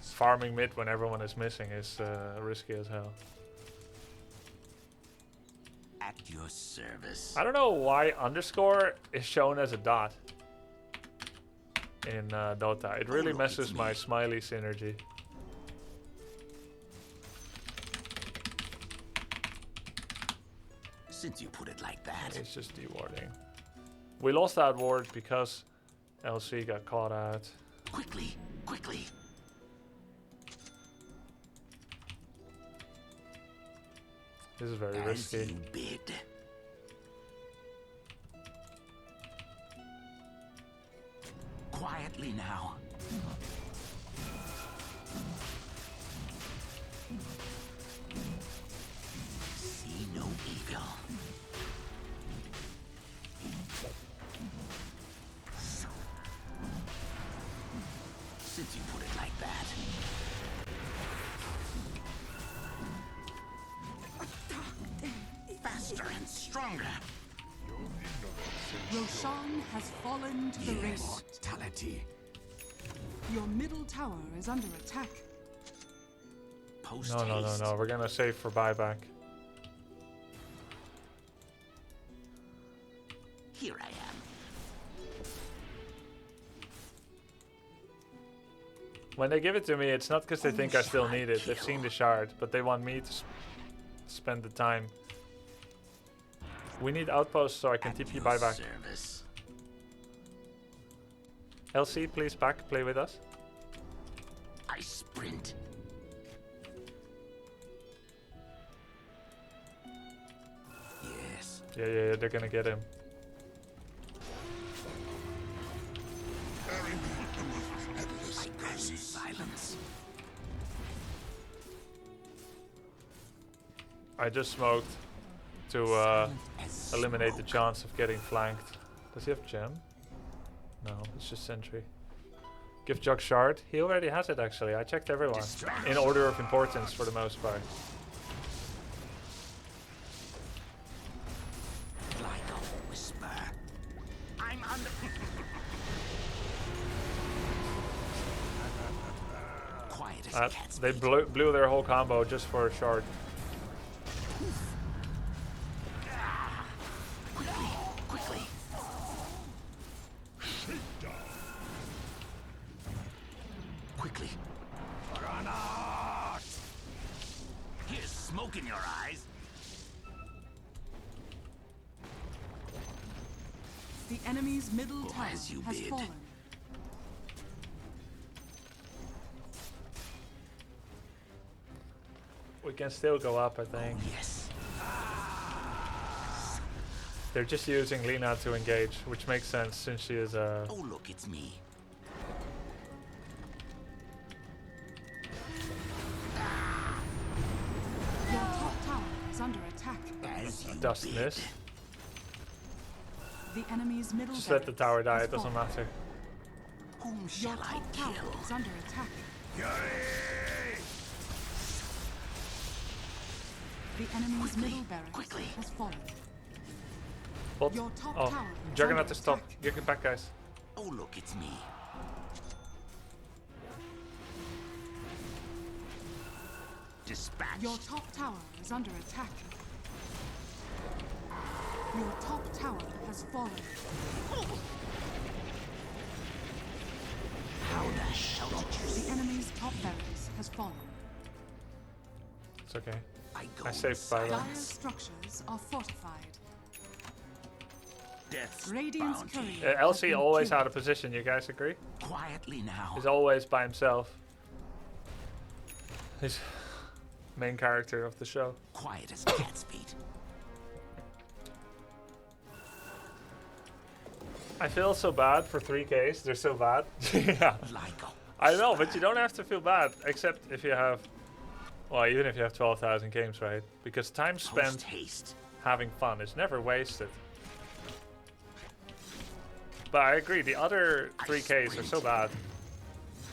Farming mid when everyone is missing is risky as hell. At your service. I don't know why underscore is shown as a dot in Dota. It really messes my smiley synergy. Since you put it like that. It's just dewarding. We lost that ward because LC got caught out. Quickly, quickly. This is very risky. As you bid. Quietly now. See no evil. Since you put it like that. Faster and stronger. Roshan has fallen to the ring. Mortality. Your middle tower is under attack. Post No. We're gonna save for buyback. Here I am. When they give it to me, it's not because they think I still need it. They've seen the shard, but they want me to spend the time. We need outposts so I can TP buyback. Service. LC, please back, play with us. I sprint. Yes. Yeah, they're gonna get him. Silence. I just smoked to eliminate the chance of getting flanked. Does he have gem? No, it's just sentry. Give Jug shard. He already has it actually. I checked everyone. In order of importance for the most part. Like a whisper. I'm under. Quiet as cats. They blew their whole combo just for a shard. Quickly. Quickly. Here's smoke in your eyes. The enemy's middle tower as you has bid. fallen. We can still go up, I think. Yes. They're just using Lina to engage, which makes sense since she is a... Oh, look, it's me. Your top tower is under attack. As you Dust bid. miss. The enemy's middle Just let the tower die, has it doesn't fallen. matter. Whom Your shall I top tower kill? is under attack. The enemy's middle barracks has fallen. What? Your top Oh, tower is Juggernaut under is top. Get back, guys. Oh, look, it's me. Dispatched. Your top tower is under attack. Your top tower has fallen. How the hell did you The enemy's top barracks has fallen. It's okay. I saved by Dire that. structures are fortified. Death's Radiant's bounty. courier has Elsie been always killed. out of position, you guys agree? Quietly now. He's always by himself. He's main character of the show. Quiet as cat's feet. I feel so bad for 3Ks. They're so bad. Yeah. I know, but you don't have to feel bad, except if you have, well, even if you have 12,000 games, right? Because time spent having fun is never wasted. But I agree, the other 3Ks are so bad.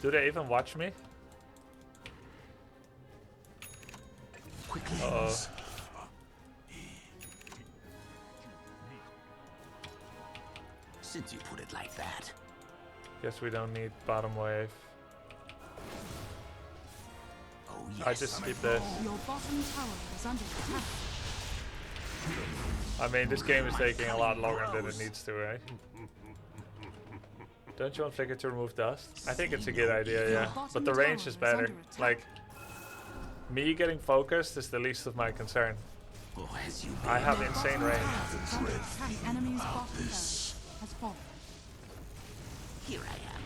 Do they even watch me? Uh-oh. Since you put it like that. Guess we don't need bottom wave. Oh, I just skip this. Your bottom tower is under attack. I mean, this game is taking a lot longer than it needs to, right? Don't you want Flicker to remove dust? I think it's a good idea, yeah. But the range is better. Like, me getting focused is the least of my concern. I have insane range. The enemy's bottom barracks has fallen. Here I am.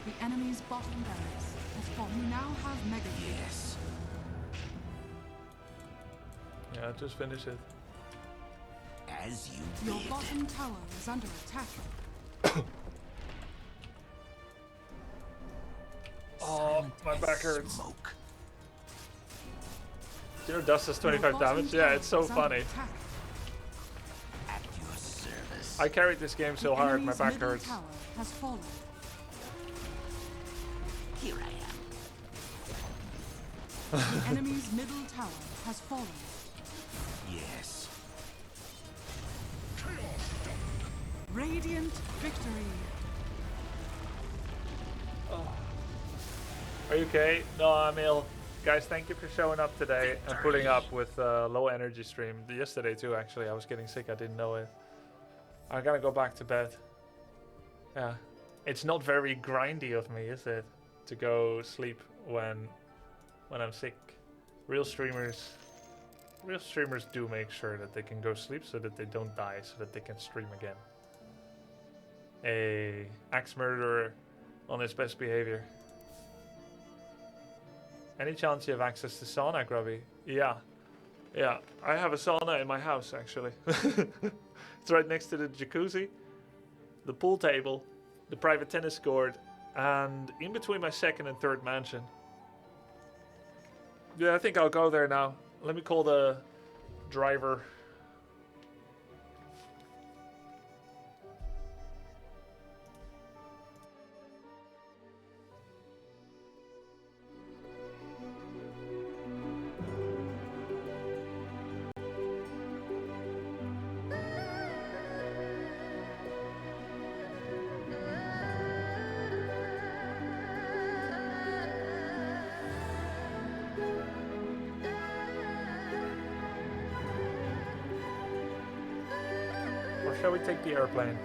The enemy's bottom barracks has fallen. You now have mega. Yes. Yeah, just finish it. As you Your bid. bottom tower is under attack. Oh, my back hurts. Smoke. You know, dust does 25 damage? Yeah, it's so funny. At your service. I carried this game so hard, my back hurts. Tower has fallen. Here I am. The enemy's middle tower has fallen. Yes. Radiant victory. Are you okay? No, I'm ill. Guys, thank you for showing up today and putting up with low energy stream. Yesterday too, actually. I was getting sick, I didn't know it. I gotta go back to bed. Yeah. It's not very grindy of me, is it? To go sleep when I'm sick. Real streamers do make sure that they can go sleep so that they don't die, so that they can stream again. A axe murderer on his best behavior. Any chance you have access to sauna, Grubby? Yeah. Yeah, I have a sauna in my house, actually. It's right next to the jacuzzi, the pool table, the private tennis court, and in between my second and third mansion. Yeah, I think I'll go there now. Let me call the driver. Or shall we take the airplane?